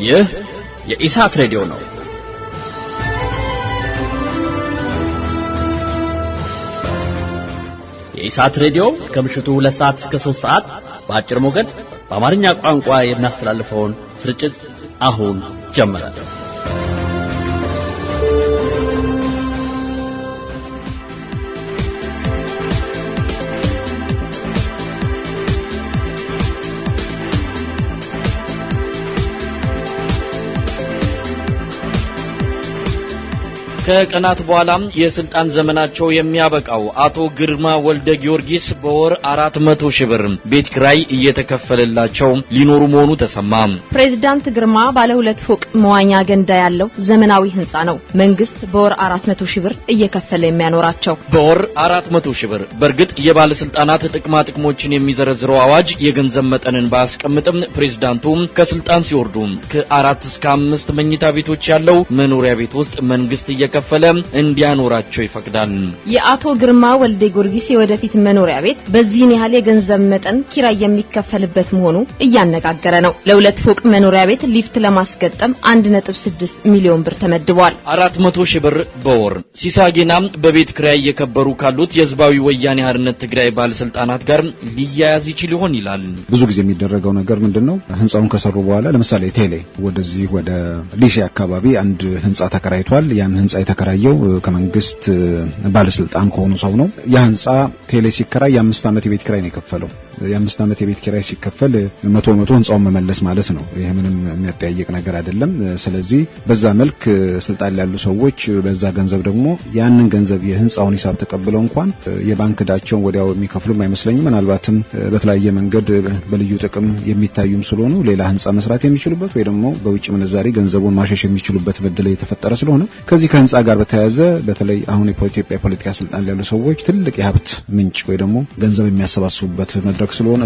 ይህ የኢሳት ሬዲዮ ነው። የኢሳት ሬዲዮ ከምሽቱ 2 ሰዓት እስከ 3 ሰዓት በአጭር ሞገድ በአማርኛ ቋንቋ የሚያስተላልፈውን ስርጭት አሁን ጀመረ። ከቀናት በኋላም የስልጣን ዘመናቸው የሚያበቃው አቶ ግርማ ወልደ ጊዮርጊስ በወር 400 ሺህ ብር ቤት ኪራይ እየተከፈለላቸው ሊኖሩ መሆኑ ተሰማ። ፕሬዝዳንት ግርማ ባለ 2 ፎቅ መዋኛ ገንዳ ያለው ዘመናዊ ህንጻ ነው መንግስት በወር 400 ሺህ ብር እየከፈለ የሚያኖራቸው። በወር 400 ሺህ ብር። በርግጥ የባለስልጣናት ጥቅማ ጥቅሞችን የሚዘረዝረው አዋጅ የገንዘብ መጠንን ባያስቀምጥም ፕሬዝዳንቱ ከስልጣን ሲወርዱ ከ4 እስከ 5 መኝታ ቤቶች ያለው መኖሪያ ቤት ውስጥ መንግስት ከፈለ እንዲያኖራቸው ይፈቅዳል። የአቶ ግርማ ወልደ ጊዮርጊስ የወደፊት መኖሪያ ቤት በዚህን ያህል የገንዘብ መጠን ኪራይ የሚከፈልበት መሆኑ እያነጋገረ ነው። ለ2 ፎቅ መኖሪያ ቤት ሊፍት ለማስገጠም 1.6 ሚሊዮን ብር ተመድቧል። 400 ሺህ ብር በወር። ሲሳጌና በቤት ኪራይ የከበሩ ካሉት የህዝባዊ ወያኔ ሓርነት ትግራይ ባለስልጣናት ጋር ሊያያዝ ይችል ይሆን ይላል። ብዙ ጊዜ የሚደረገው ነገር ምንድነው? ህንጻውን ከሰሩ በኋላ ለምሳሌ ቴሌ ወደዚህ ወደ ሊሴ አካባቢ አንድ ህንጻ ተከራይቷል። ያን ህንጻ የተከራየው ከመንግስት ባለስልጣን ከሆኑ ሰው ነው። ያ ህንጻ ቴሌ ሲከራይ የ5 ዓመት የቤት ኪራይ ነው የከፈለው። የ5 ዓመት የቤት ኪራይ ሲከፈል 100 ህንጻውን መመለስ ማለት ነው። ይሄ ምንም የሚያጠያይቅ ነገር አይደለም። ስለዚህ በዛ መልክ ስልጣን ላይ ያሉ ሰዎች በዛ ገንዘብ ደግሞ ያንን ገንዘብ የህንጻውን ሂሳብ ተቀብለው እንኳን የባንክ ዕዳቸውን ወዲያው የሚከፍሉም አይመስለኝም። ምናልባትም በተለያየ መንገድ በልዩ ጥቅም የሚታዩም ስለሆኑ ሌላ ህንጻ መስራት የሚችሉበት ወይ ደግሞ በውጭ ምንዛሪ ገንዘቡን ማሸሽ የሚችሉበት በደል የተፈጠረ ስለሆነ ከዚህ ከህንጻ ጋር በተያያዘ በተለይ አሁን የኢትዮጵያ ፖለቲካ ስልጣን ላይ ያሉ ሰዎች ትልቅ የሀብት ምንጭ ወይ ደግሞ ገንዘብ የሚያሰባስቡበት መድረክ ስለሆነ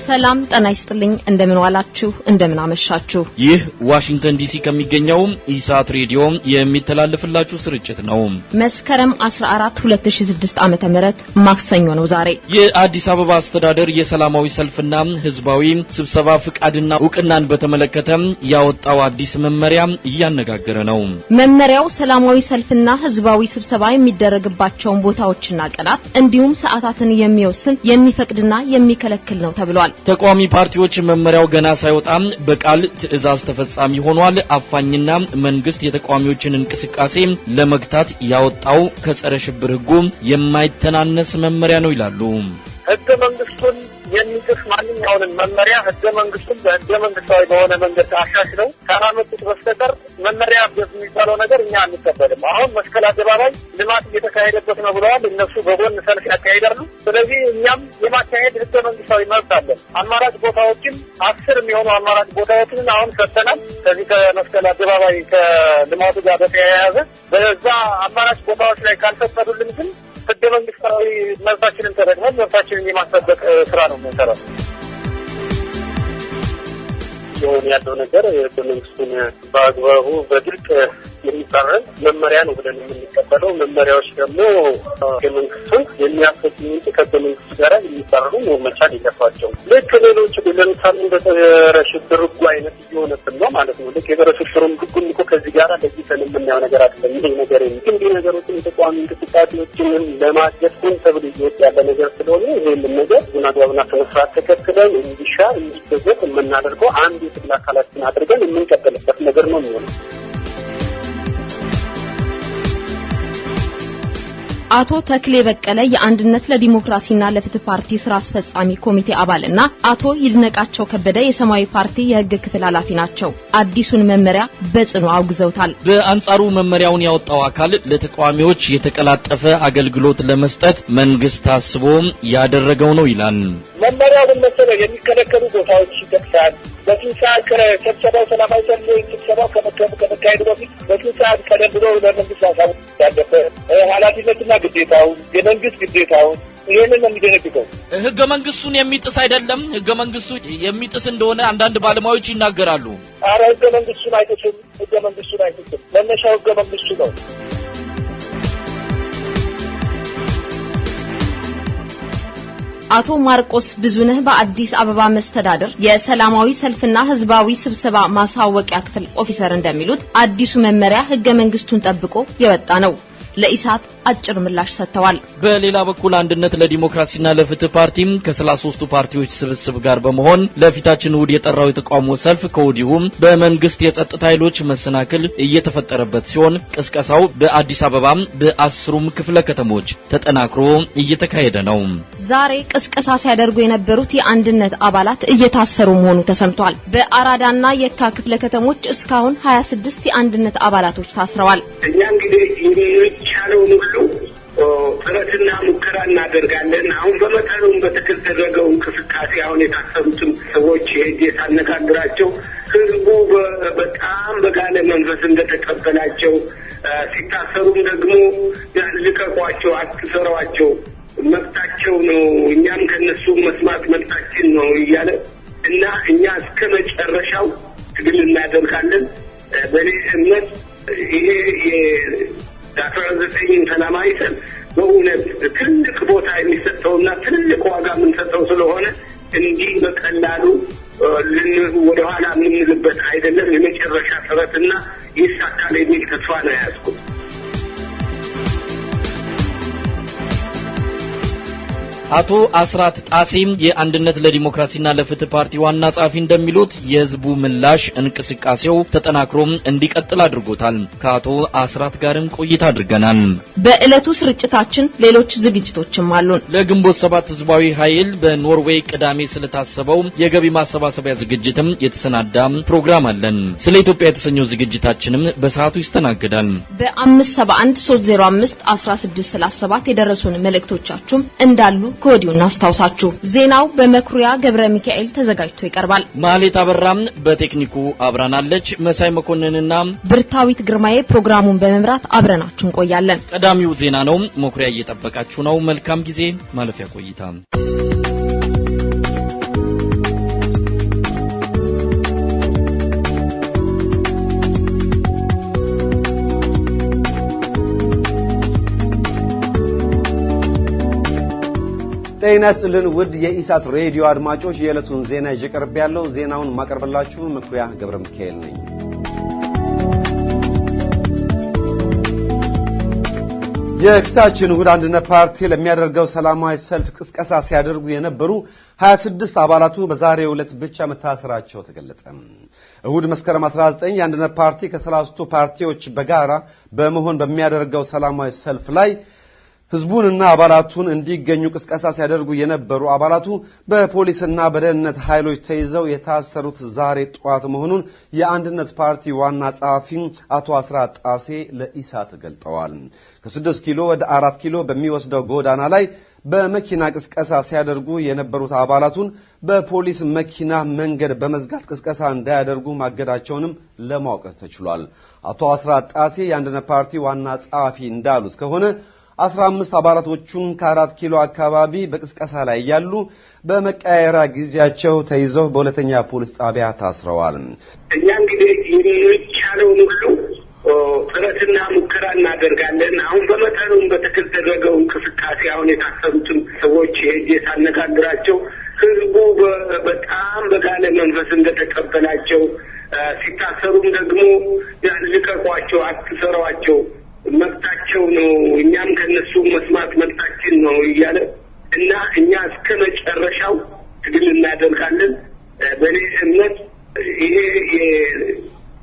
ሰላም ጤና ይስጥልኝ። እንደምን ዋላችሁ፣ እንደምን አመሻችሁ። ይህ ዋሽንግተን ዲሲ ከሚገኘው ኢሳት ሬዲዮ የሚተላለፍላችሁ ስርጭት ነው። መስከረም 14 2006 ዓመተ ምህረት ማክሰኞ ነው ዛሬ። የአዲስ አበባ አስተዳደር የሰላማዊ ሰልፍና ህዝባዊ ስብሰባ ፍቃድና ዕውቅናን በተመለከተ ያወጣው አዲስ መመሪያ እያነጋገረ ነው። መመሪያው ሰላማዊ ሰልፍና ህዝባዊ ስብሰባ የሚደረግባቸውን ቦታዎችና ቀናት እንዲሁም ሰዓታትን የሚወስን የሚፈቅድና የሚከለክል ነው ተብሏል። ተቋሚ ፓርቲዎች መመሪያው ገና ሳይወጣም በቃል ትዕዛዝ ተፈጻሚ ሆኗል። አፋኝና መንግስት የተቋሚዎችን እንቅስቃሴ ለመግታት ያወጣው ከጸረ ሽብር ህጉ የማይተናነስ መመሪያ ነው ይላሉ። ህገ መንግስቱን የሚጥስ ማንኛውንም መመሪያ ህገ መንግስቱን በህገ መንግስታዊ በሆነ መንገድ አሻሽለው ካላመጡት በስተቀር መመሪያ የሚባለው ነገር እኛ አንቀበልም። አሁን መስቀል አደባባይ ልማት እየተካሄደበት ነው ብለዋል። እነሱ በጎን ሰልፍ ያካሂዳሉ። ስለዚህ እኛም የማካሄድ ህገ መንግስታዊ መብት አለን። አማራጭ ቦታዎችን 10 የሚሆኑ አማራጭ ቦታዎችን አሁን ሰጥተናል። ከዚህ ከመስቀል አደባባይ ከልማቱ ጋር በተያያዘ በዛ አማራጭ ቦታዎች ላይ ካልፈቀዱልን ግን ህገ መንግስታዊ መብታችንን ተጠቅመን መብታችንን የማስጠበቅ ስራ ነው የምንሰራው። ይሁን ያለው ነገር ህገ መንግስቱን በአግባቡ በግልጽ የሚጻረን መመሪያ ነው ብለን የምንቀበለው። መመሪያዎች ደግሞ ህገ መንግስቱን የሚያስፈጽሙ እንጂ ከህገ መንግስቱ ጋር የሚጻረሩ መቻል የለባቸው። ልክ ሌሎች ለምሳሌ እንደ ጸረ ሽብር ህጉ አይነት እየሆነብን ነው ማለት ነው። ልክ የጸረ ሽብር ህጉን እኮ ከዚህ ጋር ለይተን የምናየው ነገር አይደለም። ይሄ ነገር እንዲህ ነገሮችን የተቋሚ እንቅስቃሴዎችን ለማገድ ሆን ተብሎ እየወጣ ያለ ነገር ስለሆነ ይህንን ነገር አግባብና ስነስርዓት ተከትለን እንዲሻር እንዲገዘት የምናደርገው አንድ የትግል አካላችን አድርገን የምንቀጥልበት ነገር ነው የሚሆነው። አቶ ተክሌ በቀለ የአንድነት ለዲሞክራሲና ለፍትህ ፓርቲ ስራ አስፈጻሚ ኮሚቴ አባልና አቶ ይድነቃቸው ከበደ የሰማያዊ ፓርቲ የህግ ክፍል ኃላፊ ናቸው። አዲሱን መመሪያ በጽኑ አውግዘውታል። በአንጻሩ መመሪያውን ያወጣው አካል ለተቋሚዎች የተቀላጠፈ አገልግሎት ለመስጠት መንግስት አስቦ ያደረገው ነው ይላል። መመሪያው ለምሳሌ የሚከለከሉ ቦታዎች ይጠቅሳል። በትንሳኤ ከሰብሰባው ሰላማዊ ሰልፍ ስብሰባው ከመካሄዱ በፊት በትንሳኤ ቀደም ብሎ ለመንግስት አሳውቅ ያለበት ኃላፊነትና ግዴታው የመንግስት ግዴታው ይሄንን ነው የሚደነግገው። ህገ መንግስቱን የሚጥስ አይደለም። ህገ መንግስቱ የሚጥስ እንደሆነ አንዳንድ ባለሙያዎች ይናገራሉ። አረ ህገ መንግስቱን አይጥስም። ህገ መንግስቱን አይጥስም። መነሻው ህገ መንግስቱ ነው። አቶ ማርቆስ ብዙነህ በአዲስ አበባ መስተዳድር የሰላማዊ ሰልፍና ህዝባዊ ስብሰባ ማሳወቂያ ክፍል ኦፊሰር እንደሚሉት አዲሱ መመሪያ ህገ መንግስቱን ጠብቆ የወጣ ነው። ለኢሳት አጭር ምላሽ ሰጥተዋል። በሌላ በኩል አንድነት ለዲሞክራሲና ለፍትህ ፓርቲም ከ33ቱ ፓርቲዎች ስብስብ ጋር በመሆን ለፊታችን እሁድ የጠራው የተቃውሞ ሰልፍ ከወዲሁም በመንግስት የጸጥታ ኃይሎች መሰናክል እየተፈጠረበት ሲሆን ቅስቀሳው በአዲስ አበባ በ10ሩም ክፍለ ከተሞች ተጠናክሮ እየተካሄደ ነው። ዛሬ ቅስቀሳ ሲያደርጉ የነበሩት የአንድነት አባላት እየታሰሩ መሆኑ ተሰምቷል። በአራዳና የካ ክፍለ ከተሞች እስካሁን 26 የአንድነት አባላቶች ታስረዋል። እኛ እንግዲህ የሚቻለውን ሁሉ ጥረትና ሙከራ እናደርጋለን። አሁን በመጠኑም በተደረገው እንቅስቃሴ አሁን የታሰሩትን ሰዎች ሄጄ ሳነጋግራቸው ህዝቡ በጣም በጋለ መንፈስ እንደተቀበላቸው ሲታሰሩም ደግሞ ልቀቋቸው፣ አትሰሯቸው፣ መብታቸው ነው፣ እኛም ከነሱ መስማት መብታችን ነው እያለ እና እኛ እስከ መጨረሻው ትግል እናደርጋለን። በኔ እምነት ይሄ የ19 ሰላማዊ ሰልፍ በእውነት ትልቅ ቦታ የሚሰጠውና ትልቅ ዋጋ የምንሰጠው ስለሆነ እንዲህ በቀላሉ ወደ ኋላ የምንልበት አይደለም። የመጨረሻ ጥረትና ይሳካል የሚል ተስፋ ነው ያዝኩት። አቶ አስራት ጣሴም የአንድነት ለዲሞክራሲና ለፍትህ ፓርቲ ዋና ጸሐፊ እንደሚሉት የህዝቡ ምላሽ እንቅስቃሴው ተጠናክሮም እንዲቀጥል አድርጎታል። ከአቶ አስራት ጋርም ቆይታ አድርገናል። በእለቱ ስርጭታችን ሌሎች ዝግጅቶችም አሉን። ለግንቦት 7 ህዝባዊ ኃይል በኖርዌይ ቅዳሜ ስለታሰበው የገቢ ማሰባሰቢያ ዝግጅትም የተሰናዳ ፕሮግራም አለን። ስለ ኢትዮጵያ የተሰኘው ዝግጅታችንም በሰዓቱ ይስተናገዳል። በ571 305 1637 የደረሱን መልእክቶቻችሁም እንዳሉ ኮዲው እናስታውሳችሁ። ዜናው በመኩሪያ ገብረ ሚካኤል ተዘጋጅቶ ይቀርባል። ማሌት አበራም በቴክኒኩ አብራናለች። መሳይ መኮንንና ብርታዊት ግርማዬ ፕሮግራሙን በመምራት አብረናችሁ እንቆያለን። ቀዳሚው ዜና ነው። መኩሪያ እየጠበቃችሁ ነው። መልካም ጊዜ፣ ማለፊያ ቆይታ። ጤና ይስጥልን ውድ የኢሳት ሬዲዮ አድማጮች፣ የዕለቱን ዜና ይዤ ቀርብ ያለው ዜናውን ማቀርብላችሁ መኩሪያ ገብረ ሚካኤል ነኝ። የፊታችን እሁድ አንድነት ፓርቲ ለሚያደርገው ሰላማዊ ሰልፍ ቅስቀሳ ሲያደርጉ የነበሩ 26 አባላቱ በዛሬው ዕለት ብቻ መታሰራቸው ተገለጸ። እሁድ መስከረም 19 የአንድነት ፓርቲ ከ33ቱ ፓርቲዎች በጋራ በመሆን በሚያደርገው ሰላማዊ ሰልፍ ላይ ህዝቡንና አባላቱን እንዲገኙ ቅስቀሳ ሲያደርጉ የነበሩ አባላቱ በፖሊስና በደህንነት ኃይሎች ተይዘው የታሰሩት ዛሬ ጧት መሆኑን የአንድነት ፓርቲ ዋና ጸሐፊ አቶ አስራት ጣሴ ለኢሳት ገልጠዋል። ከ6 ኪሎ ወደ 4 ኪሎ በሚወስደው ጎዳና ላይ በመኪና ቅስቀሳ ሲያደርጉ የነበሩት አባላቱን በፖሊስ መኪና መንገድ በመዝጋት ቅስቀሳ እንዳያደርጉ ማገዳቸውንም ለማወቅ ተችሏል። አቶ አስራት ጣሴ የአንድነት ፓርቲ ዋና ጸሐፊ እንዳሉት ከሆነ 15 አባላቶቹን ከ4 ኪሎ አካባቢ በቅስቀሳ ላይ ያሉ በመቀያየራ ጊዜያቸው ተይዘው በሁለተኛ ፖሊስ ጣቢያ ታስረዋል። እኛ እንግዲህ የሚቻለውን ሁሉ ጥረትና ሙከራ እናደርጋለን። አሁን በመጠኑም በተደረገው እንቅስቃሴ አሁን የታሰሩትን ሰዎች ሄጄ ሳነጋግራቸው ህዝቡ በጣም በጋለ መንፈስ እንደተቀበላቸው ሲታሰሩም ደግሞ ልቀቋቸው፣ አትሰሯቸው፣ መብታቸው ነው፣ እኛም ከነሱ መስማት መብታችን ነው እያለ እና እኛ እስከ መጨረሻው ትግል እናደርጋለን። በኔ እምነት ይሄ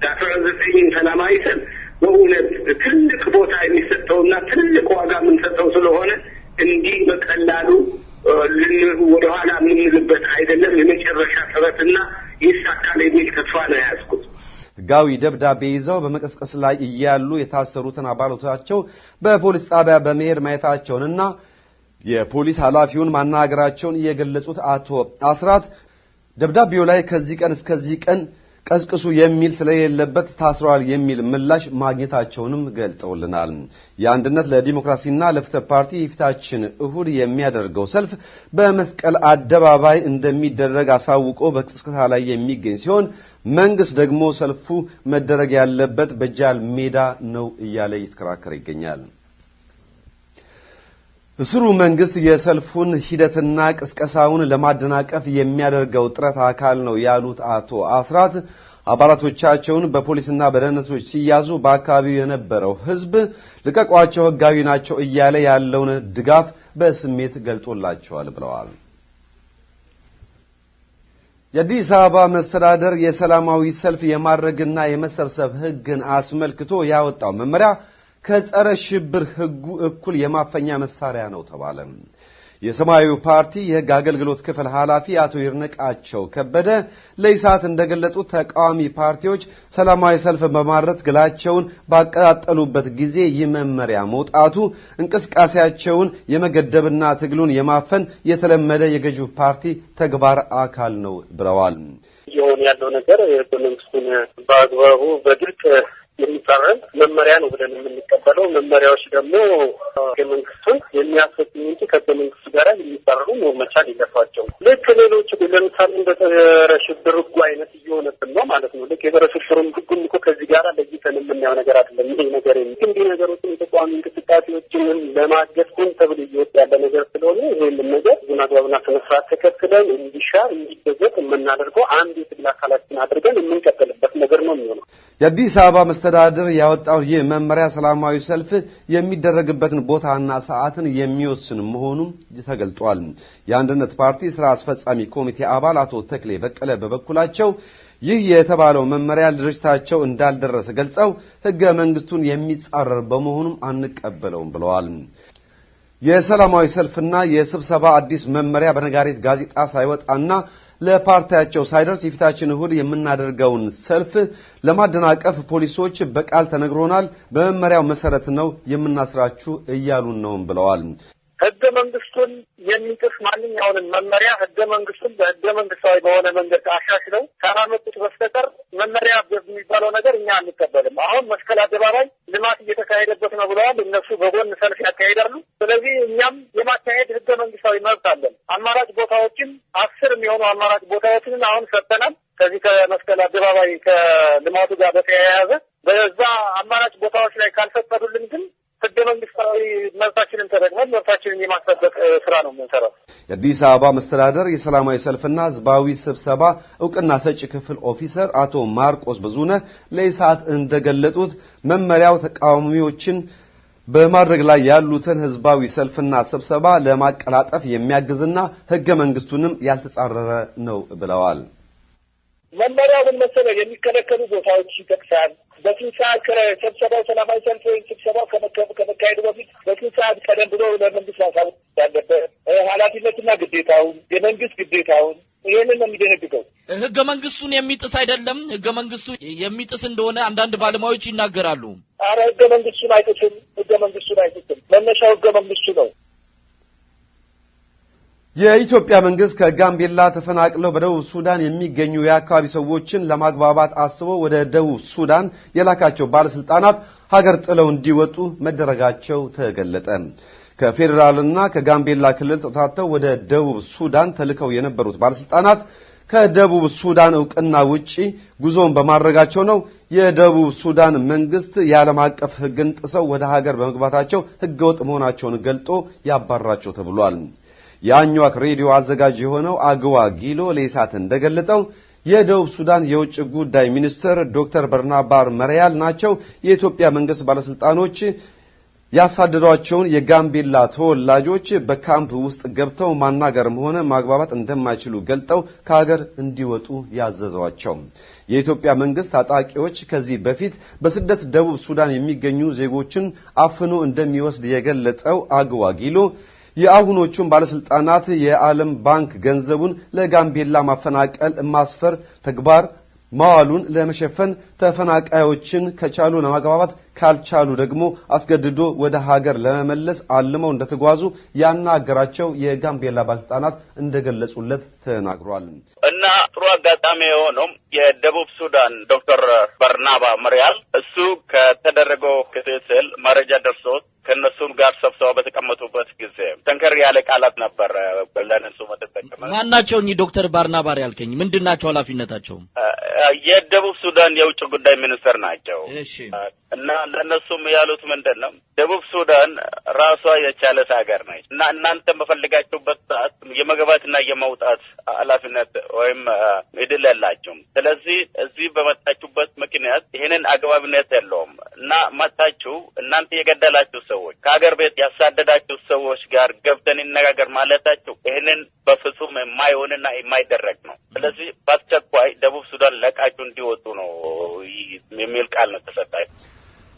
የ19 ሰላማዊ ሰልፍ በእውነት ትልቅ ቦታ የሚሰጠውና ትልቅ ዋጋ የምንሰጠው ስለሆነ እንዲህ በቀላሉ ወደ ኋላ የምንልበት አይደለም። የመጨረሻ ጥረትና ይሳካል የሚል ተስፋ ነው ያዝኩት። ህጋዊ ደብዳቤ ይዘው በመቀስቀስ ላይ እያሉ የታሰሩትን አባላቶቻቸው በፖሊስ ጣቢያ በመሄድ ማየታቸውንና የፖሊስ ኃላፊውን ማናገራቸውን የገለጹት አቶ አስራት ደብዳቤው ላይ ከዚህ ቀን እስከዚህ ቀን ቀስቅሱ የሚል ስለሌለበት ታስረዋል የሚል ምላሽ ማግኘታቸውንም ገልጠውልናል። የአንድነት ለዲሞክራሲና ለፍትህ ፓርቲ የፊታችን እሁድ የሚያደርገው ሰልፍ በመስቀል አደባባይ እንደሚደረግ አሳውቆ በቅስቀሳ ላይ የሚገኝ ሲሆን መንግስት ደግሞ ሰልፉ መደረግ ያለበት በጃል ሜዳ ነው እያለ ይተከራከረ ይገኛል። እስሩ መንግስት የሰልፉን ሂደትና ቅስቀሳውን ለማደናቀፍ የሚያደርገው ጥረት አካል ነው ያሉት አቶ አስራት አባላቶቻቸውን በፖሊስና በደህንነቶች ሲያዙ በአካባቢው የነበረው ህዝብ ልቀቋቸው ህጋዊ ናቸው እያለ ያለውን ድጋፍ በስሜት ገልጦላቸዋል ብለዋል። የአዲስ አበባ መስተዳደር የሰላማዊ ሰልፍ የማድረግና የመሰብሰብ ህግን አስመልክቶ ያወጣው መመሪያ ከጸረ ሽብር ህጉ እኩል የማፈኛ መሳሪያ ነው ተባለ። የሰማያዊ ፓርቲ የህግ አገልግሎት ክፍል ኃላፊ አቶ ይርነቃቸው ከበደ ለኢሳት እንደገለጹት ተቃዋሚ ፓርቲዎች ሰላማዊ ሰልፍ በማድረግ ግላቸውን ባቀጣጠሉበት ጊዜ የመመሪያ መውጣቱ እንቅስቃሴያቸውን የመገደብና ትግሉን የማፈን የተለመደ የገዢው ፓርቲ ተግባር አካል ነው ብለዋል። ይሁን ያለው ነገር የመንግስቱን በአግባቡ በድርቅ የሚጻረን መመሪያ ነው ብለን የምንቀበለው መመሪያዎች ደግሞ ከመንግስቱን የሚያስፈጽሙ እንጂ ከመንግስቱ ጋር የሚጻረሩ ነው መቻል የለባቸው። ልክ ሌሎች ለምሳሌ እንደ ሽብር ህጉ አይነት እየሆነብን ነው ማለት ነው። ልክ የሽብር ህጉም እኮ ከዚህ ጋር ለይተን የምናየው ነገር አይደለም። ይሄ ነገር እንዲህ ነገሮችን የተቋሚ እንቅስቃሴዎችን ለማገድኩን ተብሎ እየወጣ ያለ ነገር ስለሆነ ይሄንን ነገር አግባብና ስነስርዓት ተከትለን እንዲሻር እንዲደገፍ የምናደርገው አንድ የትግል አካላችን አድርገን የምንቀጥልበት ነገር ነው የሚሆነው። የአዲስ አበባ መስተዳድር ያወጣው ይህ መመሪያ ሰላማዊ ሰልፍ የሚደረግበትን ቦታና ሰዓትን የሚወስን መሆኑን ተገልጧል። የአንድነት ፓርቲ ስራ አስፈጻሚ ኮሚቴ አባል አቶ ተክሌ በቀለ በበኩላቸው ይህ የተባለው መመሪያ ድርጅታቸው እንዳልደረሰ ገልጸው ህገ መንግስቱን የሚጻረር በመሆኑም አንቀበለውም ብለዋል። የሰላማዊ ሰልፍና የስብሰባ አዲስ መመሪያ በነጋሪት ጋዜጣ ሳይወጣና ለፓርቲያቸው ሳይደርስ የፊታችን እሁድ የምናደርገውን ሰልፍ ለማደናቀፍ ፖሊሶች በቃል ተነግሮናል፣ በመመሪያው መሰረት ነው የምናስራችሁ እያሉን ነው ብለዋል። ህገ መንግስቱን የሚጥስ ማንኛውንም መመሪያ ህገ መንግስቱን በህገ መንግስታዊ በሆነ መንገድ አሻሽለው ካላመጡት በስተቀር መመሪያ የሚባለው ነገር እኛ አንቀበልም። አሁን መስቀል አደባባይ ልማት እየተካሄደበት ነው ብለዋል። እነሱ በጎን ሰልፍ ያካሂዳሉ። ስለዚህ እኛም የማካሄድ ህገ መንግስታዊ መብት አለን። አማራጭ ቦታዎችን 10 የሚሆኑ አማራጭ ቦታዎችን አሁን ሰጥተናል። ከዚህ ከመስቀል አደባባይ ከልማቱ ጋር በተያያዘ በዛ አማራጭ ቦታዎች ላይ ካልፈቀዱልን ግን ህገ መንግስታዊ መብታችንን ተጠቅመን መብታችንን የማስጠበቅ ስራ ነው የምንሰራው። የአዲስ አበባ መስተዳደር የሰላማዊ ሰልፍና ህዝባዊ ስብሰባ እውቅና ሰጪ ክፍል ኦፊሰር አቶ ማርቆስ ብዙነህ ለኢሳት እንደገለጹት መመሪያው ተቃዋሚዎችን በማድረግ ላይ ያሉትን ህዝባዊ ሰልፍና ስብሰባ ለማቀላጠፍ የሚያግዝና ህገ መንግስቱንም ያልተጻረረ ነው ብለዋል። መመሪያው ምን መሰለህ የሚከለከሉ ቦታዎች ይጠቅሳል። በስንት ሰዓት ከስብሰባው ሰላማዊ ሰልፍ ወይም ስብሰባው ከመካሄዱ በፊት በስንት ሰዓት ቀደም ብሎ ለመንግስት ማሳወቅ ያለበት ኃላፊነትና ግዴታውን የመንግስት ግዴታውን ይሄንን ነው የሚደነግገው። ህገ መንግስቱን የሚጥስ አይደለም። ህገ መንግስቱ የሚጥስ እንደሆነ አንዳንድ ባለሙያዎች ይናገራሉ። አረ ህገ መንግስቱን አይጥስም። ህገ መንግስቱን አይጥስም። መነሻው ህገ መንግስቱ ነው። የኢትዮጵያ መንግስት ከጋምቤላ ተፈናቅለው በደቡብ ሱዳን የሚገኙ የአካባቢ ሰዎችን ለማግባባት አስቦ ወደ ደቡብ ሱዳን የላካቸው ባለስልጣናት ሀገር ጥለው እንዲወጡ መደረጋቸው ተገለጠ። ከፌደራልና ከጋምቤላ ክልል ተውጣጥተው ወደ ደቡብ ሱዳን ተልከው የነበሩት ባለስልጣናት ከደቡብ ሱዳን እውቅና ውጪ ጉዞን በማድረጋቸው ነው የደቡብ ሱዳን መንግስት የዓለም አቀፍ ህግን ጥሰው ወደ ሀገር በመግባታቸው ህገወጥ መሆናቸውን ገልጦ ያባራቸው ተብሏል። የአኝዋክ ሬዲዮ አዘጋጅ የሆነው አግዋ ጊሎ ለኢሳት እንደገለጠው የደቡብ ሱዳን የውጭ ጉዳይ ሚኒስትር ዶክተር በርናባር መሪያል ናቸው የኢትዮጵያ መንግስት ባለስልጣኖች ያሳደዷቸውን የጋምቤላ ተወላጆች በካምፕ ውስጥ ገብተው ማናገርም ሆነ ማግባባት እንደማይችሉ ገልጠው ከሀገር እንዲወጡ ያዘዟቸው። የኢትዮጵያ መንግስት ታጣቂዎች ከዚህ በፊት በስደት ደቡብ ሱዳን የሚገኙ ዜጎችን አፍኖ እንደሚወስድ የገለጠው አግዋ ጊሎ የአሁኖቹን ባለስልጣናት የዓለም ባንክ ገንዘቡን ለጋምቤላ ማፈናቀል ማስፈር ተግባር ማዋሉን ለመሸፈን ተፈናቃዮችን ከቻሉ ለማግባባት ካልቻሉ ደግሞ አስገድዶ ወደ ሀገር ለመመለስ አልመው እንደተጓዙ ያናገራቸው የጋምቤላ ባለስልጣናት እንደገለጹለት ተናግሯል። እና ጥሩ አጋጣሚ የሆነው የደቡብ ሱዳን ዶክተር በርናባ መሪያል እሱ ከተደረገው ክትትል መረጃ ደርሶት ከነሱም ጋር ሰብስበው በተቀመጡበት ጊዜ ጠንከር ያለ ቃላት ነበር ለነሱ መተጠቀመ። ማናቸው እኚህ ዶክተር ባርናባር ያልከኝ ምንድናቸው ኃላፊነታቸው? የደቡብ ሱዳን የውጭ ጉዳይ ሚኒስትር ናቸው። እሺ እና ለነሱም ያሉት ምንድነው ደቡብ ሱዳን ራሷ የቻለች ሀገር ነች እና እናንተ በፈልጋችሁበት ሰዓት የመግባትና የመውጣት ኃላፊነት ወይም እድል የላችሁም። ስለዚህ እዚህ በመጣችሁበት ምክንያት ይሄንን አግባብነት የለውም እና መጣችሁ እናንተ የገደላችሁ ሰዎች ከሀገር ቤት ያሳደዳችሁ ሰዎች ጋር ገብተን እንነጋገር ማለታችሁ ይሄንን በፍጹም የማይሆንና የማይደረግ ነው። ስለዚህ በአስቸኳይ ደቡብ ሱዳን ለቃችሁ እንዲወጡ ነው የሚል ቃል ነው ተሰጣቸው።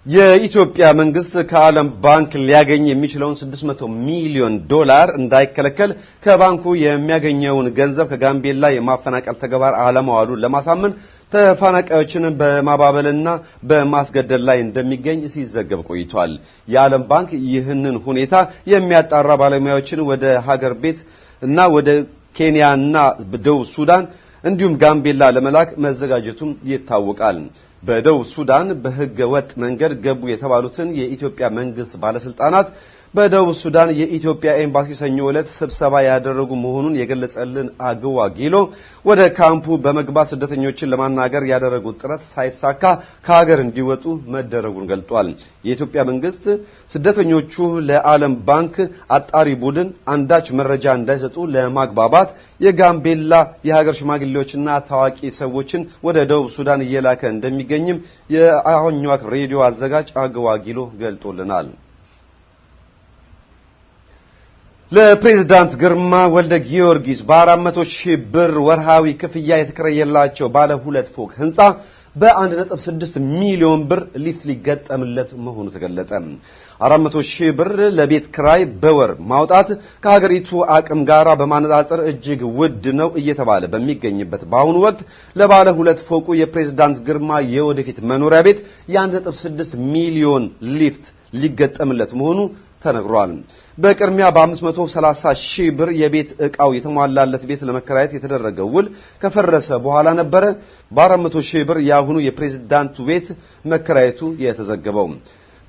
የኢትዮጵያ መንግስት ከዓለም ባንክ ሊያገኝ የሚችለውን $600 ሚሊዮን እንዳይከለከል ከባንኩ የሚያገኘውን ገንዘብ ከጋምቤላ የማፈናቀል ተግባር አለማዋሉን ለማሳመን ተፈናቃዮችን በማባበልና በማስገደል ላይ እንደሚገኝ ሲዘገብ ቆይቷል። የዓለም ባንክ ይህንን ሁኔታ የሚያጣራ ባለሙያዎችን ወደ ሀገር ቤት እና ወደ ኬንያና ደቡብ ሱዳን እንዲሁም ጋምቤላ ለመላክ መዘጋጀቱም ይታወቃል። በደቡብ ሱዳን በህገ ወጥ መንገድ ገቡ የተባሉትን የኢትዮጵያ መንግስት ባለስልጣናት በደቡብ ሱዳን የኢትዮጵያ ኤምባሲ ሰኞ ዕለት ስብሰባ ያደረጉ መሆኑን የገለጸልን አግዋ ጊሎ ወደ ካምፑ በመግባት ስደተኞችን ለማናገር ያደረጉት ጥረት ሳይሳካ ከሀገር እንዲወጡ መደረጉን ገልጧል። የኢትዮጵያ መንግስት ስደተኞቹ ለዓለም ባንክ አጣሪ ቡድን አንዳች መረጃ እንዳይሰጡ ለማግባባት የጋምቤላ የሀገር ሽማግሌዎችና ታዋቂ ሰዎችን ወደ ደቡብ ሱዳን እየላከ እንደሚገኝም የአሁኛው ሬዲዮ አዘጋጅ አግዋ ጊሎ ገልጦልናል። ለፕሬዝዳንት ግርማ ወልደ ጊዮርጊስ በ400,000 ብር ወርሃዊ ክፍያ የተከራየላቸው ባለ 2 ፎቅ ህንጻ በ1.6 ሚሊዮን ብር ሊፍት ሊገጠምለት መሆኑ ተገለጸ። 400,000 ብር ለቤት ክራይ በወር ማውጣት ከሀገሪቱ አቅም ጋር በማነጻጸር እጅግ ውድ ነው እየተባለ በሚገኝበት በአሁኑ ወቅት ለባለ 2 ፎቁ የፕሬዝዳንት ግርማ የወደፊት መኖሪያ ቤት የ1.6 ሚሊዮን ሊፍት ሊገጠምለት መሆኑ ተነግሯል። በቅድሚያ በ530,000 ብር የቤት ዕቃው የተሟላለት ቤት ለመከራየት የተደረገው ውል ከፈረሰ በኋላ ነበር በ400,000 ብር ያሁኑ የፕሬዝዳንቱ ቤት መከራየቱ የተዘገበው።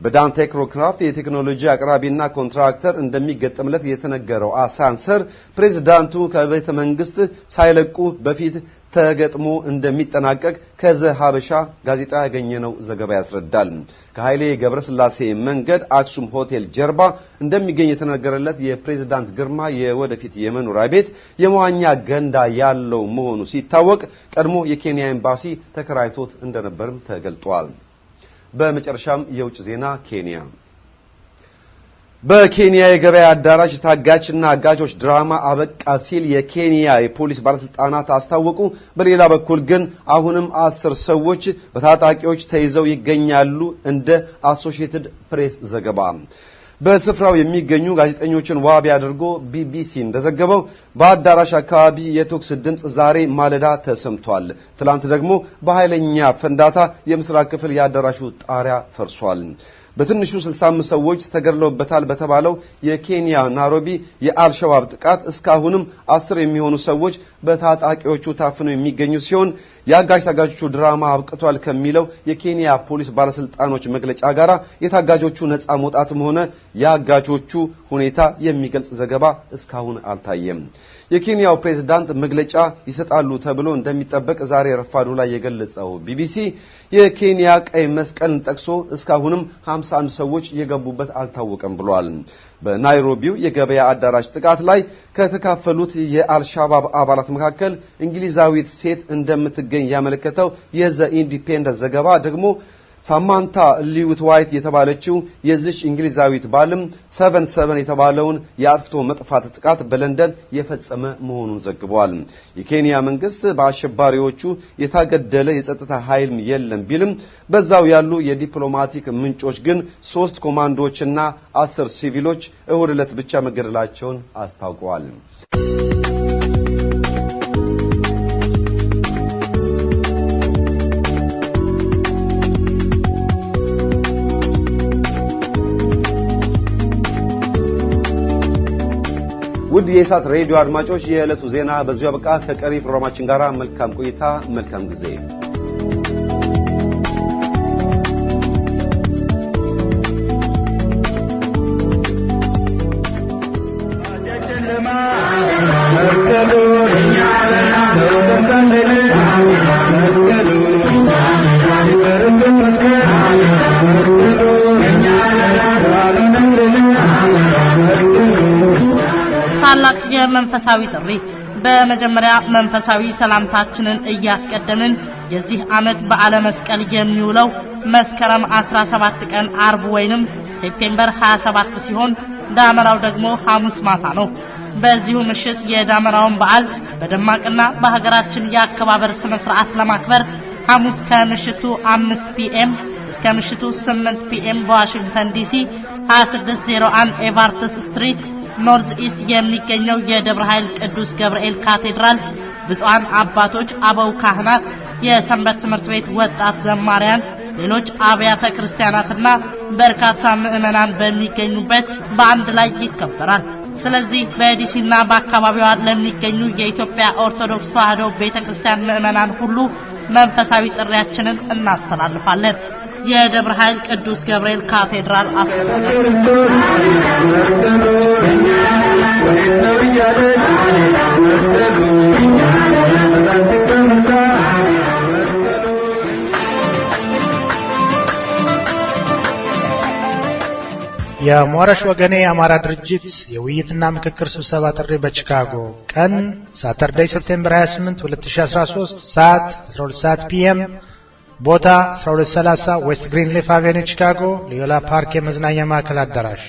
በዳን ቴክኖክራፍት የቴክኖሎጂ አቅራቢና ኮንትራክተር እንደሚገጠምለት የተነገረው አሳንሰር ፕሬዝዳንቱ ከቤተ መንግስት ሳይለቁ በፊት ተገጥሞ እንደሚጠናቀቅ ከዘ ሀበሻ ጋዜጣ ያገኘነው ዘገባ ያስረዳል። ከኃይሌ ገብረስላሴ መንገድ አክሱም ሆቴል ጀርባ እንደሚገኝ የተነገረለት የፕሬዝዳንት ግርማ የወደፊት የመኖሪያ ቤት የመዋኛ ገንዳ ያለው መሆኑ ሲታወቅ ቀድሞ የኬንያ ኤምባሲ ተከራይቶት እንደነበርም ተገልጧል። በመጨረሻም የውጭ ዜና ኬንያ በኬንያ የገበያ አዳራሽ ታጋችና አጋቾች ድራማ አበቃ ሲል የኬንያ የፖሊስ ባለስልጣናት አስታወቁ። በሌላ በኩል ግን አሁንም 10 ሰዎች በታጣቂዎች ተይዘው ይገኛሉ እንደ አሶሺየትድ ፕሬስ ዘገባ። በስፍራው የሚገኙ ጋዜጠኞችን ዋቢ አድርጎ ቢቢሲ እንደዘገበው በአዳራሽ አካባቢ የተኩስ ድምጽ ዛሬ ማለዳ ተሰምቷል። ትላንት ደግሞ በኃይለኛ ፍንዳታ የምስራቅ ክፍል የአዳራሹ ጣሪያ ፈርሷል። በትንሹ 65 ሰዎች ተገድለውበታል በተባለው የኬንያ ናይሮቢ የአልሸባብ ጥቃት እስካሁንም 10 የሚሆኑ ሰዎች በታጣቂዎቹ ታፍነው የሚገኙ ሲሆን የአጋቾቹ ድራማ አብቅቷል ከሚለው የኬንያ ፖሊስ ባለስልጣኖች መግለጫ ጋራ የታጋቾቹ ነፃ መውጣትም ሆነ የአጋቾቹ ሁኔታ የሚገልጽ ዘገባ እስካሁን አልታየም። የኬንያው ፕሬዝዳንት መግለጫ ይሰጣሉ ተብሎ እንደሚጠበቅ ዛሬ ረፋዱ ላይ የገለጸው ቢቢሲ የኬንያ ቀይ መስቀልን ጠቅሶ እስካሁንም 51 ሰዎች የገቡበት አልታወቀም ብሏል። በናይሮቢው የገበያ አዳራሽ ጥቃት ላይ ከተካፈሉት የአልሻባብ አባላት መካከል እንግሊዛዊት ሴት እንደምትገኝ ያመለከተው የዘ ኢንዲፔንደንት ዘገባ ደግሞ ሳማንታ ሊዊት ዋይት የተባለችው የዚች እንግሊዛዊት ባልም 77 የተባለውን የአጥፍቶ መጥፋት ጥቃት በለንደን የፈጸመ መሆኑን ዘግቧል። የኬንያ መንግስት በአሸባሪዎቹ የታገደለ የጸጥታ ኃይል የለም ቢልም በዛው ያሉ የዲፕሎማቲክ ምንጮች ግን 3 ኮማንዶዎችና 10 ሲቪሎች እሁድ ዕለት ብቻ መገደላቸውን አስታውቀዋል። ውድ የኢሳት ሬዲዮ አድማጮች የዕለቱ ዜና በዚሁ አበቃ። ከቀሪ ፕሮግራማችን ጋር መልካም ቆይታ፣ መልካም ጊዜ። መስቀሉ እኛ ለና የመንፈሳዊ ጥሪ በመጀመሪያ መንፈሳዊ ሰላምታችንን እያስቀደምን የዚህ ዓመት በዓለ መስቀል የሚውለው መስከረም 17 ቀን አርብ ወይንም ሴፕቴምበር 27 ሲሆን ዳመራው ደግሞ ሐሙስ ማታ ነው። በዚሁ ምሽት የዳመራውን በዓል በደማቅና በሀገራችን የአከባበር ስነ ስርዓት ለማክበር ሐሙስ ከምሽቱ 5 ፒኤም እስከ ምሽቱ 8 ፒኤም በዋሽንግተን ዲሲ 2601 ኤቫርትስ ስትሪት ኖርዝ ኢስት የሚገኘው የደብረ ኃይል ቅዱስ ገብርኤል ካቴድራል ብፁዓን አባቶች፣ አበው ካህናት፣ የሰንበት ትምህርት ቤት ወጣት ዘማሪያን፣ ሌሎች አብያተ ክርስቲያናትና በርካታ ምዕመናን በሚገኙበት በአንድ ላይ ይከበራል። ስለዚህ በዲሲና በአካባቢዋ ለሚገኙ የኢትዮጵያ ኦርቶዶክስ ተዋሕዶ ቤተክርስቲያን ምዕመናን ሁሉ መንፈሳዊ ጥሪያችንን እናስተላልፋለን። የደብረ ኃይል ቅዱስ ገብርኤል ካቴድራል አስተዳዳሪ የሞረሽ ወገኔ የአማራ ድርጅት የውይይትና ምክክር ስብሰባ ጥሪ በቺካጎ ቀን ሳተርዴይ ሴፕቴምበር 28 2013 ሰዓት 12 ሰዓት ፒኤም ቦታ 1230 ዌስት ግሪንሊፍ አቬኒ ቺካጎ ሊዮላ ፓርክ የመዝናኛ ማዕከል አዳራሽ።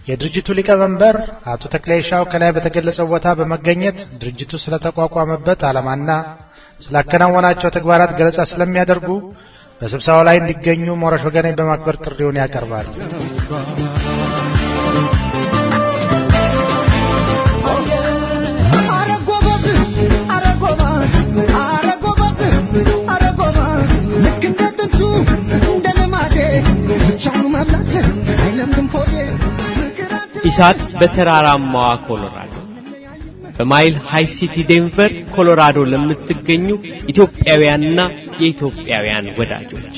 የድርጅቱ ሊቀመንበር አቶ ተክሌሻው ከላይ በተገለጸው ቦታ በመገኘት ድርጅቱ ስለተቋቋመበት ዓላማና ስላከናወናቸው ተግባራት ገለጻ ስለሚያደርጉ በስብሰባው ላይ እንዲገኙ ሞረሽ ወገኔ በማክበር ጥሪውን ያቀርባል። ኢሳት በተራራማዋ ኮሎራዶ በማይል ሃይ ሲቲ ዴንቨር ኮሎራዶ ለምትገኙ ኢትዮጵያውያንና የኢትዮጵያውያን ወዳጆች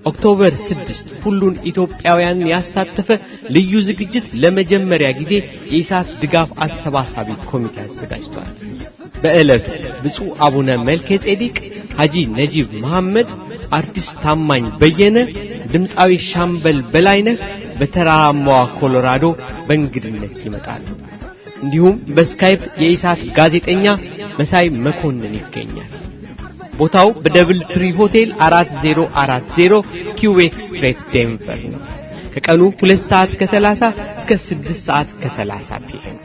ኦክቶበር 6 ሁሉን ኢትዮጵያውያን ያሳተፈ ልዩ ዝግጅት ለመጀመሪያ ጊዜ የኢሳት ድጋፍ አሰባሳቢ ኮሚቴ አዘጋጅቷል። በእለቱ ብፁዕ አቡነ መልከጼዴቅ፣ ሐጂ ነጂብ መሐመድ፣ አርቲስት ታማኝ በየነ፣ ድምፃዊ ሻምበል በላይነህ በተራራማዋ ኮሎራዶ በእንግድነት ይመጣሉ። እንዲሁም በስካይፕ የኢሳት ጋዜጠኛ መሳይ መኮንን ይገኛል። ቦታው በደብል ትሪ ሆቴል 4040 ኪዌክ ስትሬት ዴንቨር ነው። ከቀኑ 2 ሰዓት ከ30 እስከ 6 ሰዓት ከ30 ፒኤም።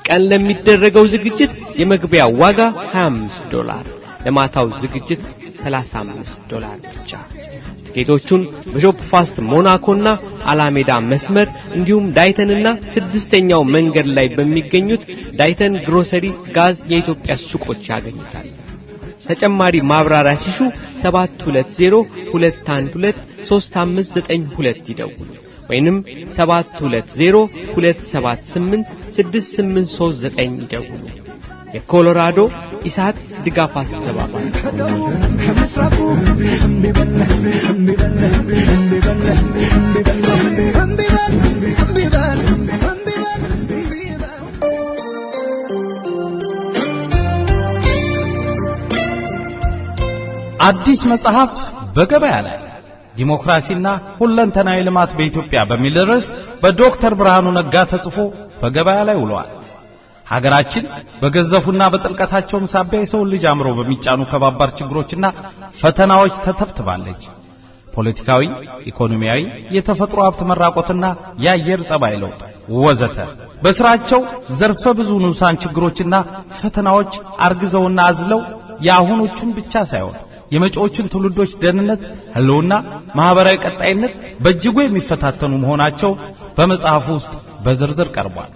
ቀን ለሚደረገው ዝግጅት የመግቢያ ዋጋ $25፣ ለማታው ዝግጅት $35 ብቻ። ትኬቶቹን በሾፕ ፋስት ሞናኮና አላሜዳ መስመር እንዲሁም ዳይተንና 6ኛው መንገድ ላይ በሚገኙት ዳይተን ግሮሰሪ ጋዝ የኢትዮጵያ ሱቆች ያገኙታል። ተጨማሪ ማብራሪያ ሲሹ 72021239592 ይደውሉ ወይንም 72027868839 ይደውሉ። የኮሎራዶ ኢሳት ድጋፍ አስተባባሪ አዲስ መጽሐፍ በገበያ ላይ ዲሞክራሲና ሁለንተናዊ ልማት በኢትዮጵያ በሚል ርዕስ በዶክተር ብርሃኑ ነጋ ተጽፎ በገበያ ላይ ውሏል። ሀገራችን በገዘፉና በጥልቀታቸው ሳቢያ የሰው ልጅ አምሮ በሚጫኑ ከባባር ችግሮችና ፈተናዎች ተተብትባለች። ፖለቲካዊ፣ ኢኮኖሚያዊ፣ የተፈጥሮ ሀብት መራቆትና የአየር ጸባይ ለውጥ ወዘተ በስራቸው ዘርፈ ብዙ ንዑሳን ችግሮችና ፈተናዎች አርግዘውና አዝለው የአሁኖቹን ብቻ ሳይሆን የመጪዎቹን ትውልዶች ደህንነት፣ ህልውና፣ ማህበራዊ ቀጣይነት በእጅጉ የሚፈታተኑ መሆናቸው በመጽሐፉ ውስጥ በዝርዝር ቀርቧል።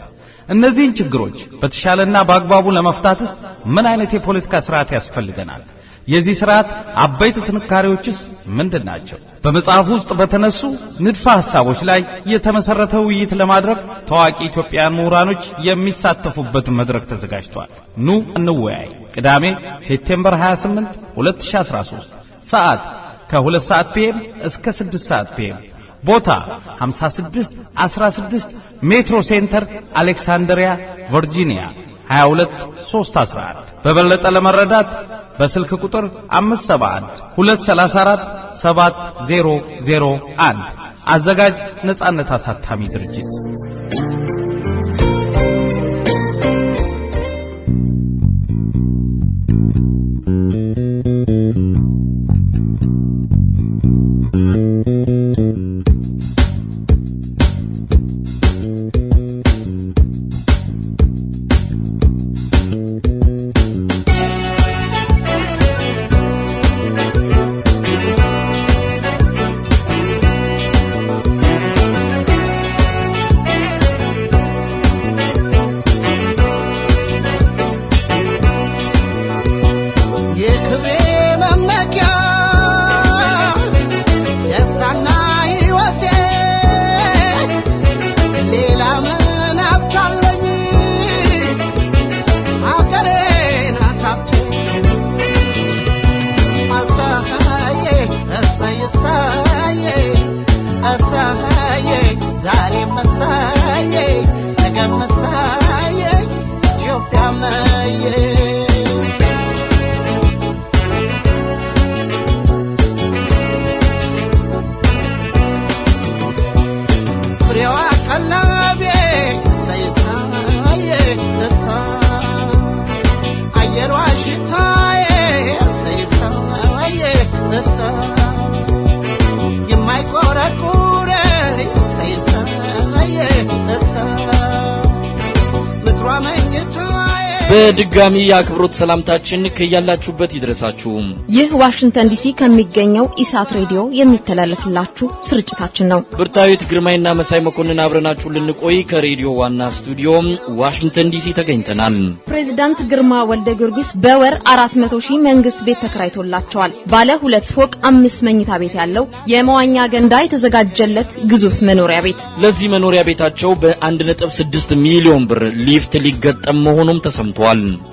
እነዚህን ችግሮች በተሻለና በአግባቡ ለመፍታትስ ምን አይነት የፖለቲካ ስርዓት ያስፈልገናል? የዚህ ስርዓት አበይት ጥንካሬዎችስ ምንድናቸው? በመጽሐፉ ውስጥ በተነሱ ንድፈ ሐሳቦች ላይ የተመሰረተ ውይይት ለማድረግ ታዋቂ ኢትዮጵያውያን ምሁራኖች የሚሳተፉበት መድረክ ተዘጋጅቷል። ኑ እንወያይ። ቅዳሜ ሴፕቴምበር 28 2013 ሰዓት ከ2 ሰዓት ፒኤም እስከ 6 ሰዓት ፒኤም። ቦታ 5616 ሜትሮ ሴንተር አሌክሳንድሪያ ቨርጂኒያ 22311። በበለጠ ለመረዳት በስልክ ቁጥር 571 234 7001። አዘጋጅ ነጻነት አሳታሚ ድርጅት። በድጋሚ የአክብሮት ሰላምታችን ከያላችሁበት ይድረሳችሁ። ይህ ዋሽንግተን ዲሲ ከሚገኘው ኢሳት ሬዲዮ የሚተላለፍላችሁ ስርጭታችን ነው። ብርታዊት ግርማይና መሳይ መኮንን አብረናችሁ ልንቆይ ከሬዲዮ ዋና ስቱዲዮ ዋሽንግተን ዲሲ ተገኝተናል። ፕሬዝዳንት ግርማ ወልደ ጊዮርጊስ በወር 400,000 መንግስት ቤት ተከራይቶላቸዋል። ባለ 2 ፎቅ 5 መኝታ ቤት ያለው የመዋኛ ገንዳ የተዘጋጀለት ግዙፍ መኖሪያ ቤት። ለዚህ መኖሪያ ቤታቸው በ1.6 ሚሊዮን ብር ሊፍት ሊገጠም መሆኑም ተሰምቷል።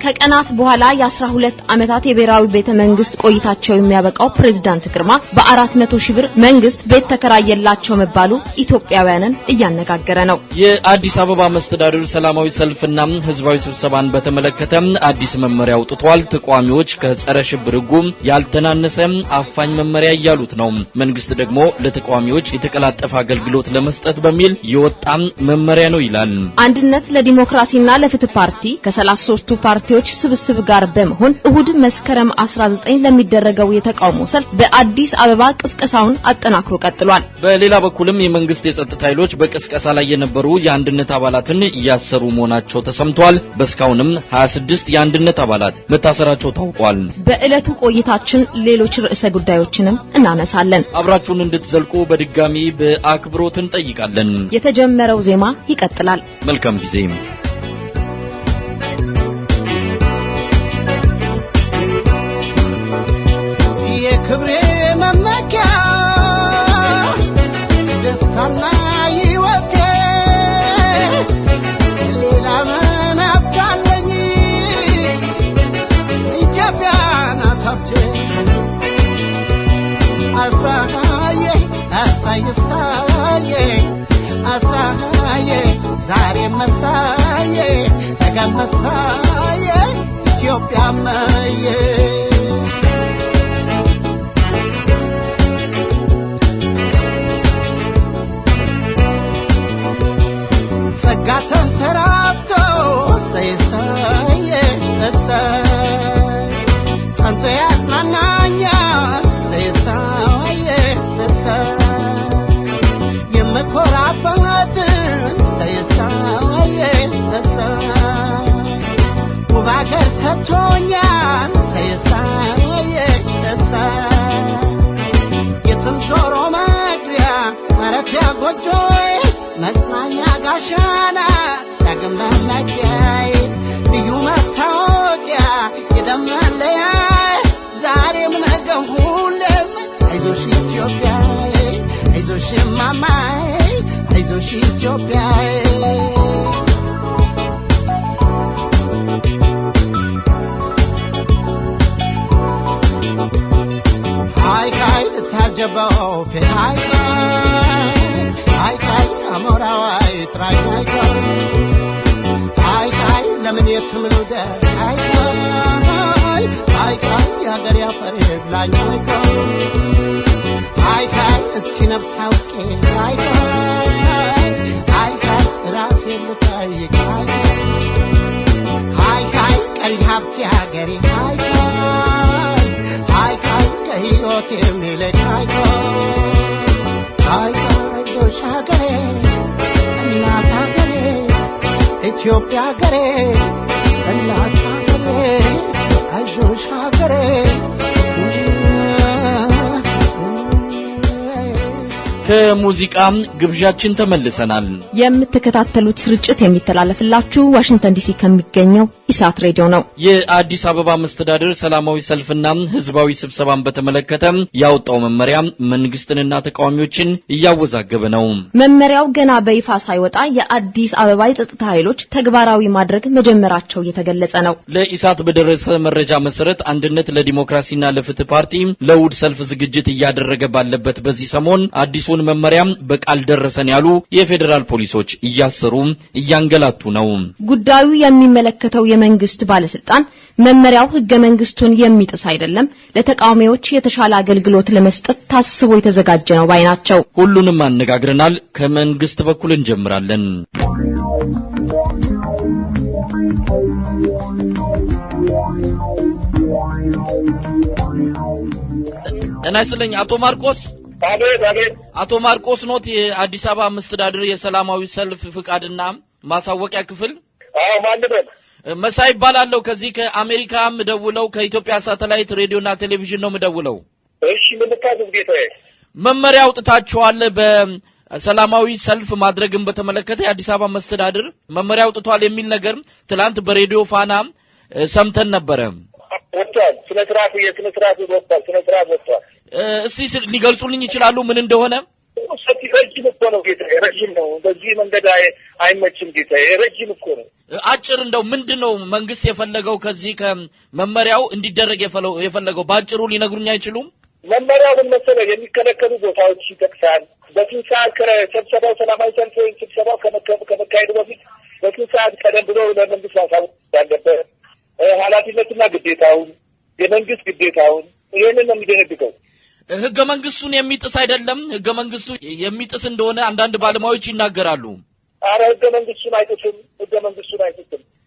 ከቀናት በኋላ የ12 ዓመታት የብሔራዊ ቤተ መንግስት ቆይታቸው የሚያበቃው ፕሬዝዳንት ግርማ በ400,000 ብር መንግስት ቤት ተከራየላቸው መባሉ ኢትዮጵያውያንን እያነጋገረ ነው። የአዲስ አበባ መስተዳድር ሰላማዊ ሰልፍና ህዝባዊ ስብሰባን በተመለከተ አዲስ መመሪያ አውጥቷል። ተቋሚዎች ከጸረ ሽብር ህጉ ያልተናነሰ አፋኝ መመሪያ እያሉት ነው። መንግስት ደግሞ ለተቋሚዎች የተቀላጠፈ አገልግሎት ለመስጠት በሚል የወጣ መመሪያ ነው ይላል። አንድነት ለዲሞክራሲና ለፍትህ ፓርቲ ከ33 ፓርቲዎች ስብስብ ጋር በመሆን እሁድ መስከረም 19 ለሚደረገው የተቃውሞ ሰልፍ በአዲስ አበባ ቅስቀሳውን አጠናክሮ ቀጥሏል። በሌላ በኩልም የመንግስት የጸጥታ ኃይሎች በቅስቀሳ ላይ የነበሩ የአንድነት አባላትን እያሰሩ መሆናቸው ተሰምቷል። በስካውንም 26 የአንድነት አባላት መታሰራቸው ታውቋል። በእለቱ ቆይታችን ሌሎች ርዕሰ ጉዳዮችንም እናነሳለን። አብራችሁን እንድትዘልቁ በድጋሚ በአክብሮት እንጠይቃለን። የተጀመረው ዜማ ይቀጥላል። መልካም ጊዜ። ክብሬ መመኪያ ደስታና ሕይወቴ ሌላ ምን አባለኝ ኢትዮጵያ ናት ሀብቴ አሳዬ ዛሬ መሳዬ ነገ መሳዬ ኢትዮጵያ መዬ Gatan sarapto say santo yasnanya say yemkorapat say ubagar satonya say yetum choro magria marafia gojoy መስማኛ ጋሻና ዳግም ለመገይ ልዩ መታወቂያ የደመለያ ዛሬም ነገም ሁሌም አይዞሽ ኢትዮጵያ አይዞሽ ማማዬ አይዞሽ ኢትዮጵያ ሃይ ሃይ ታጀበው ሃይ አሞራዋይ ትራይካይ አይ ለምን የትምሉደ አይ ያገር ያፈር ብላኛይ አይ እስኪ ነፍስ አውቄ አይ ራሴ ልጠይቅ አይ ቀሪ ሀብቴ ሀገሬ አይ ከህይወቴ የሚለቅ አይ ሻገሬ እናት ሀገሬ ኢትዮጵያ ሀገሬ እናት ሀገሬ አይዞሽ ሀገሬ ከሙዚቃም ግብዣችን ተመልሰናል። የምትከታተሉት ስርጭት የሚተላለፍላችሁ ዋሽንግተን ዲሲ ከሚገኘው ኢሳት ሬዲዮ ነው። የአዲስ አበባ መስተዳድር ሰላማዊ ሰልፍና ህዝባዊ ስብሰባን በተመለከተ ያወጣው መመሪያ መንግስትንና ተቃዋሚዎችን እያወዛገበ ነው። መመሪያው ገና በይፋ ሳይወጣ የአዲስ አበባ የጸጥታ ኃይሎች ተግባራዊ ማድረግ መጀመራቸው እየተገለጸ ነው። ለኢሳት በደረሰ መረጃ መሰረት አንድነት ለዲሞክራሲና ለፍትህ ፓርቲ ለውድ ሰልፍ ዝግጅት እያደረገ ባለበት በዚህ ሰሞን አዲሱን መመሪያ በቃል ደረሰን ያሉ የፌደራል ፖሊሶች እያሰሩ እያንገላቱ ነው። ጉዳዩ የሚመለከተው የመንግስት ባለስልጣን መመሪያው ህገ መንግስቱን የሚጥስ አይደለም፣ ለተቃዋሚዎች የተሻለ አገልግሎት ለመስጠት ታስቦ የተዘጋጀ ነው ባይ ናቸው። ሁሉንም አነጋግረናል። ከመንግስት በኩል እንጀምራለን። እና ስለኝ አቶ ማርቆስ አቶ ማርቆስ ኖት የአዲስ አበባ መስተዳድር የሰላማዊ ሰልፍ ፍቃድና ማሳወቂያ ክፍል? ማንደበል መሳይ ይባላልው ከዚህ ከአሜሪካ ምደውለው ከኢትዮጵያ ሳተላይት ሬዲዮና ቴሌቪዥን ነው ምደውለው። እሺ ምን ልታዘዝ ጌታዬ? መመሪያ አውጥታችኋል በሰላማዊ ሰልፍ ማድረግን በተመለከተ የአዲስ አበባ መስተዳድር መመሪያ አውጥቷል የሚል ነገር ትላንት በሬዲዮ ፋና ሰምተን ነበር። ወጥቷል። ስነ ስርዓቱ ወጥቷል። እስቲ ሊገልጹልኝ ይችላሉ ምን እንደሆነ? ሰፊ ረጅም እኮ ነው ጌታዬ፣ ረጅም ነው። በዚህ መንገድ አይመችም ጌታዬ፣ ረጅም እኮ ነው። አጭር እንደው ምንድነው መንግስት የፈለገው ከዚህ ከመመሪያው እንዲደረግ የፈለገው ባጭሩ ሊነግሩኝ አይችሉም? መመሪያው ምን መሰለህ የሚከለከሉ ቦታዎች ይጠቅሳል። በስንት ሰዓት ከስብሰባው ሰላማዊ ሰልፍ ስብሰባው ከመካሄዱ በፊት በስንት ሰዓት ቀደም ብሎ ለመንግስት ማሳወቅ ያለበት ኃላፊነትና ግዴታውን የመንግስት ግዴታውን ይሄንን ነው የሚደነግገው። ህገ መንግስቱን የሚጥስ አይደለም። ህገ መንግስቱ የሚጥስ እንደሆነ አንዳንድ ባለሙያዎች ይናገራሉ። አረ ህገ መንግስቱን አይጥስም።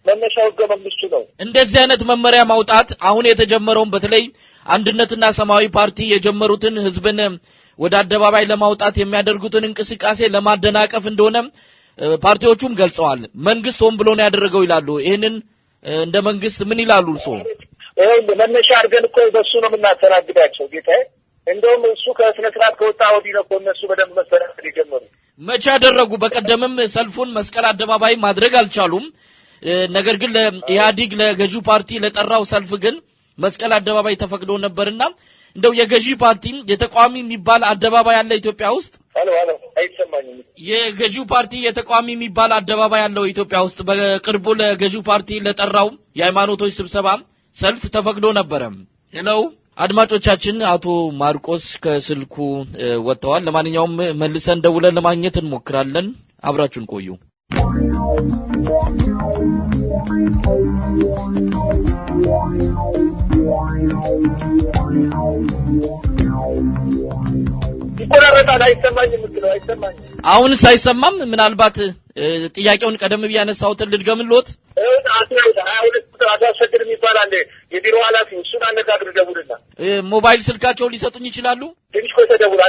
መነሻው ህገ መንግስቱ ነው። እንደዚህ አይነት መመሪያ ማውጣት አሁን የተጀመረውን በተለይ አንድነትና ሰማያዊ ፓርቲ የጀመሩትን ህዝብን ወደ አደባባይ ለማውጣት የሚያደርጉትን እንቅስቃሴ ለማደናቀፍ እንደሆነ ፓርቲዎቹም ገልጸዋል። መንግስት ሆን ብሎ ነው ያደረገው ይላሉ። ይሄንን እንደ መንግስት ምን ይላሉ እርሶ? መነሻ አድርገን እኮ በሱ ነው የምናስተናግዳቸው ጌታዬ። እንደውም እሱ ከስነ ስርዓት ከወጣ ወዲህ ነው እነሱ በደንብ መሰራት የጀመሩ። መቼ ያደረጉ? በቀደምም ሰልፉን መስቀል አደባባይ ማድረግ አልቻሉም። ነገር ግን ለኢህአዲግ ለገዢው ፓርቲ ለጠራው ሰልፍ ግን መስቀል አደባባይ ተፈቅዶ ነበርና እንደው የገዢ ፓርቲ የተቋሚ የሚባል አደባባይ አለ ኢትዮጵያ ውስጥ? አሎ አይሰማኝም። የገዢው ፓርቲ የተቋሚ የሚባል አደባባይ አለው ኢትዮጵያ ውስጥ። በቅርቡ ለገዢው ፓርቲ ለጠራው የሃይማኖቶች ስብሰባ ሰልፍ ተፈቅዶ ነበረ። ሄሎ አድማጮቻችን፣ አቶ ማርቆስ ከስልኩ ወጥተዋል። ለማንኛውም መልሰን ደውለን ለማግኘት እንሞክራለን። አብራችሁን ቆዩ። ይቆራረጣል። አይሰማኝም። አሁንስ አይሰማም? ምናልባት ጥያቄውን ቀደም ቢያነሳውትን ልድገምልዎት። አቶ አሰግድ የሚባል አለ የቢሮ ኃላፊ፣ እሱን አነጋግር ደውልና። ሞባይል ስልካቸውን ሊሰጡኝ ይችላሉ? ትንሽ ቆይተህ ደውል፣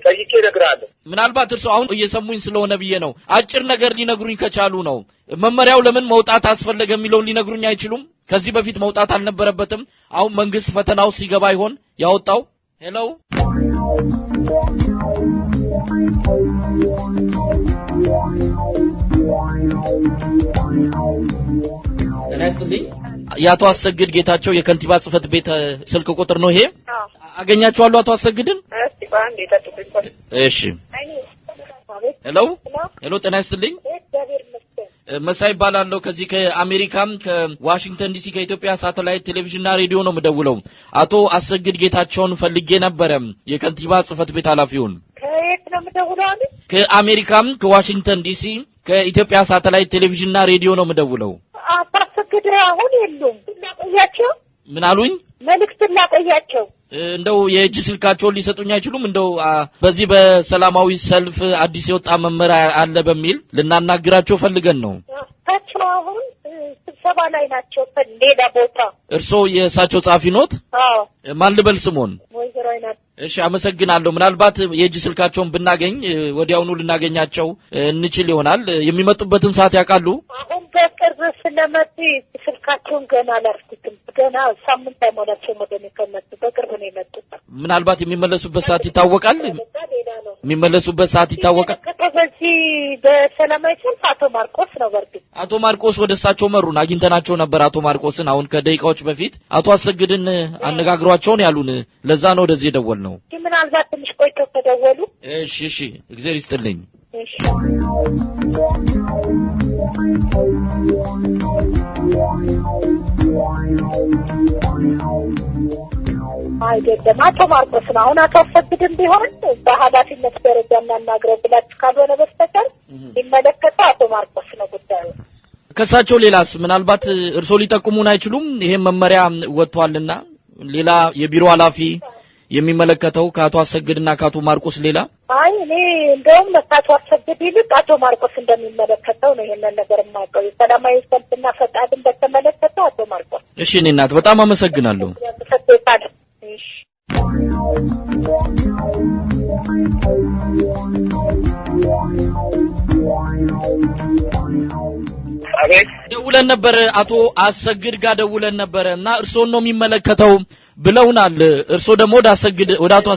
ጠይቄ እነግርሃለሁ። ምናልባት እርሱ አሁን እየሰሙኝ ስለሆነ ብዬ ነው። አጭር ነገር ሊነግሩኝ ከቻሉ ነው። መመሪያው ለምን መውጣት አስፈለገ የሚለውን ሊነግሩኝ አይችሉም? ከዚህ በፊት መውጣት አልነበረበትም? አሁን መንግስት ፈተናው ሲገባ ይሆን ያወጣው? ሄሎ እናስልኝ የአቶ አሰግድ ጌታቸው የከንቲባ ጽህፈት ቤት ስልክ ቁጥር ነው ይሄ። አገኛቸዋለሁ አቶ አሰግድን። እሺ ሄሎ ጤና ይስጥልኝ። መሳይ ይባላልው ከዚህ ከአሜሪካም ከዋሽንግተን ዲሲ ከኢትዮጵያ ሳተላይት ቴሌቪዥንና ሬዲዮ ነው የምደውለው። አቶ አሰግድ ጌታቸውን ፈልጌ ነበር የከንቲባ ጽህፈት ቤት ኃላፊውን። ከየት ነው የምደውለው? ከአሜሪካም ከዋሽንግተን ዲሲ ከኢትዮጵያ ሳተላይት ቴሌቪዥንና ሬዲዮ ነው የምደውለው። አሰግድ አሁን የሉም። ላቆያቸው? ምን አሉኝ? መልእክት ላቆያቸው። እንደው የእጅ ስልካቸውን ሊሰጡኝ አይችሉም? እንደው በዚህ በሰላማዊ ሰልፍ አዲስ የወጣ መመሪያ አለ በሚል ልናናግራቸው ፈልገን ነው። ታቸው አሁን ስብሰባ ላይ ናቸው ሌላ ቦታ። እርሶ የእሳቸው ጸሐፊ ኖት? አዎ። ማን ልበል ስሞን? ወይዘሮ አይናት። እሺ አመሰግናለሁ። ምናልባት የእጅ ስልካቸውን ብናገኝ ወዲያውኑ ልናገኛቸው እንችል ይሆናል። የሚመጡበትን ሰዓት ያውቃሉ? አሁን በቅርብ ስለመጡ ስልካቸውን ገና አላርኩትም። ገና ሳምንት አይሞላቸውም ወደ እኔ ከመጡ። በቅርብ ነው የመጡት። ምናልባት የሚመለሱበት ሰዓት ይታወቃል? የሚመለሱበት ሰዓት ይታወቃል? በዚህ በሰላማዊ ሰልፍ አቶ ማርቆስ ነው። በርግጥ አቶ ማርቆስ ወደ እሳቸው መሩን። አግኝተናቸው ነበር አቶ ማርቆስን አሁን ከደቂቃዎች በፊት። አቶ አሰግድን አነጋግሯቸውን ያሉን። ለዛ ነው ወደዚህ ደወል ነው። ምናልባት ትንሽ ቆይተው ከደወሉ። እሺ እግዚአብሔር ይስጥልኝ። እሺ አይደለም አቶ ማርቆስ ነው። አሁን አቶ አሰግድም ቢሆን በኃላፊነት ደረጃ እናናግረው ብላችሁ ካልሆነ በስተቀር የሚመለከተው አቶ ማርቆስ ነው ጉዳዩ። ከሳቸው ሌላስ ምናልባት እርሶ ሊጠቁሙን አይችሉም? ይሄን መመሪያ ወጥቷልና ሌላ የቢሮ ኃላፊ የሚመለከተው ከአቶ አሰግድና ከአቶ ማርቆስ ሌላ? አይ እኔ እንደውም ከአቶ አሰግድ ይልቅ አቶ ማርቆስ እንደሚመለከተው ነው ይሄንን ነገር የማውቀው። የሰላማዊ ሰልፍና ፈቃድን በተመለከተው አቶ ማርቆስ። እሺ እኔ እናት በጣም አመሰግናለሁ። አቤት ደውለን ነበር አቶ አሰግድ ጋር ደውለን ነበር እና እርሶን ነው የሚመለከተው ብለውናል። እርሶ ደግሞ ወደ አሰግድ ወደ አቶ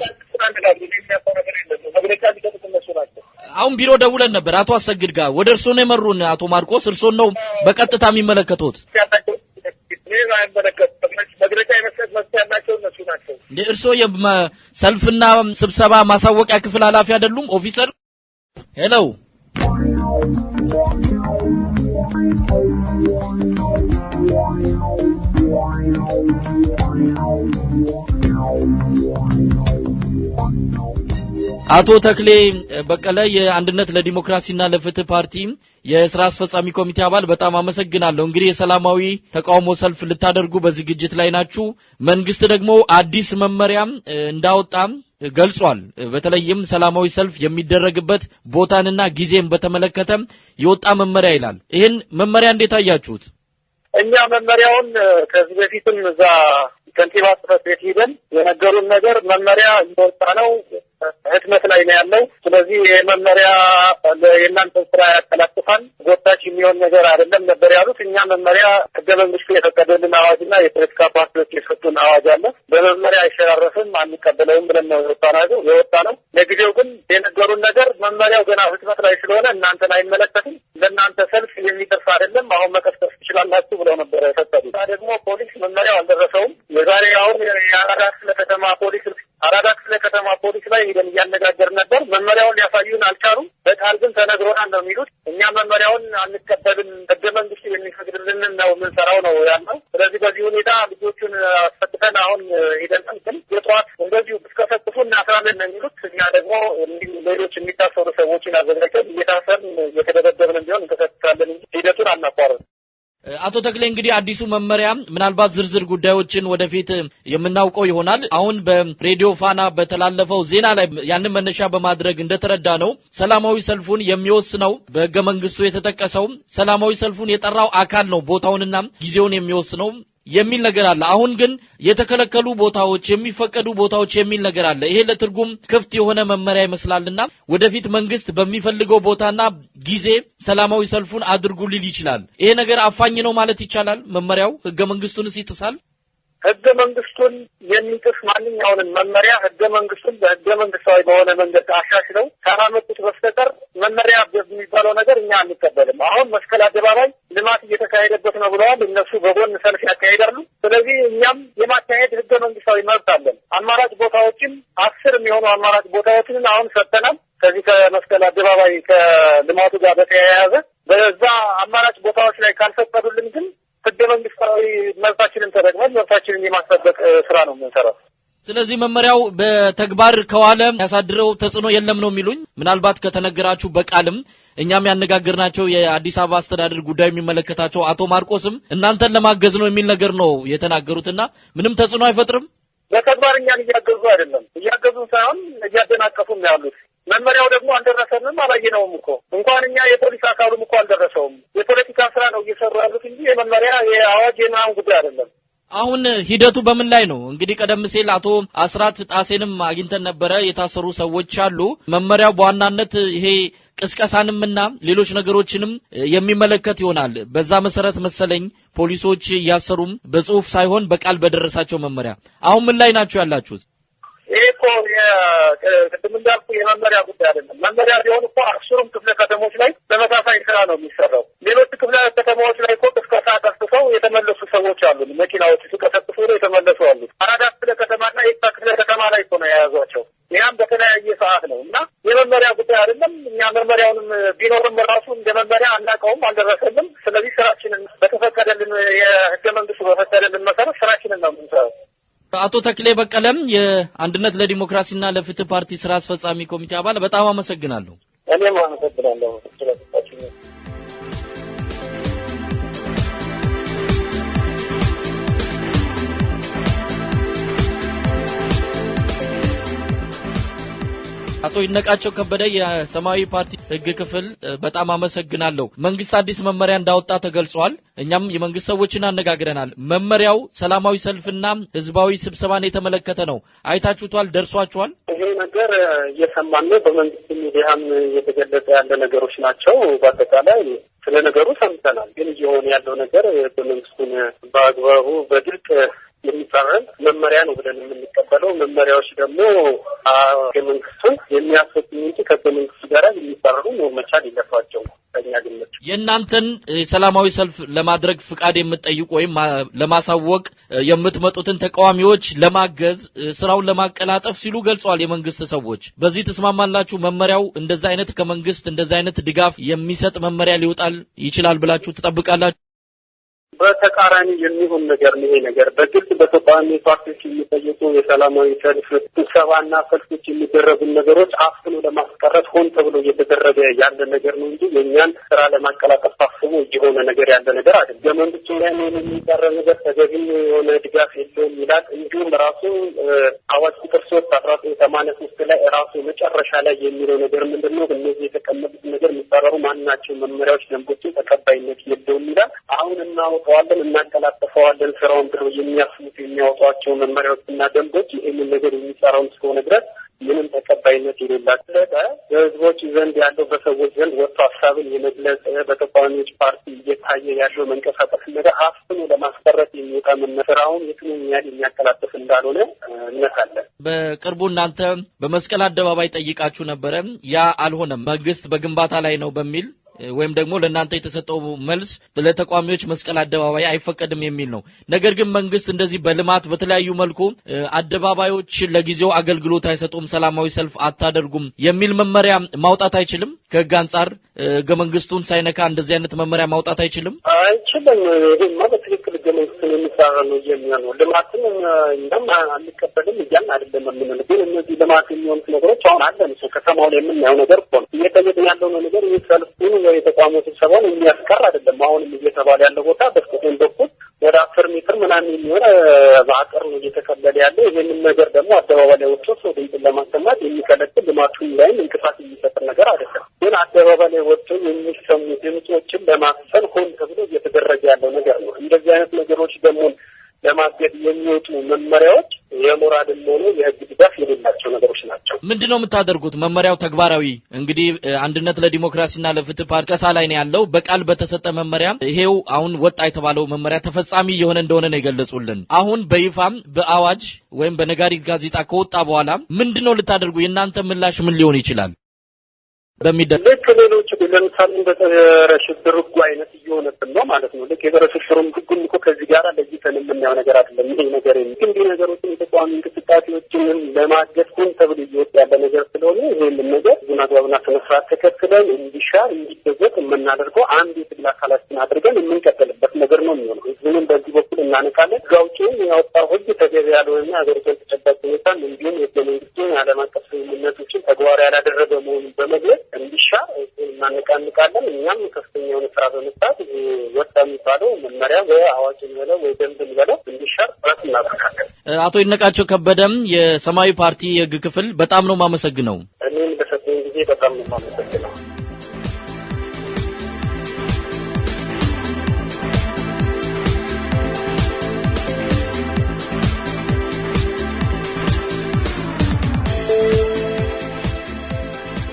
አሁን ቢሮ ደውለን ነበር አቶ አሰግድ ጋር ወደ እርሶ ነው የመሩን አቶ ማርቆስ እርሶን ነው በቀጥታ የሚመለከቱት። መግለጫ የመስጠት መብት ያላቸው እነሱ ናቸው። እርሶ የሰልፍና ስብሰባ ማሳወቂያ ክፍል ኃላፊ አይደሉም ኦፊሰር? ሄሎ አቶ ተክሌ በቀለ የአንድነት ለዲሞክራሲና ለፍትህ ፓርቲ የሥራ አስፈጻሚ ኮሚቴ አባል በጣም አመሰግናለሁ። እንግዲህ የሰላማዊ ተቃውሞ ሰልፍ ልታደርጉ በዝግጅት ላይ ናችሁ። መንግስት ደግሞ አዲስ መመሪያ እንዳወጣ ገልጿል። በተለይም ሰላማዊ ሰልፍ የሚደረግበት ቦታንና ጊዜን በተመለከተ የወጣ መመሪያ ይላል። ይሄን መመሪያ እንዴት አያችሁት? እኛ መመሪያውን ከዚህ በፊትም እዛ ከንቲባ ጽሕፈት ቤት ሄደን የነገሩን ነገር መመሪያ እየወጣ ነው፣ ህትመት ላይ ነው ያለው። ስለዚህ የመመሪያ የእናንተን ስራ ያቀላጥፋል፣ ጎታች የሚሆን ነገር አይደለም ነበር ያሉት። እኛ መመሪያ ህገ መንግስቱ የፈቀደልን አዋጅና የፖለቲካ ፓርቲዎች የሰጡን አዋጅ አለ። በመመሪያ አይሸራረፍም፣ አንቀበለውም ብለን ነው የወጣ ነው። ለጊዜው ግን የነገሩን ነገር መመሪያው ገና ህትመት ላይ ስለሆነ እናንተን አይመለከትም፣ ለእናንተ ሰልፍ የሚደርስ አይደለም፣ አሁን መቀስቀስ ትችላላችሁ ብለው ነበር የፈቀዱት። ደግሞ ፖሊስ መመሪያው አልደረሰውም። የዛሬ አሁን የአራዳ ክፍለ ከተማ ፖሊስ ላይ ሄደን እያነጋገርን ነበር። መመሪያውን ሊያሳዩን አልቻሉም። በቃል ግን ተነግሮናል ነው የሚሉት። እኛ መመሪያውን አንቀበልም፣ ህገ መንግስቱ የሚፈቅድልንን ነው የምንሰራው ነው ያለው። ስለዚህ በዚህ ሁኔታ ልጆቹን አስፈትተን አሁን ሄደን ግን የጠዋት እንደዚሁ ብትከሰጥፉ እናስራለን ነው የሚሉት። እኛ ደግሞ ሌሎች የሚታሰሩ ሰዎችን አዘጋጅተን እየታሰርን እየተደበደብን እንዲሆን እንከሰጥታለን እንጂ ሂደቱን አናቋርጥም። አቶ ተክሌ እንግዲህ አዲሱ መመሪያ ምናልባት ዝርዝር ጉዳዮችን ወደፊት የምናውቀው ይሆናል። አሁን በሬዲዮ ፋና በተላለፈው ዜና ላይ ያንን መነሻ በማድረግ እንደተረዳ ነው ሰላማዊ ሰልፉን የሚወስነው በህገ መንግስቱ የተጠቀሰው ሰላማዊ ሰልፉን የጠራው አካል ነው ቦታውንና ጊዜውን የሚወስነው የሚል ነገር አለ። አሁን ግን የተከለከሉ ቦታዎች የሚፈቀዱ ቦታዎች የሚል ነገር አለ። ይሄ ለትርጉም ክፍት የሆነ መመሪያ ይመስላልና ወደፊት መንግስት በሚፈልገው ቦታና ጊዜ ሰላማዊ ሰልፉን አድርጉ ሊል ይችላል። ይሄ ነገር አፋኝ ነው ማለት ይቻላል? መመሪያው ህገ መንግስቱንስ ይጥሳል? ህገ መንግስቱን የሚጥስ ማንኛውንም መመሪያ ህገ መንግስቱን በህገ መንግስታዊ በሆነ መንገድ አሻሽለው ካላመጡት በስተቀር መመሪያ የሚባለው ነገር እኛ አንቀበልም። አሁን መስቀል አደባባይ ልማት እየተካሄደበት ነው ብለዋል። እነሱ በጎን ሰልፍ ያካሄዳሉ። ስለዚህ እኛም የማካሄድ ህገ መንግስታዊ መብት አለን። አማራጭ ቦታዎችን 10 የሚሆኑ አማራጭ ቦታዎችን አሁን ሰጥተናል። ከዚህ ከመስቀል አደባባይ ከልማቱ ጋር በተያያዘ በዛ አማራጭ ቦታዎች ላይ ካልፈቀዱልን ግን ህገ መንግስታዊ መብታችንን ተጠቅመን መብታችንን የማስጠበቅ ስራ ነው የምንሰራው። ስለዚህ መመሪያው በተግባር ከዋለ ያሳድረው ተጽዕኖ የለም ነው የሚሉኝ? ምናልባት ከተነገራችሁ በቃልም እኛም ያነጋገርናቸው የአዲስ አበባ አስተዳደር ጉዳይ የሚመለከታቸው አቶ ማርቆስም እናንተን ለማገዝ ነው የሚል ነገር ነው የተናገሩትና ምንም ተጽዕኖ አይፈጥርም? በተግባር እኛን እያገዙ አይደለም፣ እያገዙን ሳይሆን እያደናቀፉም ነው ያሉት። መመሪያው ደግሞ አልደረሰንም፣ አላየነውም እኮ እንኳን እኛ የፖሊስ አካሉም እኮ አልደረሰውም። የፖለቲካ ስራ ነው እየሰሩ ያሉት እንጂ የመመሪያ የአዋጅ የምናምን ጉዳይ አይደለም። አሁን ሂደቱ በምን ላይ ነው? እንግዲህ ቀደም ሲል አቶ አስራት ጣሴንም አግኝተን ነበረ። የታሰሩ ሰዎች አሉ። መመሪያው በዋናነት ይሄ ቅስቀሳንምና ሌሎች ነገሮችንም የሚመለከት ይሆናል። በዛ መሰረት መሰለኝ ፖሊሶች እያሰሩም በጽሁፍ ሳይሆን በቃል በደረሳቸው መመሪያ። አሁን ምን ላይ ናችሁ ያላችሁት? ይሄ እኮ ቅድም እንዳልኩ የመመሪያ ጉዳይ አይደለም። መመሪያ ቢሆን እኮ 10ሩም ክፍለ ከተሞች ላይ ተመሳሳይ ስራ ነው የሚሰራው። ሌሎች ክፍለ ከተሞች ላይ እኮ ቅስቀሳ ቀስቅሰው የተመለሱ ሰዎች አሉ። መኪናዎች ሲቀሰቅሱ ነው የተመለሱ አሉ። አራዳ ክፍለ ከተማና የካ ክፍለ ከተማ ላይ እኮ ነው የያዟቸው። ያም በተለያየ ሰዓት ነው እና የመመሪያ ጉዳይ አይደለም። እኛ መመሪያውንም ቢኖርም ራሱ እንደ መመሪያ አናውቀውም፣ አልደረሰንም። ስለዚህ ስራችንን በተፈቀደልን የህገ መንግስቱ በፈቀደልን መሰረት ስራችንን ነው የምንሰራው። አቶ ተክሌ በቀለም የአንድነት ለዲሞክራሲና ለፍትህ ፓርቲ ስራ አስፈጻሚ ኮሚቴ አባል በጣም አመሰግናለሁ። እኔም አመሰግናለሁ ስለተጣጣችሁ። አቶ ይነቃቸው ከበደ የሰማያዊ ፓርቲ ህግ ክፍል በጣም አመሰግናለሁ። መንግስት አዲስ መመሪያ እንዳወጣ ተገልጿል። እኛም የመንግስት ሰዎችን አነጋግረናል። መመሪያው ሰላማዊ ሰልፍና ህዝባዊ ስብሰባን የተመለከተ ነው። አይታችሁታል? ደርሷችኋል? ይሄ ነገር እየሰማን ነው። በመንግስት ሚዲያም እየተገለጸ ያለ ነገሮች ናቸው። በአጠቃላይ ስለ ነገሩ ሰምተናል። ግን እየሆነ ያለው ነገር በመንግስቱን በአግባቡ በግልጽ የሚጻረን መመሪያ ነው ብለን የምንቀበለው። መመሪያዎች ደግሞ ከመንግስቱን የሚያስፈጽሙ እንጂ ከመንግስቱ ጋር የሚጻረሩ መሆን መቻል የለባቸውም። በእኛ ግምት የእናንተን ሰላማዊ ሰልፍ ለማድረግ ፍቃድ የምትጠይቁ ወይም ለማሳወቅ የምትመጡትን ተቃዋሚዎች ለማገዝ ስራውን ለማቀላጠፍ ሲሉ ገልጸዋል የመንግስት ሰዎች። በዚህ ተስማማላችሁ? መመሪያው እንደዛ አይነት ከመንግስት እንደዛ አይነት ድጋፍ የሚሰጥ መመሪያ ሊወጣል ይችላል ብላችሁ ትጠብቃላችሁ? በተቃራኒ የሚሆን ነገር ነው። ይሄ ነገር በግልጽ በተቃዋሚ ፓርቲዎች የሚጠየቁ የሰላማዊ ሰልፍ ስብሰባና ሰልፎች የሚደረጉ ነገሮች አፍኖ ለማስቀረት ሆን ተብሎ እየተደረገ ያለ ነገር ነው እንጂ የእኛን ስራ ለማቀላጠፍ ታስቦ እየሆነ ነገር ያለ ነገር አይደለም። በመንግስቱ ላይ ነው የሚቀረብ ነገር ተገቢም የሆነ ድጋፍ የለውም ይላል። እንዲሁም ራሱ አዋጅ ቁጥር 3/1983 ላይ ራሱ መጨረሻ ላይ የሚለው ነገር ምንድነው? እነዚህ የተቀመጡት ነገር የሚሰራሩ ማናቸው መመሪያዎች፣ ደንቦችን ተቀባይነት የለውም ይላል። አሁን እናወጣዋለን፣ እናቀላጥፈዋለን ስራውን ብለው የሚያስቡት የሚያወጧቸው መመሪያዎችና ደንቦች ይህንን ነገር የሚሰራውን እስከሆነ ድረስ ምንም ተቀባይነት የሌላቸው በህዝቦች ዘንድ ያለው በሰዎች ዘንድ ወጥቶ ሀሳብን የመግለጽ በተቃዋሚዎች ፓርቲ እየታየ ያለው መንቀሳቀስ ነገር አፍኖ ለማስቀረት የሚወጣ ስራውን የትኛውን ያህል የሚያቀላጥፍ እንዳልሆነ እምነት አለን። በቅርቡ እናንተ በመስቀል አደባባይ ጠይቃችሁ ነበረ። ያ አልሆነም። መንግስት በግንባታ ላይ ነው በሚል ወይም ደግሞ ለእናንተ የተሰጠው መልስ ለተቃዋሚዎች መስቀል አደባባይ አይፈቀድም የሚል ነው። ነገር ግን መንግስት እንደዚህ በልማት በተለያዩ መልኩ አደባባዮች ለጊዜው አገልግሎት አይሰጡም፣ ሰላማዊ ሰልፍ አታደርጉም የሚል መመሪያ ማውጣት አይችልም? ከህግ አንጻር ህገ መንግስቱን ሳይነካ እንደዚህ አይነት መመሪያ ማውጣት አይችልም? አይችልም። ይሄማ በትክክል ህገ መንግስቱን የሚጻረር ነው የሚሆነው። ልማትን እንደም አንቀበልም እያልን አይደለም የምንለው። ግን እነዚህ ልማት የሚሆኑት ነገሮች አሁን አለ ነው ከተማው ላይ የምናየው ነገር እኮ ነው። እየተገኘ ያለው ነገር ሰልፉን የተቃውሞ ስብሰባውን የሚያስቀር አይደለም። አሁንም እየተባለ ያለው ቦታ በስኮቴን በኩል ወደ 10 ሜትር ምናምን የሚሆን በአጥር ነው እየተከለለ ያለው። ይህንን ነገር ደግሞ አደባባይ ላይ ወጥቶ ሰው ድምፅን ለማሰማት የሚከለክል ልማቱን ላይም እንቅፋት የሚፈጥር ነገር አይደለም። ግን አደባባይ ላይ ወጥቶ የሚሰሙ ድምፆችን ለማፈን ሆን ተብሎ እየተደረገ ያለው ነገር ነው። እንደዚህ አይነት ነገሮች ደግሞ ለማገድ የሚወጡ መመሪያዎች የሞራልም ሆነ የህግ ድጋፍ የሌላቸው ነገሮች ናቸው። ምንድነው የምታደርጉት? መመሪያው ተግባራዊ እንግዲህ አንድነት ለዲሞክራሲና ለፍትህ ፓርቲ ቀሳ ላይ ነው ያለው። በቃል በተሰጠ መመሪያ ይሄው አሁን ወጣ የተባለው መመሪያ ተፈጻሚ የሆነ እንደሆነ ነው የገለጹልን። አሁን በይፋም በአዋጅ ወይም በነጋሪት ጋዜጣ ከወጣ በኋላ ምንድነው ልታደርጉ? የእናንተ ምላሽ ምን ሊሆን ይችላል? ልክ ሌሎች ለምሳሌ በጸረ ሽብር ህጉ አይነት እየሆነብን ነው ማለት ነው። ልክ የጸረ ሽብር ህጉን እኮ ከዚህ ጋር ለይተን የምናየው ነገር አይደለም። ይሄ ነገር እንዲህ ነገሮችን የተቃዋሚ እንቅስቃሴዎችን ለማገድ ሆን ተብሎ እየወጣ ያለ ነገር ስለሆነ ይሄንን ነገር አግባብና ስነ ስርዓት ተከትለን እንዲሻር እንዲደገፍ የምናደርገው አንድ የትግል አካላችን አድርገን የምንቀጥልበት ነገር ነው የሚሆነው። ህዝቡንም በዚህ በኩል እናነቃለን። ጋውጪውን ያወጣው ህግ ተገቢ ያልሆነና ሀገሪቱን ተጨባጭ ሁኔታን እንዲሁም የህገ መንግስቱን የዓለም አቀፍ ስምምነቶችን ተግባራዊ ያላደረገ መሆኑን በመግለጽ እንዲሻር እናነቃንቃለን። እኛም ከፍተኛ የሆነ ስራ በመስራት ወጣ የሚባለው መመሪያ ወይ አዋጅ በለው ወይ ደንብ በለው እንዲሻር ጥረት እናደርጋለን። አቶ ይነቃቸው ከበደም የሰማያዊ ፓርቲ የህግ ክፍል በጣም ነው የማመሰግነው። እኔም በሰጠኝ ጊዜ በጣም ነው የማመሰግነው።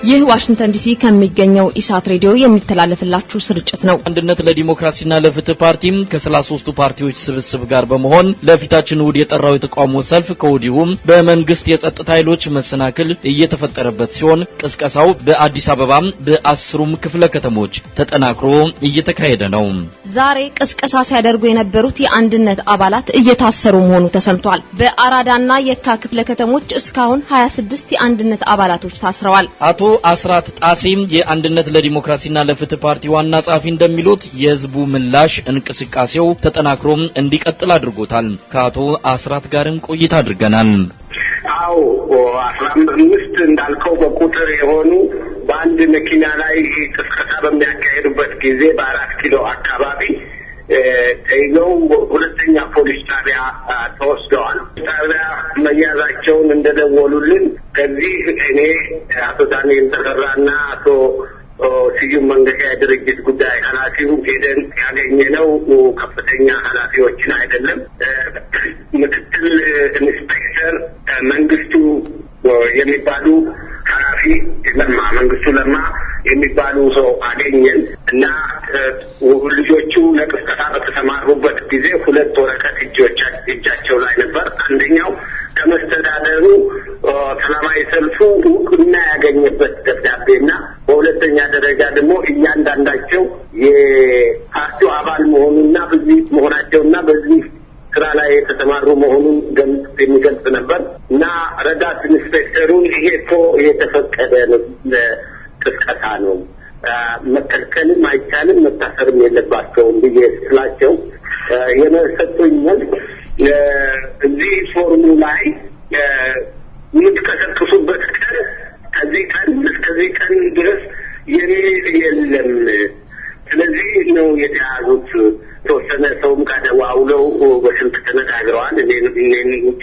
ይህ ዋሽንግተን ዲሲ ከሚገኘው ኢሳት ሬዲዮ የሚተላለፍላችሁ ስርጭት ነው። አንድነት ለዲሞክራሲና ለፍትህ ፓርቲም ከ33ቱ ፓርቲዎች ስብስብ ጋር በመሆን ለፊታችን እሁድ የጠራው የተቃውሞ ሰልፍ ከወዲሁም በመንግስት የጸጥታ ኃይሎች መሰናክል እየተፈጠረበት ሲሆን ቅስቀሳው በአዲስ አበባ በ10ሩም ክፍለ ከተሞች ተጠናክሮ እየተካሄደ ነው። ዛሬ ቅስቀሳ ሲያደርጉ የነበሩት የአንድነት አባላት እየታሰሩ መሆኑ ተሰምቷል። በአራዳና የካ ክፍለ ከተሞች እስካሁን 26 የአንድነት አባላቶች ታስረዋል። አቶ አስራት ጣሴም የአንድነት ለዲሞክራሲና ለፍትህ ፓርቲ ዋና ጸሐፊ እንደሚሉት የህዝቡ ምላሽ እንቅስቃሴው ተጠናክሮ እንዲቀጥል አድርጎታል። ከአቶ አስራት ጋርም ቆይታ አድርገናል። አዎ 15 እንዳልከው በቁጥር የሆኑ በአንድ መኪና ላይ ቅስቀሳ በሚያካሄዱበት ጊዜ በ4 ኪሎ አካባቢ ተይዘው ሁለተኛ ፖሊስ ጣቢያ ተወስደዋል። ጣቢያ መያዛቸውን እንደደወሉልን ከዚህ እኔ አቶ ዳንኤል ተፈራና አቶ ስዩም መንገሻ የድርጅት ጉዳይ ኃላፊው ሄደን ያገኘነው ከፍተኛ ኃላፊዎችን አይደለም። ምክትል ኢንስፔክተር መንግስቱ የሚባሉ ኃላፊ መንግስቱ ለማ የሚባሉ ሰው አገኘን እና ልጆቹ ለቅስቀሳ በተሰማሩበት ጊዜ 2 ወረቀት እጃቸው ላይ ነበር። አንደኛው ከመስተዳደሩ ሰላማዊ ሰልፉ እውቅና ያገኘበት ደብዳቤና በሁለተኛ ደረጃ ደግሞ እያንዳንዳቸው የፓርቲው አባል መሆኑና በዚህ መሆናቸውና በዚህ ስራ ላይ የተሰማሩ መሆኑን የሚገልጽ ነበር እና ረዳት ኢንስፔክተሩን ይሄ እኮ የተፈቀደ ቅስቀሳ ነው፣ መከልከልም አይቻልም፣ መታሰርም የለባቸውም ብዬ ስላቸው የመሰጡኝ መልስ እዚህ ፎርሙ ላይ የምትቀሰቅሱበት ቀን ከዚህ ቀን እስከዚህ ቀን ድረስ የሚል የለም። ስለዚህ ነው የተያዙት። ተወሰነ ሰውም ካደዋውለው በስልክ ተነጋግረዋል። እኔን ውጭ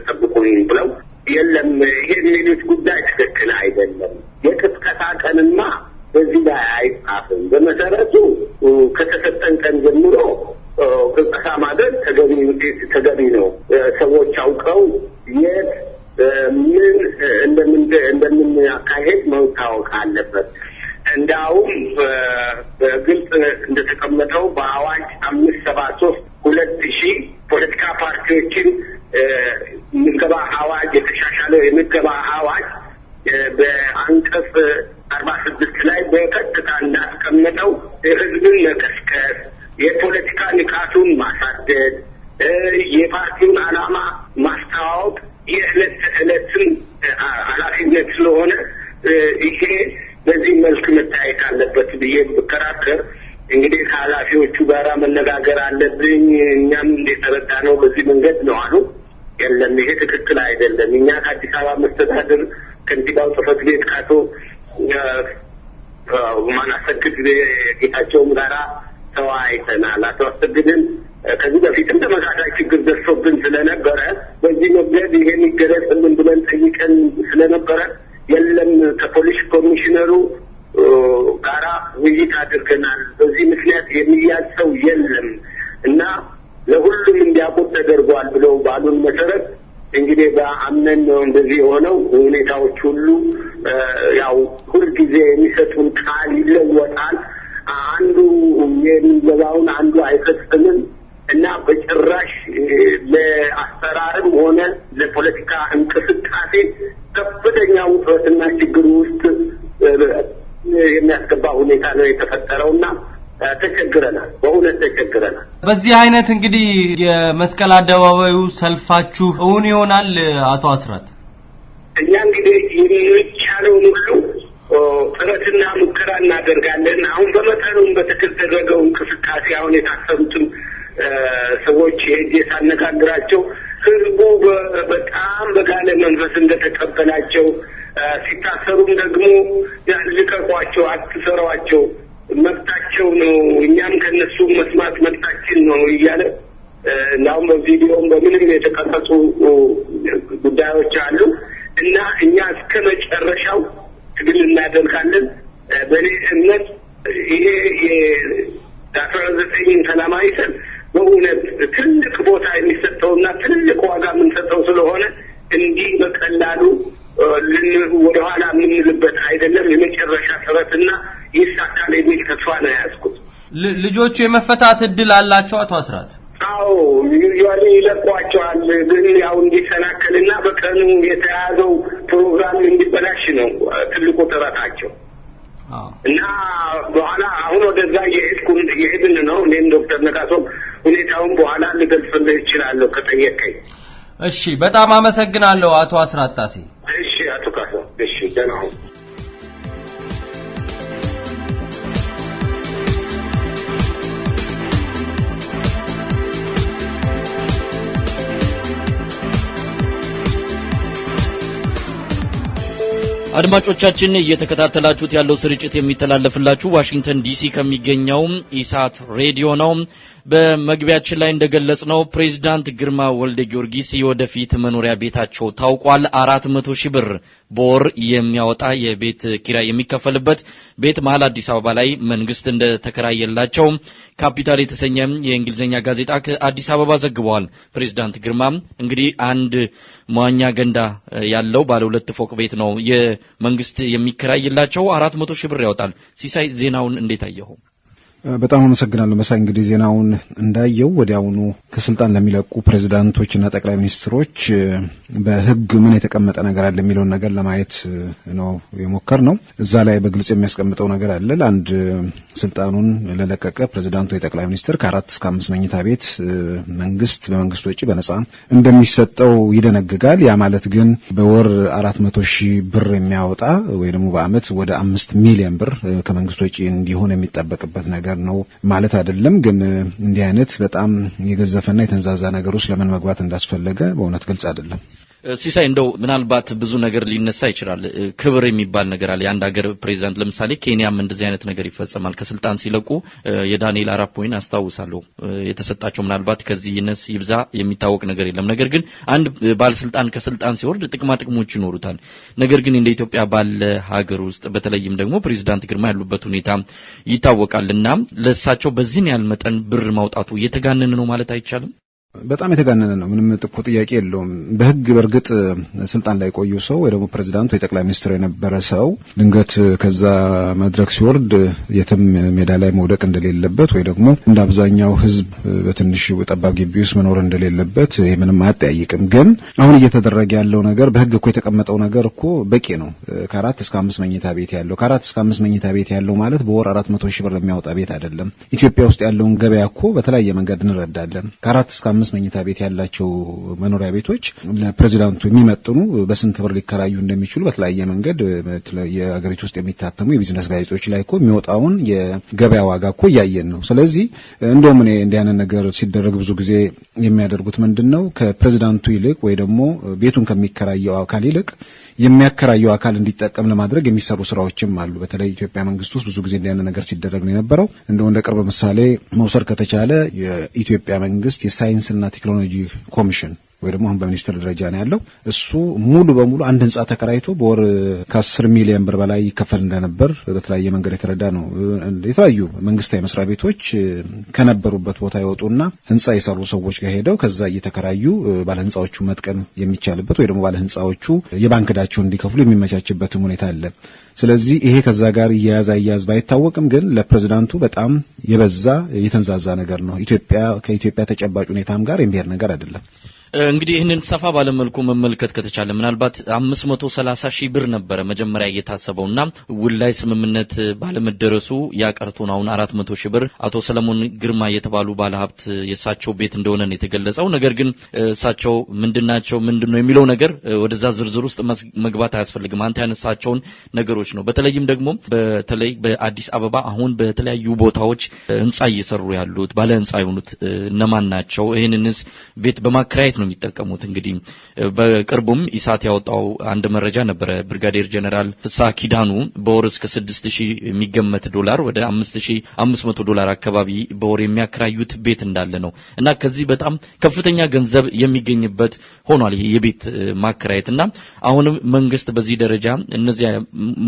ጠብቁኝ ብለው የለም ይሄ የሚሉት ጉዳይ ትክክል አይደለም። የቅስቀሳ ቀንማ በዚህ ላይ አይጻፍም። በመሰረቱ ከተሰጠን ቀን ጀምሮ ቅስቀሳ ማድረግ ተገቢ ነው። ሰዎች አውቀው የት ምን እንደምናካሄድ መታወቅ አለበት። እንዳውም በግልጽ እንደተቀመጠው በአዋጅ 573/2000 ፖለቲካ ፓርቲዎችን ምዝገባ አዋጅ የተሻሻለው የምዝገባ አዋጅ በአንቀጽ 46 ላይ በቀጥታ እንዳስቀመጠው ህዝብን መቀስቀስ፣ የፖለቲካ ንቃቱን ማሳደግ፣ የፓርቲውን ዓላማ ማስተዋወቅ የዕለት ተዕለትን ኃላፊነት ስለሆነ ይሄ በዚህ መልክ መታየት አለበት ብዬ ብከራከር እንግዲህ ከኃላፊዎቹ ጋር መነጋገር አለብኝ። እኛም እንደተረዳነው በዚህ መንገድ ነው አሉ። የለም ይሄ ትክክል አይደለም። እኛ ከአዲስ አበባ መስተዳድር ከንቲባው ጽሕፈት ቤት ካቶ ማናሰግድ ጌታቸውም ጋራ ተወያይተናል። አቶ አሰግድን ከዚህ በፊትም ተመሳሳይ ችግር ደርሶብን ስለነበረ በዚህ መንገድ ይሄን ይገለጽልን ብለን ጠይቀን ስለነበረ የለም ከፖሊስ ኮሚሽነሩ ጋራ ውይይት አድርገናል። በዚህ ምክንያት የሚያዝ ሰው የለም እና ለሁሉም እንዲያውቁት ተደርጓል ብለው ባሉን መሰረት እንግዲህ በአምነን ነው እንደዚህ የሆነው። ሁኔታዎች ሁሉ ያው ሁልጊዜ የሚሰጡን ቃል ይለወጣል። አንዱ የሚገባውን አንዱ አይፈጽምም እና በጭራሽ ለአሰራርም ሆነ ለፖለቲካ እንቅስቃሴ ከፍተኛ ውጥረትና ችግር ውስጥ የሚያስገባ ሁኔታ ነው የተፈጠረውና ተቸግረናል። በእውነት ተቸግረናል። በዚህ አይነት እንግዲህ የመስቀል አደባባዩ ሰልፋችሁ እውን ይሆናል? አቶ አስራት እኛ እንግዲህ የሚቻለውን ሁሉ ጥረትና ሙከራ እናደርጋለን። አሁን በመጠኑም በተደረገው እንቅስቃሴ አሁን የታሰሩትን ሰዎች ሄጄ ሳነጋግራቸው ህዝቡ በጣም በጋለ መንፈስ እንደተቀበላቸው ሲታሰሩም ደግሞ ልቀቋቸው፣ አትሰሯቸው፣ መብታቸው ነው፣ እኛም ከነሱ መስማት መብታችን ነው እያለ እናም በቪዲዮም በምንም የተቀረጹ ጉዳዮች አሉ እና እኛ እስከ መጨረሻው ትግል እናደርጋለን። በእኔ እምነት ይሄ የ19 ሰላማዊ ሰልፍ በእውነት ትልቅ ቦታ የሚሰጠውና ትልቅ ዋጋ የምንሰጠው ስለሆነ እንዲህ በቀላሉ ወደኋላ የምንልበት አይደለም። የመጨረሻ ጥረትና ይሳካል የሚል ተስፋ ነው ያዝኩት። ልጆቹ የመፈታት እድል አላቸው አቶ አስራት? አዎ ዩዛሊ ይለቋቸዋል፣ ግን ያው እንዲሰናከልና በቀኑ የተያዘው ፕሮግራም እንዲበላሽ ነው ትልቁ ጥረታቸው። እና በኋላ አሁን ወደዛ የሄድን ነው። እኔም ዶክተር ነጋሶም ሁኔታውን በኋላ ልገልጽልህ እችላለሁ ከጠየቀኝ። እሺ፣ በጣም አመሰግናለሁ አቶ አስራት ጣሴ። እሺ አቶ ካሶ፣ እሺ ደህና ሁን። አድማጮቻችን እየተከታተላችሁት ያለው ስርጭት የሚተላለፍላችሁ ዋሽንግተን ዲሲ ከሚገኘው ኢሳት ሬዲዮ ነው። በመግቢያችን ላይ እንደገለጽነው ፕሬዝዳንት ግርማ ወልደ ጊዮርጊስ የወደፊት መኖሪያ ቤታቸው ታውቋል። 400 ሺህ ብር በወር የሚያወጣ የቤት ኪራይ የሚከፈልበት ቤት መሃል አዲስ አበባ ላይ መንግስት እንደተከራየላቸው ካፒታል የተሰኘ የእንግሊዝኛ ጋዜጣ ከአዲስ አበባ ዘግቧል። ፕሬዝዳንት ግርማ እንግዲህ አንድ መዋኛ ገንዳ ያለው ባለ 2 ፎቅ ቤት ነው የመንግስት የሚከራይላቸው። 400 ሺህ ብር ያወጣል። ሲሳይ ዜናውን እንዴት አየኸው? በጣም አመሰግናለሁ መሳይ። እንግዲህ ዜናውን እንዳየው ወዲያውኑ ከስልጣን ለሚለቁ ፕሬዝዳንቶችና ጠቅላይ ሚኒስትሮች በህግ ምን የተቀመጠ ነገር አለ የሚለውን ነገር ለማየት ነው የሞከርነው። እዛ ላይ በግልጽ የሚያስቀምጠው ነገር አለ። ለአንድ ስልጣኑን ለለቀቀ ፕሬዝዳንቱ የጠቅላይ ሚኒስትር ከ4 እስከ 5 መኝታ ቤት መንግስት በመንግስት ወጪ በነጻ እንደሚሰጠው ይደነግጋል። ያ ማለት ግን በወር 400 ሺህ ብር የሚያወጣ ወይ ደግሞ በአመት ወደ 5 ሚሊዮን ብር ከመንግስት ወጪ እንዲሆን የሚጠበቅበት ነገር ነው ማለት አይደለም። ግን እንዲህ አይነት በጣም የገዘፈና የተንዛዛ ነገር ውስጥ ለምን መግባት እንዳስፈለገ በእውነት ግልጽ አይደለም። ሲሳይ እንደው ምናልባት ብዙ ነገር ሊነሳ ይችላል። ክብር የሚባል ነገር አለ። የአንድ ሀገር ፕሬዝዳንት ለምሳሌ ኬንያም እንደዚህ አይነት ነገር ይፈጸማል። ከስልጣን ሲለቁ የዳንኤል አራፕ ሞይን አስታውሳለሁ የተሰጣቸው ምናልባት ከዚህ ይነስ ይብዛ የሚታወቅ ነገር የለም። ነገር ግን አንድ ባለስልጣን ከስልጣን ሲወርድ ጥቅማ ጥቅሞች ይኖሩታል። ነገር ግን እንደ ኢትዮጵያ ባለ ሀገር ውስጥ በተለይም ደግሞ ፕሬዝዳንት ግርማ ያሉበት ሁኔታ ይታወቃልና ለሳቸው በዚህን ያህል መጠን ብር ማውጣቱ የተጋነነ ነው ማለት አይቻልም። በጣም የተጋነነ ነው። ምንም ጥያቄ የለውም። በህግ በርግጥ ስልጣን ላይ ቆዩ ሰው ወይ ደግሞ ፕሬዝዳንት ወይ ጠቅላይ ሚኒስትር የነበረ ሰው ድንገት ከዛ መድረክ ሲወርድ የትም ሜዳ ላይ መውደቅ እንደሌለበት ወይ ደግሞ እንደ አብዛኛው ህዝብ በትንሽ ጠባብ ግቢ ውስጥ መኖር እንደሌለበት ይሄ ምንም አያጠያይቅም። ግን አሁን እየተደረገ ያለው ነገር በህግ እኮ የተቀመጠው ነገር እኮ በቂ ነው። ከ4 እስከ 5 መኝታ ቤት ያለው ከ4 እስከ 5 መኝታ ቤት ያለው ማለት በወር 400 ሺህ ብር የሚያወጣ ቤት አይደለም። ኢትዮጵያ ውስጥ ያለውን ገበያ እኮ በተለያየ መንገድ እንረዳለን። ከ4 እስከ 5 መኝታ ቤት ያላቸው መኖሪያ ቤቶች ለፕሬዝዳንቱ የሚመጥኑ በስንት ብር ሊከራዩ እንደሚችሉ በተለያየ መንገድ የሀገሪቱ ውስጥ የሚታተሙ የቢዝነስ ጋዜጦች ላይ እኮ የሚወጣውን የገበያ ዋጋ እኮ ያያየን ነው። ስለዚህ እንደውም እኔ እንዲህ አይነት ነገር ሲደረግ ብዙ ጊዜ የሚያደርጉት ምንድነው ከፕሬዝዳንቱ ይልቅ ወይ ደግሞ ቤቱን ከሚከራየው አካል ይልቅ የሚያከራየው አካል እንዲጠቀም ለማድረግ የሚሰሩ ስራዎችም አሉ። በተለይ ኢትዮጵያ መንግስት ውስጥ ብዙ ጊዜ እንዲያነ ነገር ሲደረግ ነው የነበረው። እንደ ቅርብ ምሳሌ መውሰድ ከተቻለ የኢትዮጵያ መንግስት የሳይንስና ቴክኖሎጂ ኮሚሽን ወይ ደግሞ አሁን በሚኒስትር ደረጃ ነው ያለው። እሱ ሙሉ በሙሉ አንድ ህንጻ ተከራይቶ በወር ከ10 ሚሊዮን ብር በላይ ይከፈል እንደነበር በተለያየ መንገድ የተረዳ ነው። የተለያዩ መንግስታዊ መስሪያ ቤቶች ከነበሩበት ቦታ ይወጡና ህንጻ የሰሩ ሰዎች ጋር ሄደው ከዛ እየተከራዩ ባለ ህንጻዎቹ መጥቀም የሚቻልበት ወይ ደግሞ ባለ ህንጻዎቹ የባንክ ዕዳቸውን እንዲከፍሉ የሚመቻችበት ሁኔታ አለ። ስለዚህ ይሄ ከዛ ጋር እያያዝ ባይታወቅም ግን ለፕሬዝዳንቱ በጣም የበዛ የተንዛዛ ነገር ነው። ከኢትዮጵያ ተጨባጭ ሁኔታም ጋር የሚሄድ ነገር አይደለም። እንግዲህ ይህንን ሰፋ ባለ መልኩ መመልከት ከተቻለ ምናልባት 530 ሺህ ብር ነበር መጀመሪያ እየታሰበውና ውል ላይ ስምምነት ባለመደረሱ ያቀርቱን አሁን 400 ሺህ ብር አቶ ሰለሞን ግርማ የተባሉ ባለሀብት የሳቸው ቤት እንደሆነ ነው የተገለጸው። ነገር ግን ሳቸው ምንድነው የሚለው ነገር ወደዛ ዝርዝር ውስጥ መግባት አያስፈልግም። አንተ ያነሳቸውን ነገሮች ነው። በተለይም ደግሞ በተለይ በአዲስ አበባ አሁን በተለያዩ ቦታዎች ህንጻ እየሰሩ ያሉት ባለ ህንጻ የሆኑት እነማን ናቸው? ይሄንንስ ቤት በማከራየት ነው የሚጠቀሙት? እንግዲህ በቅርቡም ኢሳት ያወጣው አንድ መረጃ ነበረ። ብርጋዴር ጀነራል ፍሳህ ኪዳኑ በወር እስከ 6000 የሚገመት ዶላር ወደ 5500 ዶላር አካባቢ በወር የሚያከራዩት ቤት እንዳለ ነው እና ከዚህ በጣም ከፍተኛ ገንዘብ የሚገኝበት ሆኗል ይሄ የቤት ማከራየትና አሁንም መንግስት በዚህ ደረጃ እነዚህ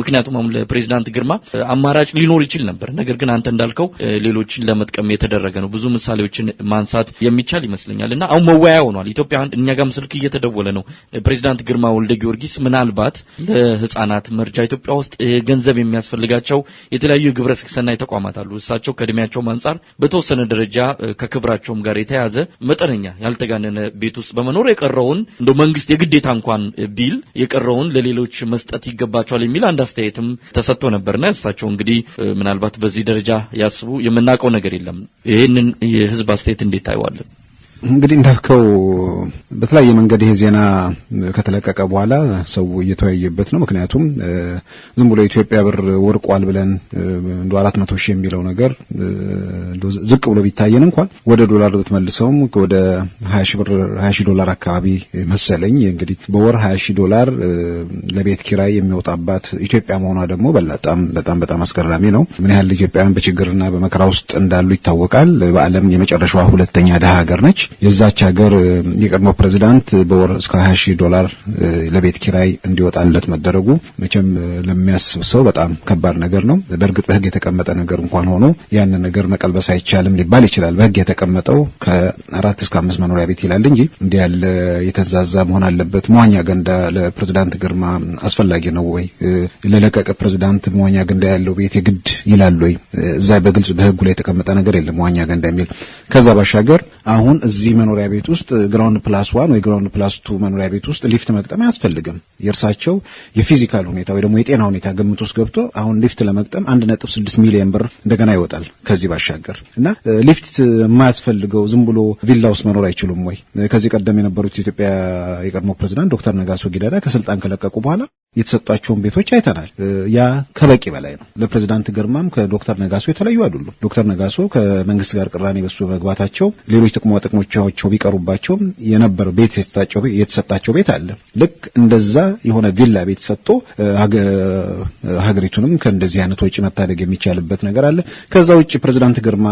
ምክንያቱም አሁን ለፕሬዝዳንት ግርማ አማራጭ ሊኖር ይችል ነበር። ነገር ግን አንተ እንዳልከው ሌሎችን ለመጥቀም የተደረገ ነው። ብዙ ምሳሌዎችን ማንሳት የሚቻል ይመስለኛልና አሁን መወያያ ሆኗል። ኢትዮጵያ እኛ ጋርም ስልክ እየተደወለ ነው። ፕሬዝዳንት ግርማ ወልደ ጊዮርጊስ ምናልባት ለህፃናት መርጃ ኢትዮጵያ ውስጥ ገንዘብ የሚያስፈልጋቸው የተለያዩ የግብረ ሰናይ ተቋማት አሉ። እሳቸው ከእድሜያቸው አንፃር በተወሰነ ደረጃ ከክብራቸውም ጋር የተያዘ መጠነኛ ያልተጋነነ ቤት ውስጥ በመኖር የቀረውን እንደ መንግስት የግዴታ እንኳን ቢል የቀረውን ለሌሎች መስጠት ይገባቸዋል የሚል አንድ አስተያየትም ተሰጥቶ ነበርና እሳቸው እንግዲህ ምናልባት በዚህ ደረጃ ያስቡ የምናውቀው ነገር የለም። ይሄንን የህዝብ አስተያየት እንዴት ታይዋል? እንግዲህ እንዳልከው በተለያየ መንገድ ይሄ ዜና ከተለቀቀ በኋላ ሰው እየተወያየበት ነው። ምክንያቱም ዝም ብሎ ኢትዮጵያ ብር ወርቋል ብለን እንደ 400 ሺህ የሚለው ነገር ዝቅ ብሎ ቢታየን እንኳን ወደ ዶላር ብትመልሰውም ወደ 20 ሺህ ዶላር አካባቢ መሰለኝ እንግዲህ በወር 20 ሺህ ዶላር ለቤት ኪራይ የሚወጣባት ኢትዮጵያ መሆኗ ደግሞ በጣም አስገራሚ ነው። ምን ያህል ኢትዮጵያውያን በችግርና በመከራ ውስጥ እንዳሉ ይታወቃል። በዓለም የመጨረሻዋ ሁለተኛ ደሃ ሀገር ነች። የዛች ሀገር የቀድሞ ፕሬዝዳንት በወር እስከ 20 ሺህ ዶላር ለቤት ኪራይ እንዲወጣለት መደረጉ መቼም ለሚያስብ ሰው በጣም ከባድ ነገር ነው። በእርግጥ በህግ የተቀመጠ ነገር እንኳን ሆኖ ያን ነገር መቀልበስ አይቻልም ሊባል ይችላል። በህግ የተቀመጠው ከ4 እስከ 5 መኖሪያ ቤት ይላል እንጂ እንዲህ ያለ የተዛዛ መሆን አለበት። መዋኛ ገንዳ ለፕሬዝዳንት ግርማ አስፈላጊ ነው ወይ? ለለቀቀ ፕሬዝዳንት መዋኛ ገንዳ ያለው ቤት የግድ ይላል ወይ? እዛ በግልጽ በህጉ ላይ የተቀመጠ ነገር የለም መዋኛ ገንዳ የሚል። ከዛ ባሻገር አሁን እዚህ መኖሪያ ቤት ውስጥ ግራውንድ ፕላስ 1 ወይ ግራውንድ ፕላስ 2 መኖሪያ ቤት ውስጥ ሊፍት መግጠም አያስፈልግም። የእርሳቸው የፊዚካል ሁኔታ ወይ ደግሞ የጤና ሁኔታ ግምት ውስጥ ገብቶ አሁን ሊፍት ለመግጠም 1.6 ሚሊዮን ብር እንደገና ይወጣል። ከዚህ ባሻገር እና ሊፍት የማያስፈልገው ዝም ብሎ ቪላ ውስጥ መኖር አይችሉም ወይ? ከዚህ ቀደም የነበሩት የኢትዮጵያ የቀድሞ ፕሬዝዳንት ዶክተር ነጋሶ ጊዳዳ ከስልጣን ከለቀቁ በኋላ የተሰጣቸውን ቤቶች አይተናል። ያ ከበቂ በላይ ነው። ለፕሬዝዳንት ግርማም ከዶክተር ነጋሶ የተለዩ አይደሉም። ዶክተር ነጋሶ ከመንግስት ጋር ቅራኔ በሱ መግባታቸው ሌሎች ጥቅሞቻቸው ቢቀሩባቸው የነበረው ቤት የተሰጣቸው ቤት አለ። ልክ እንደዛ የሆነ ቪላ ቤት ሰጥቶ ሀገሪቱንም ከእንደዚህ አይነት ወጪ መታደግ የሚቻልበት ነገር አለ። ከዛ ውጪ ፕሬዝዳንት ግርማ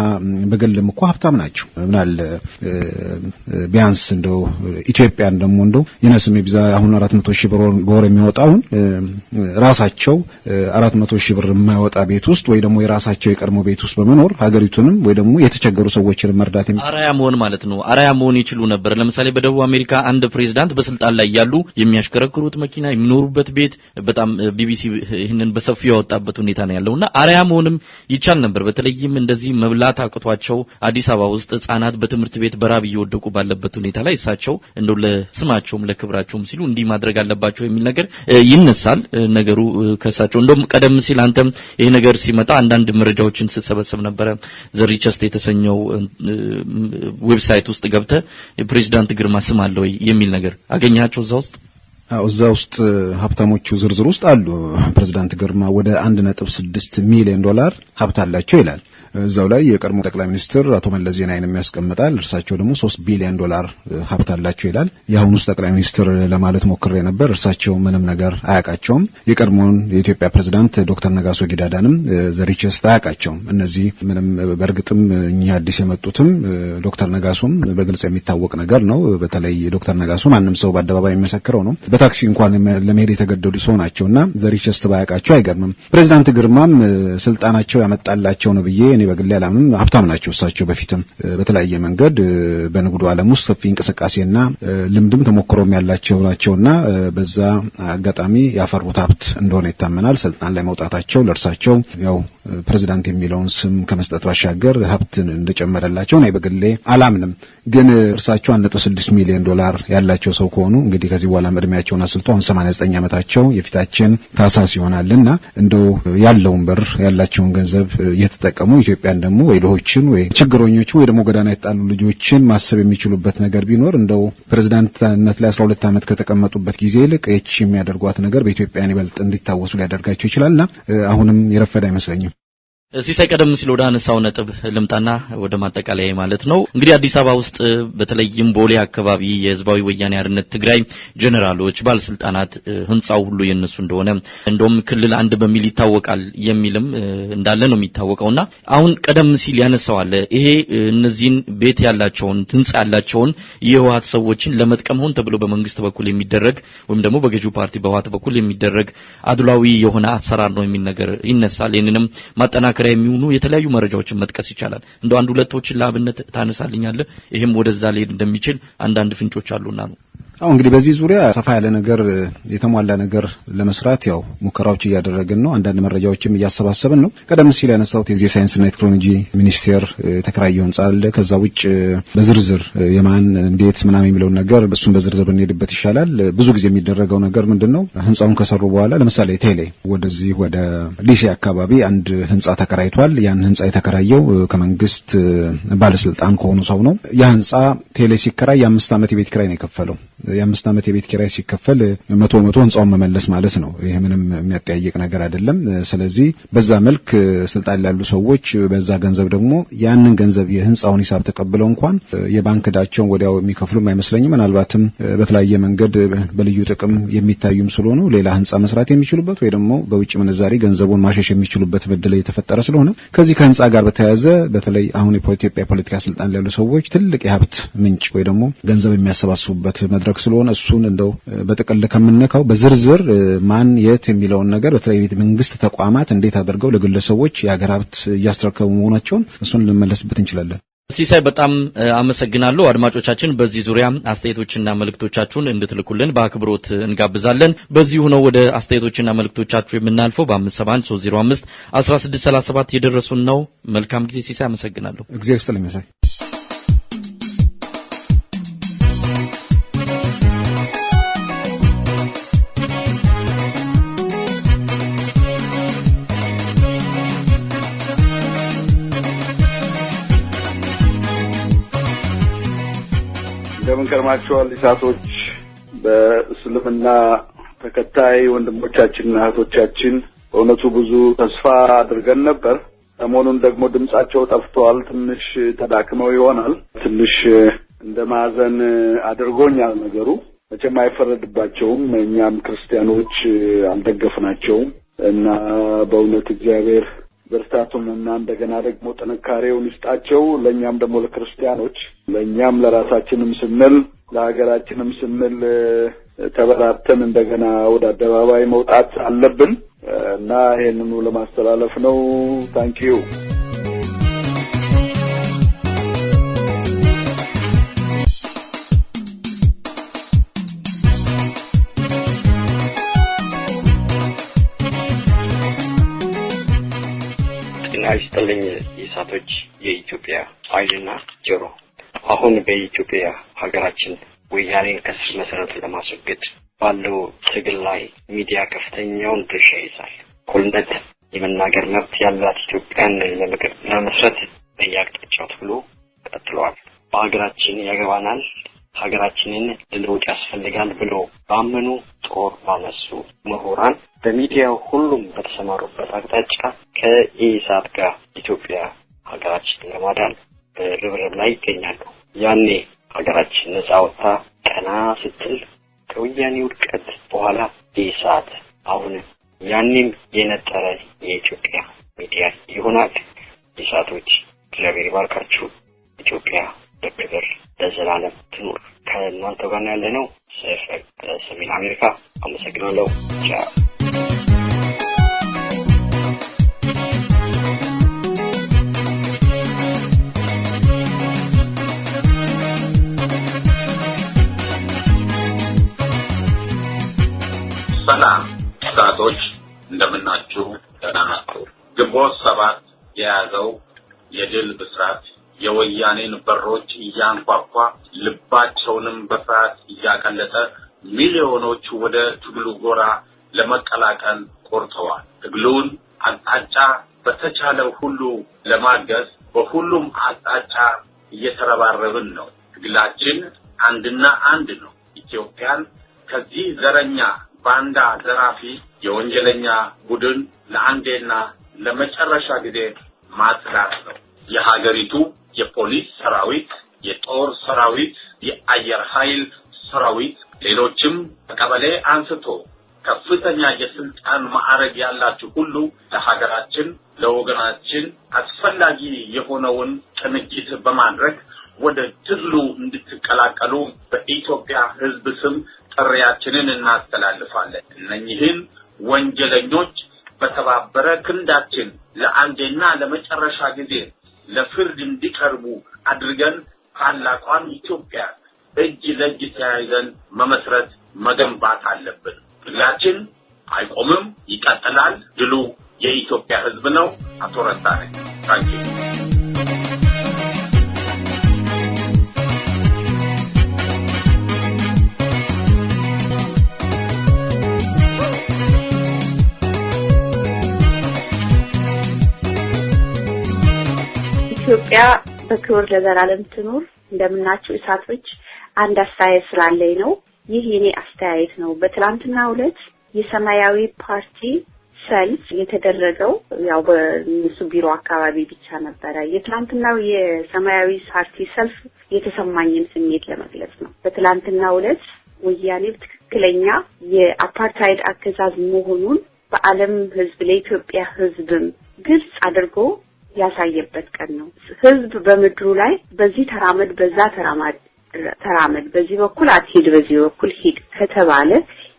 በግልም እኮ ሀብታም ናቸው። ምናል ቢያንስ እንደው ኢትዮጵያን ደግሞ እንደው የነስም ቢዛ አሁን 400 ሺህ ብር በወር የሚወጣውን ራሳቸው 400 ሺህ ብር የማይወጣ ቤት ውስጥ ወይ ደግሞ የራሳቸው የቀድሞ ቤት ውስጥ በመኖር ሀገሪቱንም ወይ ደግሞ የተቸገሩ ሰዎችን መርዳት አራያ መሆን ማለት ነው። አራያ መሆን ይችሉ ነበር። ለምሳሌ በደቡብ አሜሪካ አንድ ፕሬዝዳንት በስልጣን ላይ ያሉ የሚያሽከረክሩት መኪና የሚኖሩበት ቤት በጣም ቢቢሲ ይህንን በሰፊው ያወጣበት ሁኔታ ነው ያለውና አራያ መሆንም ይቻል ነበር። በተለይም እንደዚህ መብላት አቅቷቸው አዲስ አበባ ውስጥ ህጻናት በትምህርት ቤት በራብ እየወደቁ ባለበት ሁኔታ ላይ እሳቸው እንደው ለስማቸውም ለክብራቸውም ሲሉ እንዲህ ማድረግ አለባቸው የሚል ነገር ይነሳል። ነገሩ ከሳቸው እንደውም ቀደም ሲል አንተም ይሄ ነገር ሲመጣ አንዳንድ መረጃዎችን ሲሰበሰብ ነበር። ዘ ሪቸስት የተሰኘው ዌብሳይት ውስጥ ገብተ ፕሬዝዳንት ግርማ ስም አለው የሚል ነገር አገኛቸው እዛ ውስጥ? እዛ ውስጥ ሀብታሞቹ ዝርዝር ውስጥ አሉ። ፕሬዝዳንት ግርማ ወደ 1.6 ሚሊዮን ዶላር ሀብት አላቸው ይላል። እዛው ላይ የቀድሞ ጠቅላይ ሚኒስትር አቶ መለስ ዜናዊንም ያስቀምጣል። እርሳቸው ደግሞ 3 ቢሊዮን ዶላር ሀብት አላቸው ይላል። የአሁኑ ጠቅላይ ሚኒስትር ለማለት ሞክሬ ነበር። እርሳቸው ምንም ነገር አያቃቸውም። የቀድሞውን የኢትዮጵያ ፕሬዝዳንት ዶክተር ነጋሶ ጊዳዳንም ዘሪቸስ አያቃቸውም። እነዚህ ምንም በእርግጥም እኛ አዲስ የመጡትም ዶክተር ነጋሶም በግልጽ የሚታወቅ ነገር ነው። በተለይ ዶክተር ነጋሶ ማንም ሰው በአደባባይ የሚመሰክረው ነው። በታክሲ እንኳን ለመሄድ የተገደዱ ሰው ናቸውና ዘሪቸስ ባያቃቸው አይገርምም። ፕሬዝዳንት ግርማም ስልጣናቸው ያመጣላቸው ነው ብዬ እኔ በግሌ አላምንም። ሀብታም ናቸው እሳቸው። በፊትም በተለያየ መንገድ በንግዱ ዓለም ውስጥ ሰፊ እንቅስቃሴና ልምድም ተሞክሮም ያላቸው ናቸውና በዛ አጋጣሚ ያፈሩት ሀብት እንደሆነ ይታመናል። ስልጣን ላይ መውጣታቸው ለእርሳቸው ያው ፕሬዝዳንት የሚለውን ስም ከመስጠት ባሻገር ሀብትን እንደጨመረላቸው እኔ በግሌ አላምንም። ግን እርሳቸው 1.6 ሚሊዮን ዶላር ያላቸው ሰው ከሆኑ እንግዲህ ከዚህ በኋላ እድሜያቸውን አስልተው 89 ዓመታቸው የፊታችን ታሳስ ይሆናልና እንደው ያለውን ብር ያላቸውን ገንዘብ እየተጠቀሙ ኢትዮጵያን ደግሞ ወይ ድሆችን ወይ ችግረኞች ወይ ደግሞ ጎዳና የጣሉ ልጆችን ማሰብ የሚችሉበት ነገር ቢኖር እንደው ፕሬዝዳንትነት ላይ 12 ዓመት ከተቀመጡበት ጊዜ ይልቅ እቺ የሚያደርጓት ነገር በኢትዮጵያን ይበልጥ እንዲታወሱ ሊያደርጋቸው ይችላልና አሁንም የረፈደ አይመስለኝም። ሲሳይ ቀደም ሲል ወደ አነሳው ነጥብ ልምጣና ወደ ማጠቃለያ ማለት ነው። እንግዲህ አዲስ አበባ ውስጥ በተለይም ቦሌ አካባቢ የህዝባዊ ወያኔ ሓርነት ትግራይ ጀነራሎች ባለስልጣናት ህንጻው ሁሉ የነሱ እንደሆነ እንደውም ክልል አንድ በሚል ይታወቃል የሚልም እንዳለ ነው የሚታወቀውና አሁን ቀደም ሲል ያነሳው አለ ይሄ እነዚህን ቤት ያላቸውን ህንጻ ያላቸውን የህወሓት ሰዎችን ለመጥቀም ሆን ተብሎ በመንግስት በኩል የሚደረግ ወይም ደግሞ በገዢው ፓርቲ በህወሓት በኩል የሚደረግ አድሏዊ የሆነ አሰራር ነው የሚል ነገር ይነሳል። ይሄንንም ማጠናከሪያ የሚሆኑ የተለያዩ መረጃዎችን መጥቀስ ይቻላል። እንደው አንድ ሁለቶችን ለአብነት ታነሳልኛለህ? ይሄም ወደዛ ሊሄድ እንደሚችል አንዳንድ ፍንጮች አሉና ነው። አሁን እንግዲህ በዚህ ዙሪያ ሰፋ ያለ ነገር የተሟላ ነገር ለመስራት ያው ሙከራዎች እያደረግን ነው። አንዳንድ መረጃዎችም እያሰባሰብን ነው። ቀደም ሲል ያነሳሁት የዚህ ሳይንስና ቴክኖሎጂ ሚኒስቴር የተከራየው ህንጻ አለ። ከዛ ውጭ በዝርዝር የማን እንዴት ምናምን የሚለው ነገር እሱን በዝርዝር ብንሄድበት ይሻላል። ብዙ ጊዜ የሚደረገው ነገር ምንድነው ህንጻውን ከሰሩ በኋላ ለምሳሌ ቴሌ ወደዚህ ወደ ሊሴ አካባቢ አንድ ህንጻ ተከራይቷል። ያን ህንጻ የተከራየው ከመንግስት ባለስልጣን ከሆኑ ሰው ነው። ያ ህንጻ ቴሌ ሲከራይ የ5 ዓመት የቤት ኪራይ ነው የከፈለው። የ5 ዓመት የቤት ኪራይ ሲከፈል 100 ህንጻውን መመለስ ማለት ነው። ይሄ ምንም የሚያጠያይቅ ነገር አይደለም። ስለዚህ በዛ መልክ ስልጣን ያሉ ሰዎች በዛ ገንዘብ ደግሞ ያንን ገንዘብ የህንጻውን ሂሳብ ተቀብለው እንኳን የባንክ ዕዳቸውን ወዲያው የሚከፍሉም አይመስለኝም። ምናልባትም በተለያየ መንገድ በልዩ ጥቅም የሚታዩም ስለሆነ ሌላ ህንጻ መስራት የሚችሉበት ወይ ደግሞ በውጭ ምንዛሪ ገንዘቡን ማሸሽ የሚችሉበት በደል የተፈጠረ ስለሆነ ከዚህ ከህንጻ ጋር በተያያዘ በተለይ አሁን የኢትዮጵያ ፖለቲካ ስልጣን ያሉ ሰዎች ትልቅ የሀብት ምንጭ ወይ ደግሞ ገንዘብ የሚያሰባስቡበት መድረክ ስለሆነ እሱን እንደው በጥቅል ከመነካው በዝርዝር ማን የት የሚለውን ነገር በተለይ መንግስት ተቋማት እንዴት አድርገው ለግለሰቦች የሀገር ሀብት እያስተረከቡ መሆናቸውን እሱን ልንመለስበት እንችላለን። ሲሳይ በጣም አመሰግናለሁ። አድማጮቻችን በዚህ ዙሪያ አስተያየቶችና መልእክቶቻችሁን እንድትልኩልን በአክብሮት እንጋብዛለን። በዚሁ ነው ወደ አስተያየቶችና መልእክቶቻችሁ የምናልፈው። በ571 305 1637 የደረሱን ነው። መልካም ጊዜ ሲሳይ፣ አመሰግናለሁ። እግዚአብሔር ይስጥልኝ ሲሳይ። እንደምን ከርማችኋል ኢሳቶች? በእስልምና ተከታይ ወንድሞቻችንና እህቶቻችን በእውነቱ ብዙ ተስፋ አድርገን ነበር። ሰሞኑን ደግሞ ድምጻቸው ጠፍቷል። ትንሽ ተዳክመው ይሆናል። ትንሽ እንደማዘን አድርጎኛል ነገሩ። መቼም አይፈረድባቸውም። እኛም ክርስቲያኖች አልደገፍናቸውም እና በእውነት እግዚአብሔር በርታቱንና እንደገና ደግሞ ጥንካሬውን ይስጣቸው። ለኛም ደግሞ ለክርስቲያኖች ለኛም ለራሳችንም ስንል ለሀገራችንም ስንል ተበራተን እንደገና ወደ አደባባይ መውጣት አለብን እና ይሄንኑ ለማስተላለፍ ነው። ታንኪዩ። ይስጥልኝ ኢሳቶች፣ የኢትዮጵያ ኃይልና ጆሮ። አሁን በኢትዮጵያ ሀገራችን ወያኔን ከስር መሰረቱ ለማስወገድ ባለው ትግል ላይ ሚዲያ ከፍተኛውን ድርሻ ይዛል። እኩልነት፣ የመናገር መብት ያላት ኢትዮጵያን ለመስረት በየአቅጣጫው ትግሉ ቀጥሏል። በሀገራችን ያገባናል፣ ሀገራችንን ልንለውጥ ያስፈልጋል ብሎ ባመኑ ጦር ባነሱ ምሁራን በሚዲያው ሁሉም በተሰማሩበት አቅጣጫ ከኢሳት ጋር ኢትዮጵያ ሀገራችንን ለማዳን በርብርብ ላይ ይገኛሉ። ያኔ ሀገራችን ነጻ ወጣ ቀና ስትል ከወያኔ ውድቀት በኋላ ኢሳት አሁን ያኔም የነጠረ የኢትዮጵያ ሚዲያ ይሆናል። ኢሳቶች እግዚአብሔር ይባርካችሁ። ኢትዮጵያ በክብር ለዘላለም ትኑር። ከእናንተ ጋር ያለነው ሰሜን አሜሪካ። አመሰግናለሁ። ቻው። ሰላም ኢሳቶች፣ እንደምናችሁ? ደህና ናችሁ? ግንቦት 7 የያዘው የድል ብስራት የወያኔን በሮች እያንኳኳ ልባቸውንም በፍርሃት እያቀለጠ ሚሊዮኖች ወደ ትግሉ ጎራ ለመቀላቀል ቆርጠዋል። ትግሉን አቅጣጫ በተቻለው ሁሉ ለማገዝ በሁሉም አቅጣጫ እየተረባረብን ነው። ትግላችን አንድና አንድ ነው። ኢትዮጵያን ከዚህ ዘረኛ ባንዳ ዘራፊ የወንጀለኛ ቡድን ለአንዴና ለመጨረሻ ጊዜ ማጽዳት ነው። የሀገሪቱ የፖሊስ ሰራዊት፣ የጦር ሰራዊት፣ የአየር ኃይል ሰራዊት፣ ሌሎችም ከቀበሌ አንስቶ ከፍተኛ የስልጣን ማዕረግ ያላችሁ ሁሉ ለሀገራችን ለወገናችን አስፈላጊ የሆነውን ቅንጅት በማድረግ ወደ ትግሉ እንድትቀላቀሉ በኢትዮጵያ ሕዝብ ስም ጥሪያችንን እናስተላልፋለን። እነኚህን ወንጀለኞች በተባበረ ክንዳችን ለአንዴና ለመጨረሻ ጊዜ ለፍርድ እንዲቀርቡ አድርገን ታላቋን ኢትዮጵያ እጅ ለእጅ ተያይዘን መመስረት መገንባት አለብን። ትግላችን አይቆምም፣ ይቀጥላል። ድሉ የኢትዮጵያ ሕዝብ ነው። አቶ ረታ ነኝ። ታንኪ ኢትዮጵያ በክብር ለዘላለም ትኑር። እንደምናችሁ ኢሳቶች አንድ አስተያየት ስላለኝ ነው። ይህ የኔ አስተያየት ነው። በትላንትናው ዕለት የሰማያዊ ፓርቲ ሰልፍ የተደረገው ያው በእነሱ ቢሮ አካባቢ ብቻ ነበረ። የትላንትናው የሰማያዊ ፓርቲ ሰልፍ የተሰማኝን ስሜት ለመግለጽ ነው። በትላንትናው ዕለት ወያኔ ትክክለኛ የአፓርታይድ አገዛዝ መሆኑን በዓለም ህዝብ ለኢትዮጵያ ህዝብም ግልጽ አድርጎ ያሳየበት ቀን ነው። ህዝብ በምድሩ ላይ በዚህ ተራመድ በዛ ተራመድ በዚህ በኩል አትሂድ በዚህ በኩል ሂድ ከተባለ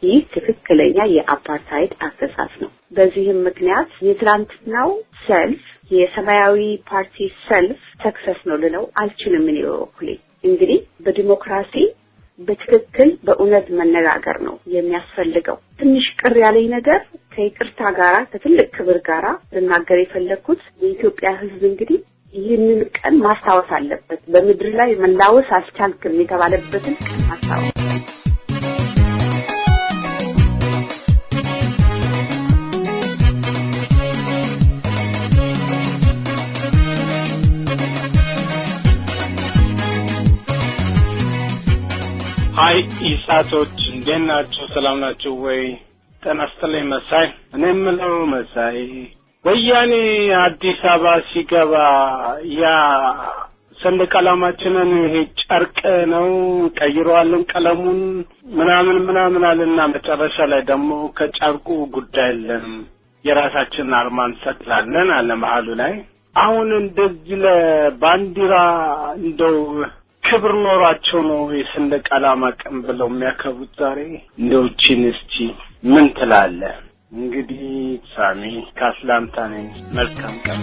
ይህ ትክክለኛ የአፓርታይድ አገዛዝ ነው። በዚህም ምክንያት የትላንትናው ሰልፍ የሰማያዊ ፓርቲ ሰልፍ ሰክሰስ ነው ልለው አልችልም። እኔ በኩሌ እንግዲህ በዲሞክራሲ በትክክል በእውነት መነጋገር ነው የሚያስፈልገው። ትንሽ ቅር ያለኝ ነገር ከይቅርታ ጋራ ከትልቅ ክብር ጋራ ልናገር የፈለኩት የኢትዮጵያ ህዝብ እንግዲህ ይህንን ቀን ማስታወስ አለበት። በምድር ላይ መላወስ አስቻልክም የተባለበትን ቀን ማስታወስ ሃይ ኢሳቶች እንዴት ናችሁ? ሰላም ናችሁ ወይ? ጤና ይስጥልኝ መሳይ። እኔ የምለው መሳይ ወያኔ አዲስ አበባ ሲገባ ያ ሰንደቅ ዓላማችንን ይሄ ጨርቅ ነው ቀይሯልን ቀለሙን ምናምን አለና መጨረሻ ላይ ደግሞ ከጨርቁ ጉዳይ የለም የራሳችን አርማ እንሰቅላለን አለ መሀሉ ላይ። አሁን እንደዚህ ለባንዲራ እንደው ክብር ኖራቸው ነው የሰንደቅ ዓላማ ቀን ብለው የሚያከብሩት ዛሬ። እንደው እስቲ ምን ትላለህ? እንግዲህ ሳሚ ካስላምታ ነኝ። መልካም ቀን።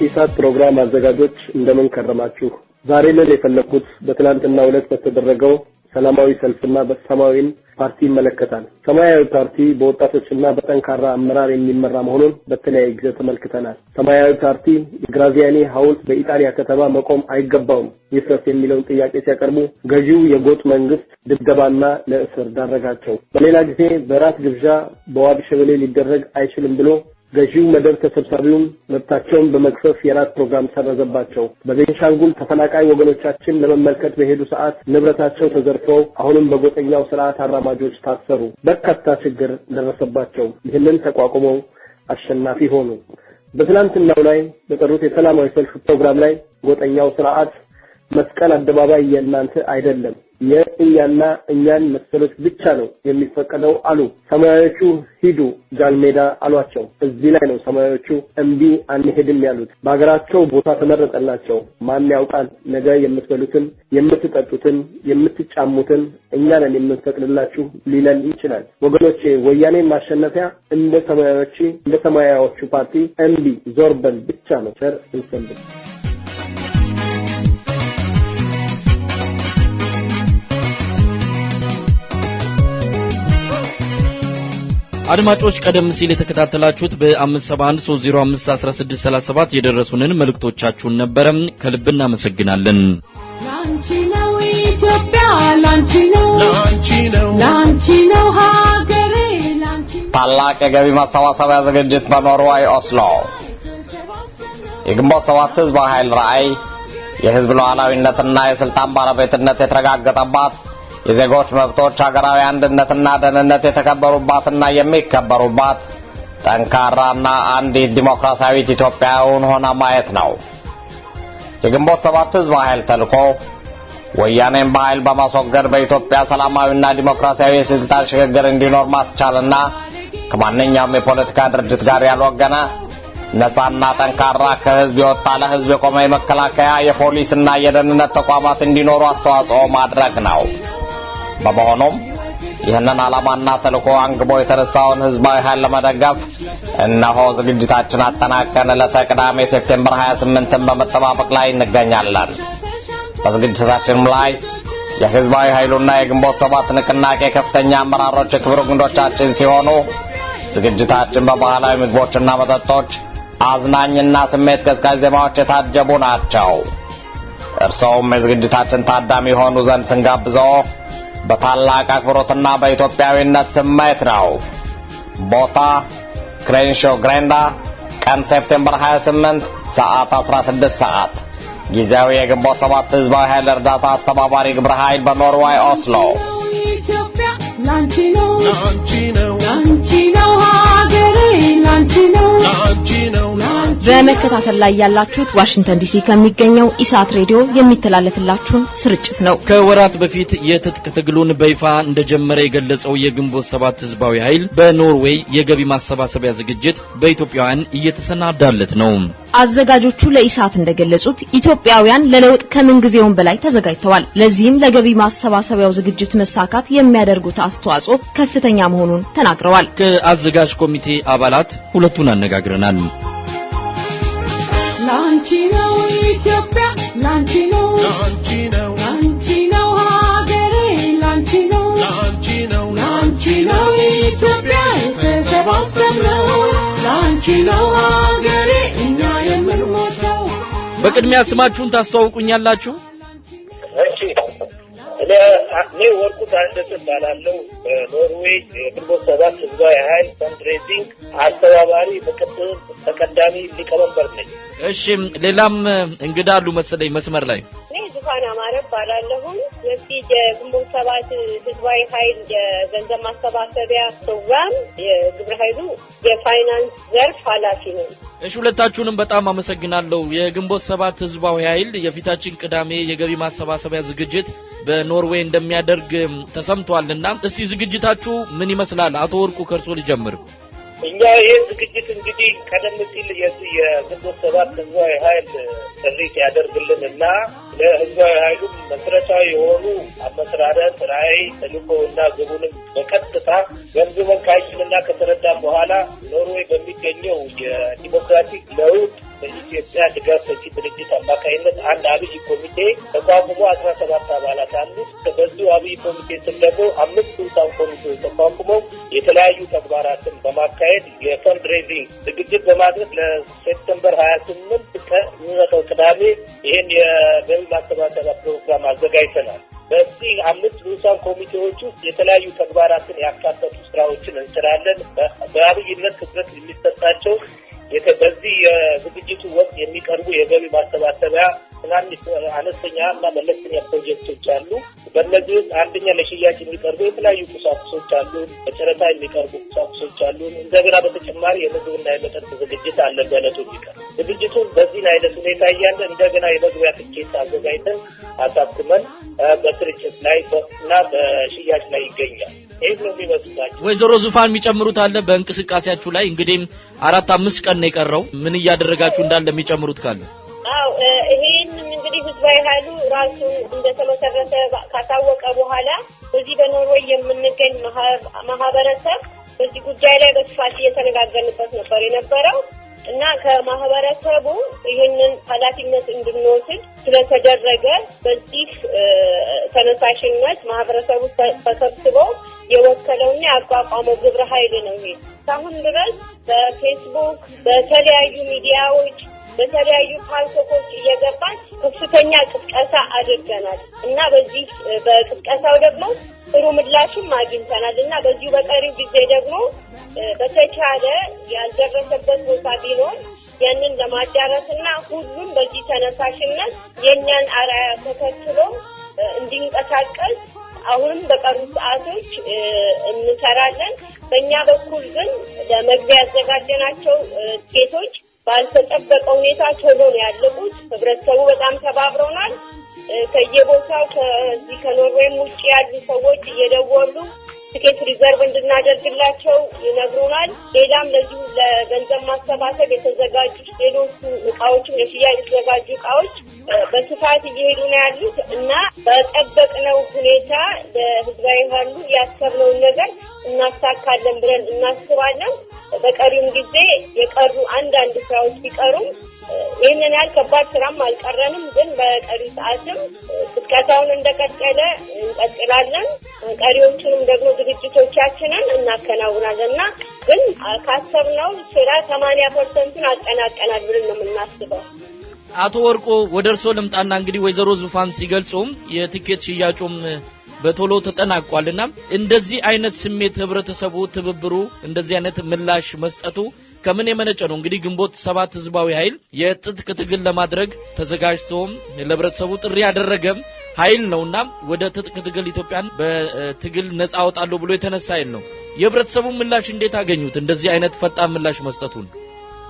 ኢሳት ፕሮግራም አዘጋጆች እንደምን ከረማችሁ? ዛሬ ላይ የፈለኩት በትላንትናው ዕለት በተደረገው ሰላማዊ ሰልፍና በሰማያዊ ፓርቲ ይመለከታል። ሰማያዊ ፓርቲ በወጣቶችና በጠንካራ አመራር የሚመራ መሆኑን በተለያየ ጊዜ ተመልክተናል። ሰማያዊ ፓርቲ የግራዚያኒ ሐውልት በኢጣሊያ ከተማ መቆም አይገባውም ይፍረስ የሚለውን ጥያቄ ሲያቀርቡ ገዢው የጎጥ መንግስት ድብደባና ለእስር ዳረጋቸው። በሌላ ጊዜ በራት ግብዣ በዋቢ ሸበሌ ሊደረግ አይችልም ብሎ ገዢው መደብ ተሰብሳቢውን መብታቸውን በመክፈፍ የራት ፕሮግራም ሰረዘባቸው። በቤንሻንጉል ተፈናቃይ ወገኖቻችን ለመመልከት በሄዱ ሰዓት ንብረታቸው ተዘርፈው አሁንም በጎጠኛው ስርዓት አራማጆች ታሰሩ። በርካታ ችግር ደረሰባቸው። ይህንን ተቋቁመው አሸናፊ ሆኑ። በትላንትናው ላይ በጠሩት የሰላማዊ ሰልፍ ፕሮግራም ላይ ጎጠኛው ስርዓት መስቀል አደባባይ የእናንተ አይደለም የእኛና እኛን መሰሎች ብቻ ነው የሚፈቀደው አሉ። ሰማያዊዎቹ ሂዱ ጃልሜዳ አሏቸው። እዚህ ላይ ነው ሰማያዊዎቹ እምቢ አንሄድም ያሉት። በአገራቸው ቦታ ተመረጠላቸው። ማን ያውቃል ነገ የምትበሉትን የምትጠጡትን የምትጫሙትን እኛ ነን የምንፈቅድላችሁ ሊለን ይችላል። ወገኖቼ ወያኔ ማሸነፊያ እንደ ሰማያዊዎቹ ፓርቲ እምቢ ዞርበል ብቻ ነው። ቸር እንሰንብት። አድማጮች ቀደም ሲል የተከታተላችሁት በ57130511637 የደረሱንን መልእክቶቻችሁን ነበር። ከልብ እናመሰግናለን። ላንቺ ነው ኢትዮጵያ ላንቺ ነው ሀገሬ ላንቺ ታላቅ የገቢ ማሰባሰቢያ ዝግጅት በኖርዌይ ኦስሎ የግንቦት ሰባት ህዝብ ኃይል ራዕይ የህዝብ ሉዓላዊነትና የስልጣን ባለቤትነት የተረጋገጠባት የዜጎች መብቶች ሀገራዊ አንድነትና ደህንነት የተከበሩባትና የሚከበሩባት ጠንካራና አንዲት ዲሞክራሲያዊት ኢትዮጵያውን ሆና ማየት ነው። የግንቦት ሰባት ህዝብ ኃይል ተልዕኮ ወያኔን በኃይል በማስወገድ በኢትዮጵያ ሰላማዊና ዲሞክራሲያዊ የስልጣን ሽግግር እንዲኖር ማስቻልና ከማንኛውም የፖለቲካ ድርጅት ጋር ያልወገነ ነፃና ጠንካራ ከህዝብ የወጣ ለህዝብ የቆመ የመከላከያ የፖሊስና የደህንነት ተቋማት እንዲኖሩ አስተዋጽኦ ማድረግ ነው። በመሆኑም ይህንን ዓላማና ተልዕኮ አንግቦ የተነሳውን ህዝባዊ ኃይል ለመደገፍ እነሆ ዝግጅታችን አጠናቀን ለተቅዳሜ ሴፕቴምበር 28ን በመጠባበቅ ላይ እንገኛለን። በዝግጅታችንም ላይ የህዝባዊ ኃይሉና የግንቦት ሰባት ንቅናቄ ከፍተኛ አመራሮች የክብር እንግዶቻችን ሲሆኑ ዝግጅታችን በባህላዊ ምግቦችና መጠጦች አዝናኝና ስሜት ቀስቃሽ ዜማዎች የታጀቡ ናቸው። እርሶም የዝግጅታችን ታዳሚ ሆኑ ዘንድ ስንጋብዘው በታላቅ አክብሮትና በኢትዮጵያዊነት ስሜት ነው። ቦታ ክሬንሾ ግሬንዳ፣ ቀን ሴፕቴምበር 28 ሰዓት 16 ሰዓት። ጊዜያዊ የግንቦት ሰባት ህዝባዊ ኃይል እርዳታ አስተባባሪ ግብረ ኃይል በኖርዌይ ኦስሎ። ኢትዮጵያ ላንቺ ነው ላንቺ ነው ሀገሬ ላንቺ ነው በመከታተል ላይ ያላችሁት ዋሽንግተን ዲሲ ከሚገኘው ኢሳት ሬዲዮ የሚተላለፍላችሁን ስርጭት ነው። ከወራት በፊት የትጥቅ ትግሉን በይፋ እንደጀመረ የገለጸው የግንቦት ሰባት ህዝባዊ ኃይል በኖርዌይ የገቢ ማሰባሰቢያ ዝግጅት በኢትዮጵያውያን እየተሰናዳለት ነው። አዘጋጆቹ ለኢሳት እንደገለጹት ኢትዮጵያውያን ለለውጥ ከምንጊዜውም በላይ ተዘጋጅተዋል። ለዚህም ለገቢ ማሰባሰቢያው ዝግጅት መሳካት የሚያደርጉት አስተዋጽኦ ከፍተኛ መሆኑን ተናግረዋል። ከአዘጋጅ ኮሚቴ አባላት ሁለቱን አነጋግረናል። ላንቺ ነው ኢትዮጵያ ላንቺ ነው ላንቺ ነው ሀገሬ ላንቺ ነው ላንቺ ነው ኢትዮጵያ የተሰባሰብነው ላንቺ ነው ሀገሬ እኛ የምንሞተው። በቅድሚያ ስማችሁን ታስተዋውቁኛላችሁ? እሺ እኔ ወርቁ ታደሰ እባላለሁ። በኖርዌይ የግንቦት ሰባት ህዝባዊ ኃይል ፈንድሬዚንግ አስተባባሪ ምክትል ተቀዳሚ ሊቀመንበር ነኝ። እሺ ሌላም እንግዳ አሉ መሰለኝ መስመር ላይ። እኔ ዙፋን አማረ እባላለሁ። የዚህ የግንቦት ሰባት ህዝባዊ ኃይል የገንዘብ ማሰባሰቢያ ፕሮግራም የግብረ ኃይሉ የፋይናንስ ዘርፍ ኃላፊ ነኝ። እሺ ሁለታችሁንም በጣም አመሰግናለሁ። የግንቦት ሰባት ህዝባዊ ኃይል የፊታችን ቅዳሜ የገቢ ማሰባሰቢያ ዝግጅት በኖርዌይ እንደሚያደርግ ተሰምቷልና እስቲ ዝግጅታችሁ ምን ይመስላል? አቶ ወርቁ ከርሶ ልጀምር። እኛ ይህን ዝግጅት እንግዲህ ቀደም ሲል የግንቦት ሰባት ህዝባዊ ኃይል ጥሪት ያደርግልንና ለህዝባዊ ኃይሉ መሰረታዊ የሆኑ አመሰራረት ራዕይ ተልዕኮና ግቡንም በቀጥታ ገምግመን ካየንና ከተረዳን በኋላ ኖርዌይ በሚገኘው የዲሞክራቲክ ለውጥ በኢትዮጵያ ድጋፍ ሰጪ ድርጅት አማካይነት አንድ አብይ ኮሚቴ ተቋቁሞ 17 አባላት አሉት። በዚህ አብይ ኮሚቴ ስር ደግሞ 5 ሱልጣን ኮሚቴዎች ተቋቁመው የተለያዩ ተግባራትን በማካሄድ የፈንድሬዚንግ ዝግጅት በማድረግ ለሴፕቴምበር 28 ቀን የሚመጣው ቅዳሜ ይህን የገቢ ማሰባሰቢያ ፕሮግራም አዘጋጅተናል። በዚህ 5 ሱልጣን ኮሚቴዎች ውስጥ የተለያዩ ተግባራትን ያካተቱ ስራዎችን እንሰራለን። በአብይነት ትኩረት የሚሰጣቸው በዚህ የዝግጅቱ ወቅት የሚቀርቡ የገቢ ማሰባሰቢያ ትናንሽ አነስተኛ እና መለስተኛ ፕሮጀክቶች አሉ። በእነዚህ ውስጥ አንደኛ ለሽያጭ የሚቀርቡ የተለያዩ ቁሳቁሶች አሉ፣ በጨረታ የሚቀርቡ ቁሳቁሶች አሉ። እንደገና በተጨማሪ የምግብና የመጠጥ ዝግጅት አለ። በዕለቱ የሚቀርብ ዝግጅቱ በዚህ አይነት ሁኔታ እያለ እንደገና የመግቢያ ትኬት አዘጋጅተን አሳትመን በስርጭት ላይ እና በሽያጭ ላይ ይገኛል። ይህ ነው የሚመስላችሁ። ወይዘሮ ዙፋን የሚጨምሩት አለ? በእንቅስቃሴያችሁ ላይ እንግዲህ 4-5 ቀን ነው የቀረው። ምን እያደረጋችሁ እንዳለ የሚጨምሩት ካለ? አው ይሄን እንግዲህ ህዝባዊ ኃይሉ ራሱን እንደተመሰረተ ካታወቀ በኋላ በዚህ በኖርዌይ የምንገኝ ማህበረሰብ በዚህ ጉዳይ ላይ በስፋት እየተነጋገርንበት ነበር የነበረው እና ከማህበረሰቡ ይህንን ኃላፊነት እንድንወስድ ስለተደረገ በዚህ ተነሳሽነት ማህበረሰቡ ተሰብስቦ የወከለውና ያቋቋመው ግብረ ኃይል ነው። ይሄ እስካሁን ድረስ በፌስቡክ በተለያዩ ሚዲያዎች በተለያዩ ፓልቶኮች እየገባን ከፍተኛ ቅስቀሳ አድርገናል እና በዚህ በቅስቀሳው ደግሞ ጥሩ ምላሽም አግኝተናል እና በዚሁ በቀሪው ጊዜ ደግሞ በተቻለ ያልደረሰበት ቦታ ቢኖር ያንን ለማዳረስና ሁሉም በዚህ ተነሳሽነት የኛን አርአያ ተከትሎ እንዲንቀሳቀስ አሁንም በቀሩ ሰዓቶች እንሰራለን። በእኛ በኩል ግን ለመግቢያ ያዘጋጀናቸው ቲኬቶች ባልተጠበቀ ሁኔታ ቶሎ ነው ያለቁት። ህብረተሰቡ በጣም ተባብሮናል። ከየቦታው ከዚህ ከኖርዌይም ውጭ ያሉ ሰዎች እየደወሉ ትኬት ሪዘርቭ እንድናደርግላቸው ይነግሩናል። ሌላም ለዚሁ ለገንዘብ ማሰባሰብ የተዘጋጁ ሌሎች እቃዎችም ለሽያጭ የተዘጋጁ እቃዎች በስፋት እየሄዱ ነው ያሉት እና በጠበቅነው ሁኔታ ለህዝባዊ ሀይሉ ያሰብነውን ነገር እናሳካለን ብለን እናስባለን። በቀሪውም ጊዜ የቀሩ አንዳንድ ስራዎች ቢቀሩም ይህንን ያህል ከባድ ስራም አልቀረንም። ግን በቀሪ ሰዓትም ስብከታውን እንደቀጠለ እንቀጥላለን። ቀሪዎቹንም ደግሞ ዝግጅቶቻችንን እናከናውናለንና ግን ካሰብነው ስራ 80% አጠናቀናል ብለን ነው የምናስበው። አቶ ወርቆ ወደ እርሶ ልምጣና እንግዲህ ወይዘሮ ዙፋን ሲገልጹም የቲኬት ሽያጩም በቶሎ ተጠናቋልና እንደዚህ አይነት ስሜት ህብረተሰቡ ትብብሩ እንደዚህ አይነት ምላሽ መስጠቱ ከምን የመነጨ ነው? እንግዲህ ግንቦት 7 ህዝባዊ ኃይል የትጥቅ ትግል ለማድረግ ተዘጋጅቶም ለህብረተሰቡ ጥሪ ያደረገም ኃይል ነውና ወደ ትጥቅ ትግል ኢትዮጵያን በትግል ነፃ አወጣለሁ ብሎ የተነሳ ኃይል ነው። የህብረተሰቡ ምላሽ እንዴት አገኙት? እንደዚህ አይነት ፈጣን ምላሽ መስጠቱን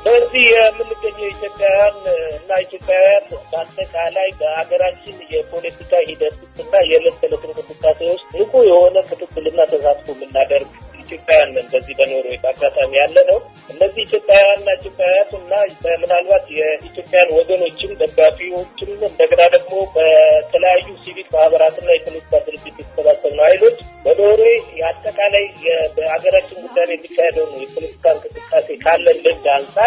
በዚህ የምንገኘው ኢትዮጵያውያን እና ኢትዮጵያውያን በአጠቃላይ በሀገራችን የፖለቲካ ሂደትና የዕለት ተዕለት እንቅስቃሴ ውስጥ ንቁ የሆነ ክትትልና ተሳትፎ የምናደርግ ኢትዮጵያውያን በዚህ በኖርዌይ በአጋጣሚ ያለ ነው። እነዚህ ኢትዮጵያውያንና ኢትዮጵያውያት እና ምናልባት የኢትዮጵያን ወገኖችም ደጋፊዎችም እንደገና ደግሞ በተለያዩ ሲቪክ ማህበራትና የፖለቲካ ድርጅት የተሰባሰቡ ኃይሎች በኖርዌይ የአጠቃላይ በሀገራችን ጉዳይ የሚካሄደውን የፖለቲካ እንቅስቃሴ ካለን ልምድ አንጻር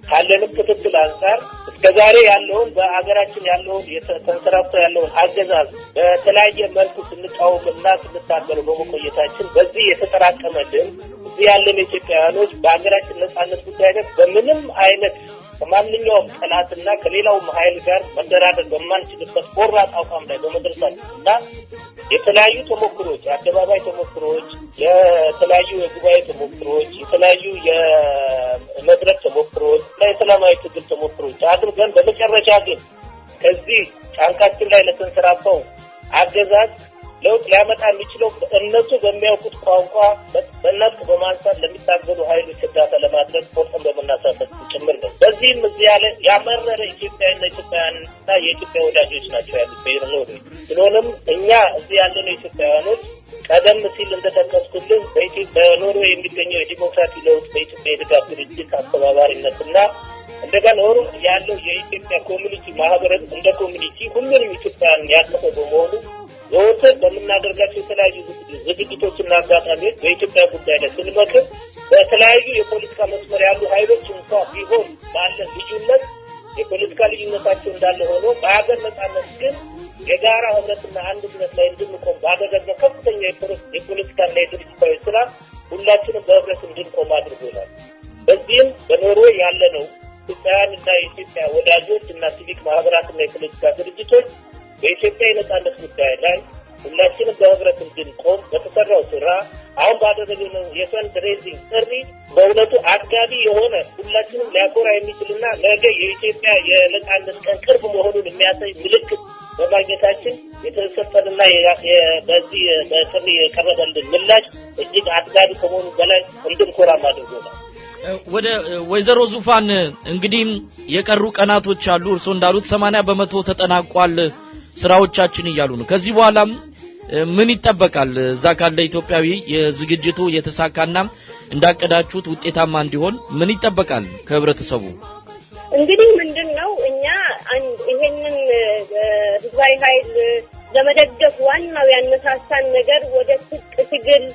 ካለንም ክትትል አንጻር እስከዛሬ ያለውን በሀገራችን ያለውን ተንሰራፍቶ ያለውን አገዛዝ በተለያየ መልኩ ስንቃወምና ስንታገለው በመቆየታችን በዚህ የተጠራቀመልን እዚህ ያለን ኢትዮጵያውያኖች በሀገራችን ነጻነት ጉዳይ ላይ በምንም አይነት ከማንኛውም ጠላትና ከሌላውም ኃይል ጋር መደራደር በማንችልበት ቆራጥ አቋም ላይ በመድረሳችንና የተለያዩ ተሞክሮች፣ የአደባባይ ተሞክሮች፣ የተለያዩ የጉባኤ ተሞክሮች፣ የተለያዩ የመድረክ ተሞክሮች እና የሰላማዊ ትግል ተሞክሮች አድርገን በመጨረሻ ግን ከዚህ ጫንቃችን ላይ ለተንሰራፋው አገዛዝ ለውጥ ሊያመጣ የሚችለው እነሱ በሚያውቁት ቋንቋ በእናት በማንሳት ለሚታገሉ ኃይሎች እርዳታ ለማድረግ ቆርጠን በመናሳበት ጭምር ነው። በዚህም እዚህ ያለ ያመረረ ኢትዮጵያና ኢትዮጵያውያንና የኢትዮጵያ ወዳጆች ናቸው ያሉት በኖርዌይ። ስለሆነም እኛ እዚህ ያለነው ኢትዮጵያውያኖች ቀደም ሲል እንደተጠቀስኩልን በኖርዌይ የሚገኘው የዲሞክራሲ ለውጥ በኢትዮጵያ የድጋፍ ድርጅት አስተባባሪነትና እንደገና ኖርዌይ ያለው የኢትዮጵያ ኮሚኒቲ ማህበረሰብ እንደ ኮሚኒቲ ሁሉንም ኢትዮጵያን ያቀፈ በመሆኑ ዘወትር በምናደርጋቸው የተለያዩ ዝግጅቶችና አጋጣሚዎች በኢትዮጵያ ጉዳይ ላይ ስንመክር በተለያዩ የፖለቲካ መስመር ያሉ ኃይሎች እንኳን ቢሆን ባለ ልዩነት የፖለቲካ ልዩነታቸው እንዳለ ሆኖ በሀገር ነጻነት ግን የጋራ ህብረትና አንድነት ላይ እንድንቆም ባደረግነው ከፍተኛ የፖለቲካና የድርጅታዊ ስራ ሁላችንም በህብረት እንድንቆም አድርጎናል። በዚህም በኖርዌይ ያለነው ኢትዮጵያውያንና የኢትዮጵያ ወዳጆች እና ሲቪክ ማህበራትና የፖለቲካ ድርጅቶች በኢትዮጵያ የነጻነት ጉዳይ ላይ ሁላችንም በህብረት እንድንቆም በተሰራው ስራ አሁን ባደረግነው የፈንድ ሬዚንግ ጥሪ በእውነቱ አጋቢ የሆነ ሁላችንም ሊያኮራ የሚችልና ነገ የኢትዮጵያ የነጻነት ቀን ቅርብ መሆኑን የሚያሳይ ምልክት በማግኘታችን የተሰጠንና በዚህ በጥሪ የቀረበልን ምላሽ እጅግ አጋቢ ከመሆኑ በላይ እንድንኮራም አድርጎናል። ወደ ወይዘሮ ዙፋን እንግዲህ የቀሩ ቀናቶች አሉ። እርሶ እንዳሉት 80% ተጠናቋል ስራዎቻችን እያሉ ነው። ከዚህ በኋላም ምን ይጠበቃል? እዛ ካለ ኢትዮጵያዊ የዝግጅቱ የተሳካና እንዳቀዳችሁት ውጤታማ እንዲሆን ምን ይጠበቃል ከህብረተሰቡ? እንግዲህ ምንድነው እኛ ይሄንን ህዝባዊ ኃይል ለመደገፍ ዋናው ያነሳሳን ነገር ወደ ትግል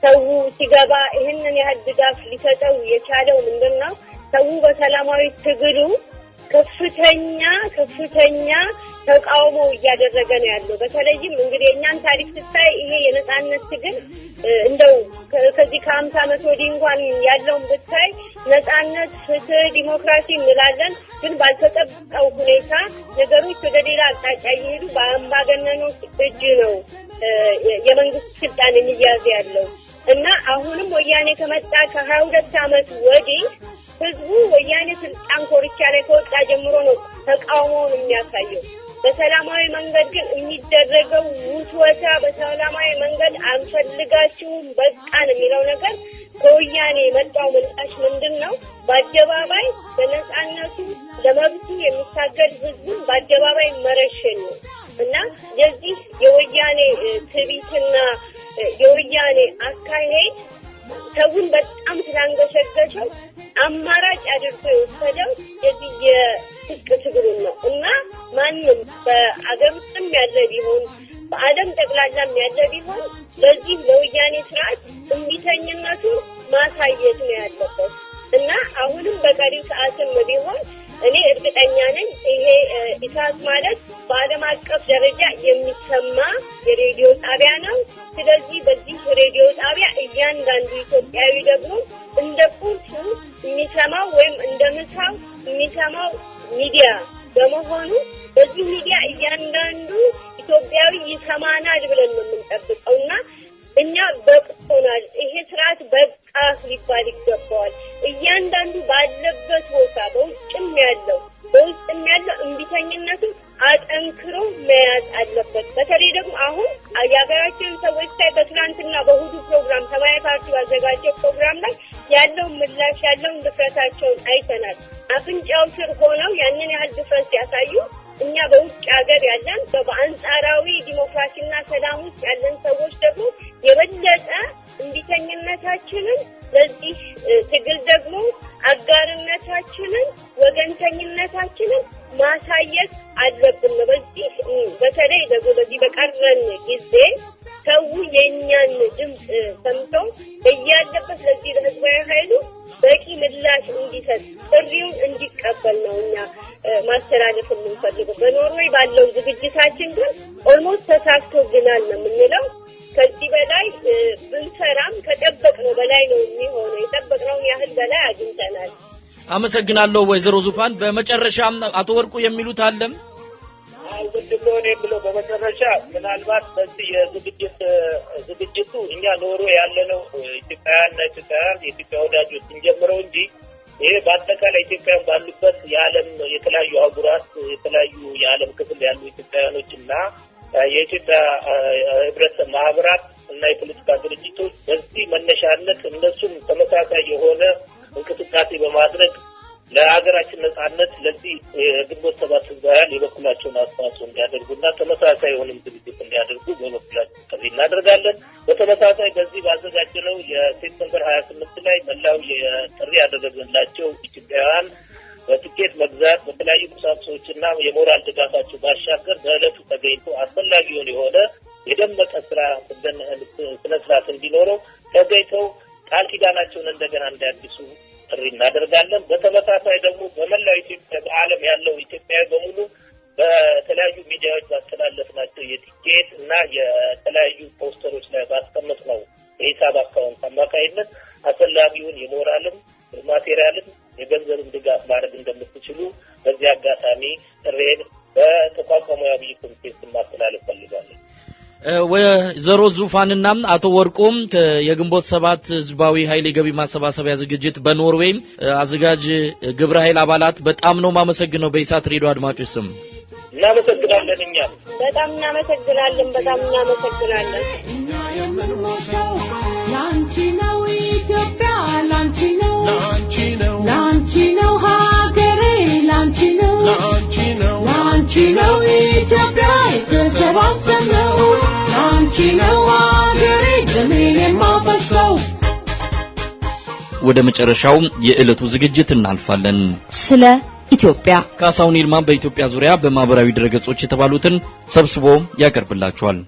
ሰው ሲገባ ይሄንን ያህል ድጋፍ ሊሰጠው የቻለው ምንድነው? ሰው በሰላማዊ ትግሉ ከፍተኛ ተቃውሞ እያደረገ ነው ያለው። በተለይም እንግዲህ እኛን ታሪክ ስታይ ይሄ የነጻነት ትግል እንደው ከዚህ ከ50 ዓመት ወዲህ እንኳን ያለውን ብታይ ነጻነት፣ ፍትህ፣ ዲሞክራሲ እንላለን። ግን ባልተጠበቀው ሁኔታ ነገሮች ወደ ሌላ አቅጣጫ እየሄዱ በአምባገነኖች እጅ ነው የመንግስት ስልጣን የሚያዝ ያለው እና አሁንም ወያኔ ከመጣ ከ22 ዓመት ወዲህ ህዝቡ ወያኔ ስልጣን ኮርቻ ላይ ከወጣ ጀምሮ ነው ተቃውሞውን የሚያሳየው። በሰላማዊ መንገድ ግን የሚደረገው ውትወታ በሰላማዊ መንገድ አንፈልጋችሁም በቃን የሚለው ነገር ከወያኔ የመጣው ምላሽ ምንድነው? በአደባባይ በነጻነቱ ለመብቱ የሚታገል ህዝቡን በአደባባይ መረሸን ነው እና የዚህ የወያኔ ትዕቢትና የወያኔ አካሄድ ሰውን በጣም ስላንገሸገሸው አማራጭ አድርጎ የወሰደው የዚህ የትጥቅ ትግሉን ነው እና ማንም በአገር ውስጥም ያለ ቢሆን በዓለም ጠቅላላም ያለ ቢሆን ለዚህ ለወያኔ ስርዓት እምቢተኝነቱ ማሳየት ነው ያለበት እና አሁንም በቀሪው ሰዓትም ቢሆን እኔ እርግጠኛ ነኝ ይሄ ኢሳት ማለት በዓለም አቀፍ ደረጃ የሚሰማ የሬዲዮ ጣቢያ ነው። ስለዚህ በዚህ ሬዲዮ ጣቢያ እያንዳንዱ ኢትዮጵያዊ ደግሞ እንደ ቁርሱ የሚሰማው ወይም እንደ ምሳው የሚሰማው ሚዲያ በመሆኑ በዚህ ሚዲያ እያንዳንዱ ኢትዮጵያዊ ይሰማናል ብለን ነው የምንጠብቀውና እኛ በቅቶናል። ይሄ ስርዓት በቃ ሊባል ይገባዋል። እያንዳንዱ ባለበት ቦታ በውጭም ያለው በውስጥም ያለው እምቢተኝነቱ አጠንክሮ መያዝ አለበት። በተለይ ደግሞ አሁን የሀገራችን ሰዎች ላይ በትናንትና በእሑዱ ፕሮግራም ሰማያዊ ፓርቲ ባዘጋጀው ፕሮግራም ላይ ያለውን ምላሽ ያለውን ድፍረታቸውን አይተናል። አፍንጫው ስር ሆነው ያንን ያህል ድፍረት ሲያሳዩ እኛ በውጭ ሀገር ያለን በአንጻራዊ ዲሞክራሲና ሰላም ውስጥ ያለን ሰዎች ደግሞ የበለጠ እንቢተኝነታችንን ለዚህ ትግል ደግሞ አጋርነታችንን ወገንተኝነታችንን ማሳየት አለብን። በዚህ በተለይ ደግሞ በዚህ በቀረን ጊዜ ሰው የኛን ድምፅ ሰምቶ እያለበት ለዚህ ለህዝባዊ ኃይሉ በቂ ምላሽ እንዲሰጥ ጥሪውን እንዲቀበል ነው እኛ ማስተላለፍ የምንፈልገው። በኖርዌይ ባለው ዝግጅታችን ግን ኦልሞስት ተሳክቶልናል ነው የምንለው። ከዚህ በላይ ብንሰራም ከጠበቅነው በላይ ነው የሚሆነው። የጠበቅነውን ያህል በላይ አግኝተናል። አመሰግናለሁ ወይዘሮ ዙፋን። በመጨረሻም አቶ ወርቁ የሚሉት አለም? ወንድሞኔ ብሎ በመጨረሻ ምናልባት በዚህ ዝግጅቱ እኛ ኖርዌይ ያለነው ኢትዮጵያውያንና የኢትዮጵያ ወዳጆች እንጀምረው እንጂ ይሄ በአጠቃላይ ኢትዮጵያውያን ባሉበት የዓለም የተለያዩ አህጉራት የተለያዩ የዓለም ክፍል ያሉ ኢትዮጵያውያኖችና የኢትዮጵያ ህብረተሰብ ማህበራት እና የፖለቲካ ድርጅቶች በዚህ መነሻነት እነሱም ተመሳሳይ የሆነ እንቅስቃሴ በማድረግ ለሀገራችን ነጻነት ለዚህ ግንቦት ሰባት ህዝባውያን የበኩላቸውን አስተዋጽኦ እንዲያደርጉና ተመሳሳይ የሆነ ዝግጅት እንዲያደርጉ በበኩላችን ጥሪ እናደርጋለን። በተመሳሳይ በዚህ ባዘጋጀነው የሴፕቴምበር 28 ላይ መላው የጥሪ ያደረግንላቸው ኢትዮጵያውያን በትኬት መግዛት በተለያዩ ቁሳቁሶችና የሞራል ድጋፋቸው ባሻገር በዕለቱ ተገኝቶ አስፈላጊውን የሆነ የደመቀ ስነ ስርዓት እንዲኖረው ተገኝተው ቃል ኪዳናቸውን እንደገና እንዲያድሱ ጥሪ እናደርጋለን። በተመሳሳይ ደግሞ በመላው ኢትዮጵያ በዓለም ያለው ኢትዮጵያዊ በሙሉ በተለያዩ ሚዲያዎች ባስተላለፍናቸው የቲኬት እና የተለያዩ ፖስተሮች ላይ ባስቀመጥነው የሂሳብ አካውንት አማካይነት አስፈላጊውን የሞራልም ማቴሪያልም የገንዘብም ድጋፍ ማድረግ እንደምትችሉ በዚህ አጋጣሚ ጥሬን በተቋቋመው የአብይ ኮሚቴ ስም ማስተላለፍ ፈልጋለሁ። ወይዘሮ ዙፋንና አቶ ወርቁም የግንቦት ሰባት ህዝባዊ ኃይል የገቢ ማሰባሰቢያ ዝግጅት በኖርዌይ አዘጋጅ ግብረ ኃይል አባላት በጣም ነው ማመሰግነው በኢሳት ሬዲዮ አድማጮች ስም እናመሰግናለን። እኛ በጣም እናመሰግናለን። እኛ የምንሞተው ላንቺ ነው ኢትዮጵያ፣ ላንቺ ነው ሀገሬ፣ ላንቺ ነው ኢትዮጵያ የተሰባሰብነው፣ ላንቺ ነው ሀገሬ ደሜን የማፈሰው። ወደ መጨረሻው የዕለቱ ዝግጅት እናልፋለን። ስለ ኢትዮጵያ ካሳሁን ይልማ በኢትዮጵያ ዙሪያ በማህበራዊ ድረገጾች የተባሉትን ሰብስቦ ያቀርብላችኋል።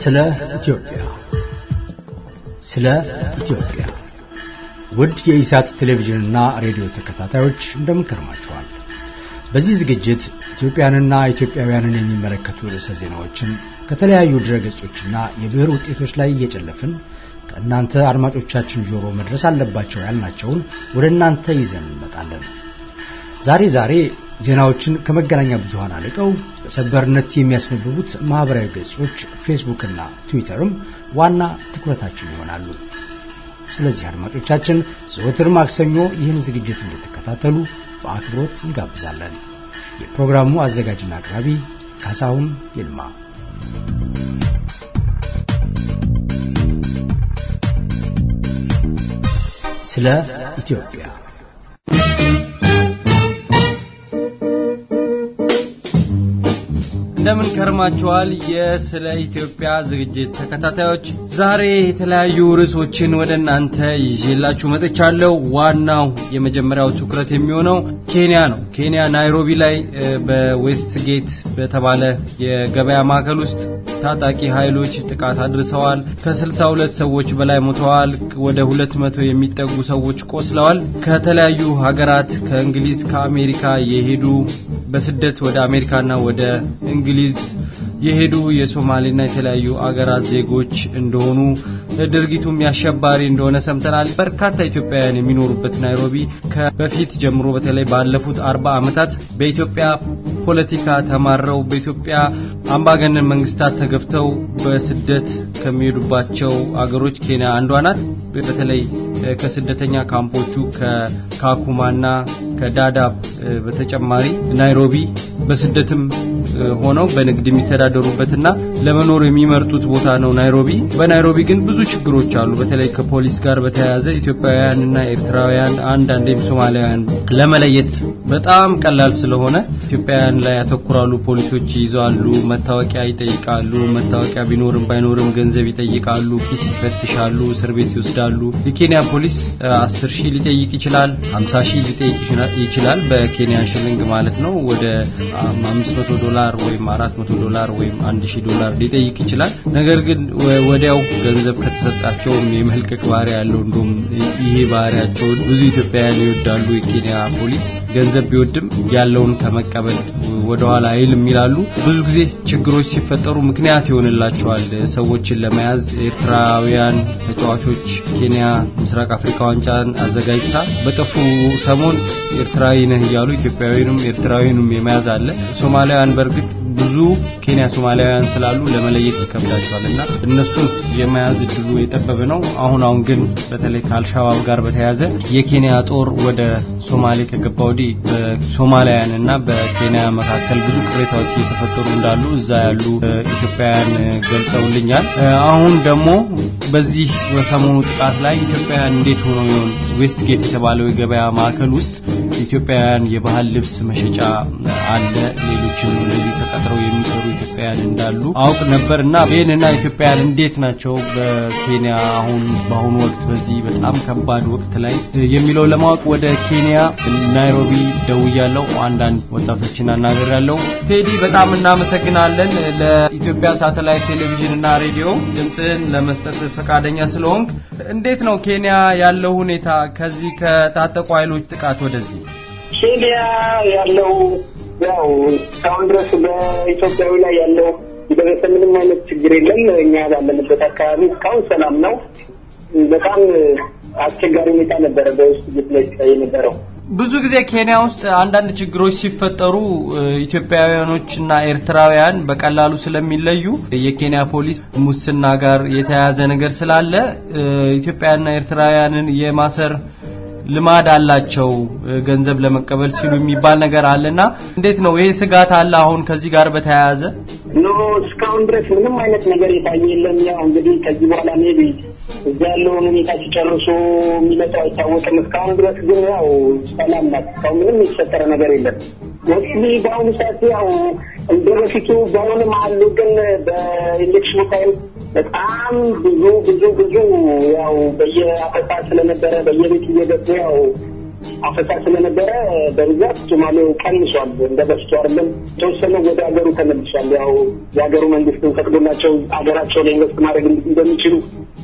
ስለ ኢትዮጵያ ውድ የኢሳት ቴሌቪዥንና ሬዲዮ ተከታታዮች እንደምን ከርማችኋል? በዚህ ዝግጅት ኢትዮጵያንና ኢትዮጵያውያንን የሚመለከቱ ርዕሰ ዜናዎችን ከተለያዩ ድረገጾችና የብዕር ውጤቶች ላይ እየጨለፍን ከእናንተ አድማጮቻችን ጆሮ መድረስ አለባቸው ያልናቸውን ወደ እናንተ ይዘን እንመጣለን። ዛሬ ዜናዎችን ከመገናኛ ብዙሃን አልቀው በሰበርነት የሚያስነብቡት ማህበራዊ ገጾች ፌስቡክና ትዊተርም ዋና ትኩረታችን ይሆናሉ። ስለዚህ አድማጮቻችን ዘወትር ማክሰኞ ይህን ዝግጅት እንድትከታተሉ በአክብሮት እንጋብዛለን። የፕሮግራሙ አዘጋጅና አቅራቢ ካሳሁን ይልማ። ስለ ኢትዮጵያ እንደምን ከርማችኋል? የስለ ኢትዮጵያ ዝግጅት ተከታታዮች ዛሬ የተለያዩ ርዕሶችን ወደ እናንተ ይዤላችሁ መጥቻለሁ። ዋናው የመጀመሪያው ትኩረት የሚሆነው ኬንያ ነው። ኬንያ ናይሮቢ ላይ በዌስት ጌት በተባለ የገበያ ማዕከል ውስጥ ታጣቂ ኃይሎች ጥቃት አድርሰዋል። ከ62 ሰዎች በላይ ሞተዋል። ወደ 200 የሚጠጉ ሰዎች ቆስለዋል። ከተለያዩ ሀገራት ከእንግሊዝ ከአሜሪካ የሄዱ በስደት ወደ አሜሪካና ወደ እንግሊዝ የሄዱ የሶማሌና የተለያዩ አገራት ዜጎች እንደሆኑ ድርጊቱም ያሸባሪ እንደሆነ ሰምተናል። በርካታ ኢትዮጵያውያን የሚኖሩበት ናይሮቢ ከበፊት ጀምሮ በተለይ ባለፉት 40 ዓመታት በኢትዮጵያ ፖለቲካ ተማረው በኢትዮጵያ አምባገነን መንግስታት ተገፍተው በስደት ከሚሄዱባቸው አገሮች ኬንያ አንዷ ናት። በተለይ ከስደተኛ ካምፖቹ ከካኩማና ከዳዳብ በተጨማሪ ናይሮቢ በስደትም ሆነው በንግድ የሚተዳደሩበትና ለመኖር የሚመርጡት ቦታ ነው ናይሮቢ። በናይሮቢ ግን ብዙ ችግሮች አሉ። በተለይ ከፖሊስ ጋር በተያያዘ ኢትዮጵያውያንና ኤርትራውያን አንዳንዴም ሶማሊያውያን ለመለየት በጣም ቀላል ስለሆነ ኢትዮጵያውያን ላይ ያተኩራሉ። ፖሊሶች ይይዛሉ፣ መታወቂያ ይጠይቃሉ። መታወቂያ ቢኖርም ባይኖርም ገንዘብ ይጠይቃሉ፣ ኪስ ይፈትሻሉ፣ እስር ቤት ይወስዳሉ። የኬንያ ፖሊስ 10,000 ሊጠይቅ ይችላል፣ 50,000 ሊጠይቅ ይችላል በኬንያ ሽልንግ ማለት ነው። ወደ $500 ወይም $400 ወይም $1,000 ሊጠይቅ ይችላል። ነገር ግን ወዲያው ገንዘብ ከተሰጣቸው የመልቀቅ ባህሪ ያለው እንደውም ይሄ ባህሪያቸው ብዙ ኢትዮጵያውያን ይወዳሉ። የኬንያ ፖሊስ ገንዘብ ቢወድም ያለውን ከመቀበል ወደኋላ አይልም ይላሉ። ብዙ ጊዜ ችግሮች ሲፈጠሩ ምክንያት ይሆንላቸዋል ሰዎችን ለመያዝ። ኤርትራውያን ተጫዋቾች ኬንያ ምስራቅ አፍሪካ ዋንጫን አዘጋጅታ በጠፉ ሰሞን ኤርትራዊ ነህ እያሉ ኢትዮጵያዊንም ኤርትራዊንም የመያዝ አለ። ሶማሊያውያን በርግጥ ብዙ ኬንያ ሶማሊያውያን ስላሉ ለመለየት ይከብዳቸዋልና እነሱን የመያዝ እድሉ የጠበበ ነው። አሁን ግን በተለይ ከአልሻባብ ጋር በተያያዘ የኬንያ ጦር ወደ ሶማሌ ከገባ ወዲህ በሶማሊያውያንና በኬንያ መካከል ብዙ ቅሬታዎች እየተፈጠሩ እንዳሉ እዛ ያሉ ኢትዮጵያውያን ገልጸውልኛል። አሁን ደግሞ በዚህ በሰሞኑ ጥቃት ላይ ኢትዮጵያውያን እንዴት ሆነው ይሆን? ዌስት ጌት የተባለው የገበያ ማዕከል ውስጥ ኢትዮጵያውያን የባህል ልብስ መሸጫ አለ። ሌሎችም እንደዚህ ተቀጥረው የሚሰሩ ኢትዮጵያውያን እንዳሉ አውቅ ነበርና ይሄንና ኢትዮጵያውያን እንዴት ናቸው በኬንያ አሁን በአሁኑ ወቅት በዚህ በጣም ከባድ ወቅት ላይ የሚለው ለማወቅ ወደ ኬንያ ናይሮቢ ደውያለሁ። አንዳንድ ወጣቶችን አናግሬያለሁ። ቴዲ በጣም እናመሰግናለን ለኢትዮጵያ ሳተላይት ቴሌቪዥንና ሬዲዮ ድምጽን ለመስጠት ፈቃደኛ ስለሆንክ። እንዴት ነው ኬንያ ያለው ሁኔታ ከዚህ ከታጠቁ ኃይሎች ጥቃት ወደዚህ? ኬንያ ያለው ያው እስካሁን ድረስ በኢትዮጵያዊ ላይ ያለው የደረሰ ምንም አይነት ችግር የለም። እኛ ባለንበት አካባቢ እስካሁን ሰላም ነው። በጣም አስቸጋሪ ሁኔታ ነበረ በውስጥ ግጭት ላይ የነበረው። ብዙ ጊዜ ኬንያ ውስጥ አንዳንድ ችግሮች ሲፈጠሩ ኢትዮጵያውያኖችና ኤርትራውያን በቀላሉ ስለሚለዩ የኬንያ ፖሊስ ሙስና ጋር የተያያዘ ነገር ስላለ ኢትዮጵያውያንና ኤርትራውያንን የማሰር ልማድ አላቸው ገንዘብ ለመቀበል ሲሉ የሚባል ነገር አለና እንዴት ነው ይሄ ስጋት አለ አሁን ከዚህ ጋር በተያያዘ? እስካሁን ድረስ ምንም አይነት ነገር የታየ የለም። ያው እንግዲህ ከዚህ በኋላ ሜቢ እዛ ያለውን ሁኔታ ሲጨርሱ የሚመጣው አይታወቅም። እስካሁን ድረስ ግን ያው ሰላም ናት። እስካሁን ምንም የተፈጠረ ነገር የለም። ወስሊ በአሁኑ ሰዓት ያው እንደበፊቱ በአሁንም አሉ፣ ግን በኤሌክሽኑ ታይም በጣም ብዙ ያው በየአፈሳ ስለነበረ በየቤት እየገቡ ያው አፈሳ ስለነበረ በብዛት ሶማሌው ቀንሷል። እንደበፊቱ አይደለም። ተወሰነ ወደ ሀገሩ ተመልሷል። ያው የሀገሩ መንግስትን ፈቅዶላቸው ሀገራቸው ላይ ኢንቨስት ማድረግ እንደሚችሉ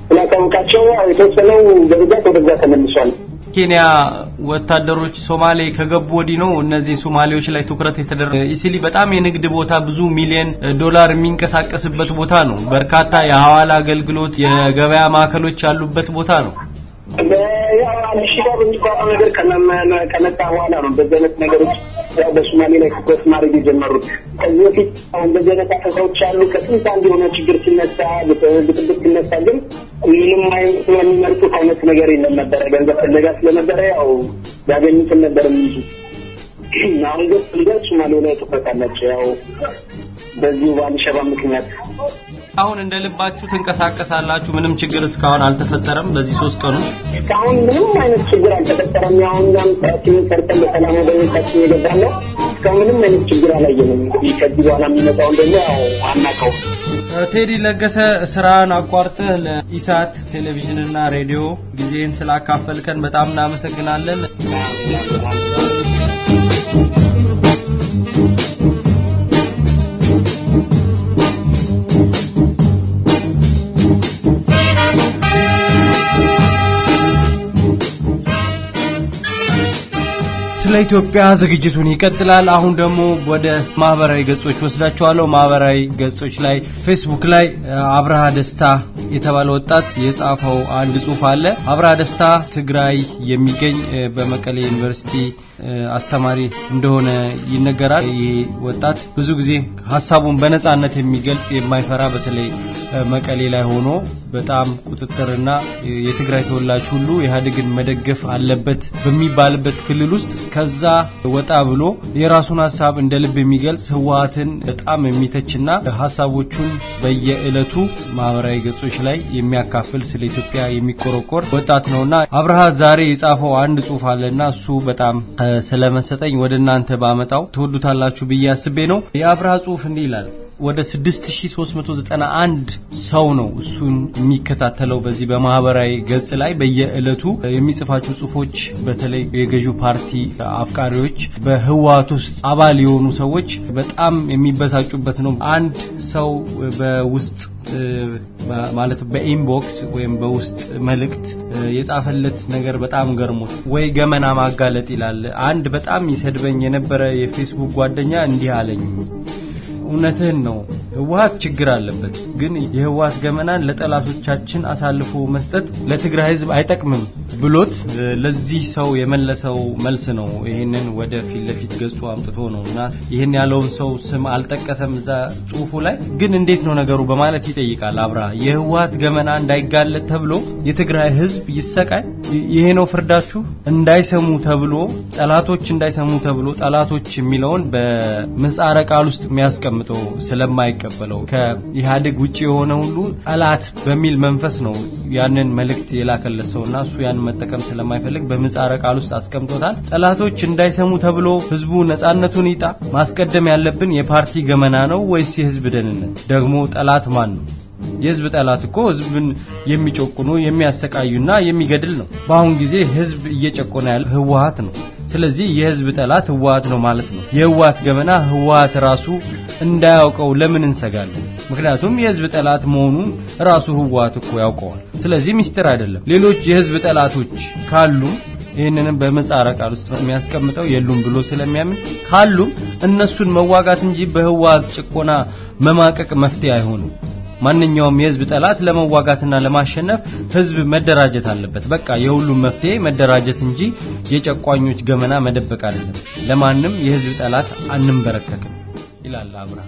ስላታወቃቸው ያው የተወሰነው በብዛት ወደዛ ተመልሷል። ኬንያ ወታደሮች ሶማሌ ከገቡ ወዲህ ነው እነዚህ ሶማሌዎች ላይ ትኩረት የተደረገው። ኢሲሊ በጣም የንግድ ቦታ ብዙ ሚሊዮን ዶላር የሚንቀሳቀስበት ቦታ ነው። በርካታ የሐዋላ አገልግሎት የገበያ ማዕከሎች ያሉበት ቦታ ነው። ያው አልሽባብ የሚባለው ነገር ከመጣ በኋላ ነው በዚህ አይነት ነገሮች ያው በሶማሌ ላይ ትኩረት ማድረግ የጀመሩት። ከዚህ በፊት አሁን በዚህ አይነት አፈሳዎች አሉ። ከጥንት አንድ የሆነ ችግር ሲነሳ ብጥብጥ ሲነሳ ግን ምንም አይነት የሚመርጡት አይነት ነገር የለም ነበረ። ገንዘብ ፍለጋ ስለነበረ ያው ያገኙትን ነበር የሚይዙት። አሁን ግን ሶማሌ ላይ ትኩረት አላቸው ያው በዚህ በአልሸባብ ምክንያት። አሁን እንደልባችሁ ትንቀሳቀሳላችሁ? ምንም ችግር እስካሁን አልተፈጠረም? በዚህ 3 ቀኑ እስካሁን ምንም አይነት ችግር አልተፈጠረም። ያው እኛም ሰርተን በሰላም ወደ ቤታችን የገባነው እስካሁንም ምንም ችግር አላየንም። እንግዲህ ከዚህ በኋላ የሚመጣው ደግሞ አናውቀው። ቴዲ ለገሰ ስራን አቋርጠህ ለኢሳት ቴሌቪዥንና ሬዲዮ ጊዜን ስላካፈልከን በጣም እናመሰግናለን። ስለ ኢትዮጵያ ዝግጅቱን ይቀጥላል። አሁን ደግሞ ወደ ማህበራዊ ገጾች ወስዳቸዋለሁ። ማህበራዊ ገጾች ላይ ፌስቡክ ላይ አብርሃ ደስታ የተባለ ወጣት የጻፈው አንድ ጽሑፍ አለ። አብርሃ ደስታ ትግራይ የሚገኝ በመቀሌ ዩኒቨርሲቲ አስተማሪ እንደሆነ ይነገራል። ይህ ወጣት ብዙ ጊዜ ሐሳቡን በነጻነት የሚገልጽ የማይፈራ በተለይ መቀሌ ላይ ሆኖ በጣም ቁጥጥርና የትግራይ ተወላጅ ሁሉ ኢህአዴግን መደገፍ አለበት በሚባልበት ክልል ውስጥ ከዛ ወጣ ብሎ የራሱን ሐሳብ እንደልብ የሚገልጽ ህወሓትን በጣም የሚተችና ሐሳቦቹን በየዕለቱ ማህበራዊ ገጾች ላይ የሚያካፍል ስለ ኢትዮጵያ የሚቆረቆር ወጣት ነውና አብርሃ ዛሬ የጻፈው አንድ ጽሑፍ አለና እሱ በጣም ስለመሰጠኝ ወደናንተ ባመጣው ተወዱታላችሁ ብዬ አስቤ ነው። የአብርሃ ጽሑፍ እንዲህ ይላል። ወደ 6391 ሰው ነው እሱን የሚከታተለው በዚህ በማህበራዊ ገጽ ላይ በየዕለቱ የሚጽፋቸው ጽሑፎች በተለይ የገዢው ፓርቲ አፍቃሪዎች በህወሓት ውስጥ አባል የሆኑ ሰዎች በጣም የሚበሳጩበት ነው። አንድ ሰው በውስጥ ማለት በኢንቦክስ ወይም በውስጥ መልእክት የጻፈለት ነገር በጣም ገርሞት ወይ ገመና ማጋለጥ ይላል። አንድ በጣም ይሰድበኝ የነበረ የፌስቡክ ጓደኛ እንዲህ አለኝ። እውነትህን ነው ህወሓት ችግር አለበት፣ ግን የህወሓት ገመናን ለጠላቶቻችን አሳልፎ መስጠት ለትግራይ ህዝብ አይጠቅምም ብሎት ለዚህ ሰው የመለሰው መልስ ነው። ይሄንን ወደ ፊት ለፊት ገጹ አምጥቶ ነውና ይሄን ያለውን ሰው ስም አልጠቀሰም እዛ ጽሑፉ ላይ። ግን እንዴት ነው ነገሩ በማለት ይጠይቃል አብርሃ። የህወሓት ገመና እንዳይጋለጥ ተብሎ የትግራይ ህዝብ ይሰቃይ? ይሄ ነው ፍርዳችሁ? እንዳይሰሙ ተብሎ ጠላቶች እንዳይሰሙ ተብሎ ጠላቶች የሚለውን በምህጻረ ቃል ውስጥ የሚያስቀምጠው ስለማይቀበለው ከኢህአዴግ ውጪ የሆነ ሁሉ ጠላት በሚል መንፈስ ነው ያንን መልእክት የላከለሰውና እሱ ያን መጠቀም ስለማይፈልግ በምህጻረ ቃል ውስጥ አስቀምጦታል። ጠላቶች እንዳይሰሙ ተብሎ ህዝቡ ነጻነቱን ይጣ። ማስቀደም ያለብን የፓርቲ ገመና ነው ወይስ የህዝብ ደህንነት? ደግሞ ጠላት ማን ነው? የህዝብ ጠላት እኮ ህዝብን የሚጮቁኑ የሚያሰቃዩና የሚገድል ነው። በአሁን ጊዜ ህዝብ እየጨቆነ ያለ ህወሓት ነው። ስለዚህ የህዝብ ጠላት ህወሓት ነው ማለት ነው። የህወሓት ገመና ህወሓት ራሱ እንዳያውቀው ለምን እንሰጋለን? ምክንያቱም የህዝብ ጠላት መሆኑን ራሱ ህወሓት እኮ ያውቀዋል። ስለዚህ ሚስጥር አይደለም። ሌሎች የህዝብ ጠላቶች ካሉ ይሄንንም በመጻረ ቃል ውስጥ የሚያስቀምጠው የሉም ብሎ ስለሚያምን ካሉም እነሱን መዋጋት እንጂ በህወሓት ጭቆና መማቀቅ መፍትሄ አይሆንም። ማንኛውም የህዝብ ጠላት ለመዋጋትና ለማሸነፍ ህዝብ መደራጀት አለበት። በቃ የሁሉም መፍትሄ መደራጀት እንጂ የጨቋኞች ገመና መደበቅ አይደለም። ለማንም የህዝብ ጠላት አንንበረከክም ይላል አብርሃ።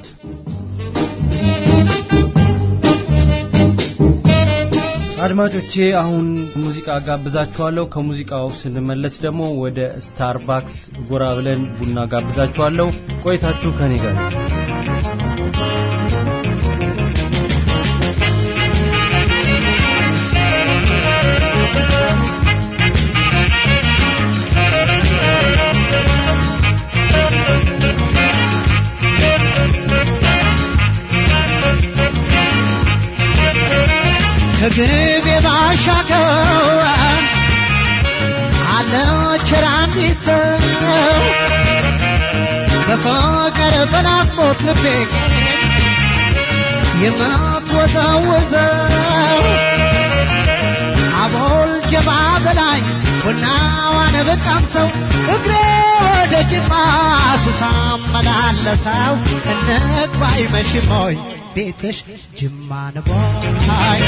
አድማጮቼ አሁን ሙዚቃ ጋብዛችኋለሁ። ከሙዚቃው ስንመለስ ደግሞ ወደ ስታርባክስ ጎራ ብለን ቡና ጋብዛችኋለሁ። ቆይታችሁ ከኔ ጋር ከግቤ ባሻገር አለች ራንዲት በፍቅር በናፍቆት ልቤ የምትወዘውዘው አቦል ጀባ በላኝ ቡናዋን ብቀምሰው እግሬ ወደ ጅማ ሱሳ መላለሰው እንግባ አይመሽም ሆይ ቤትሽ ጅማ ነው ወይ?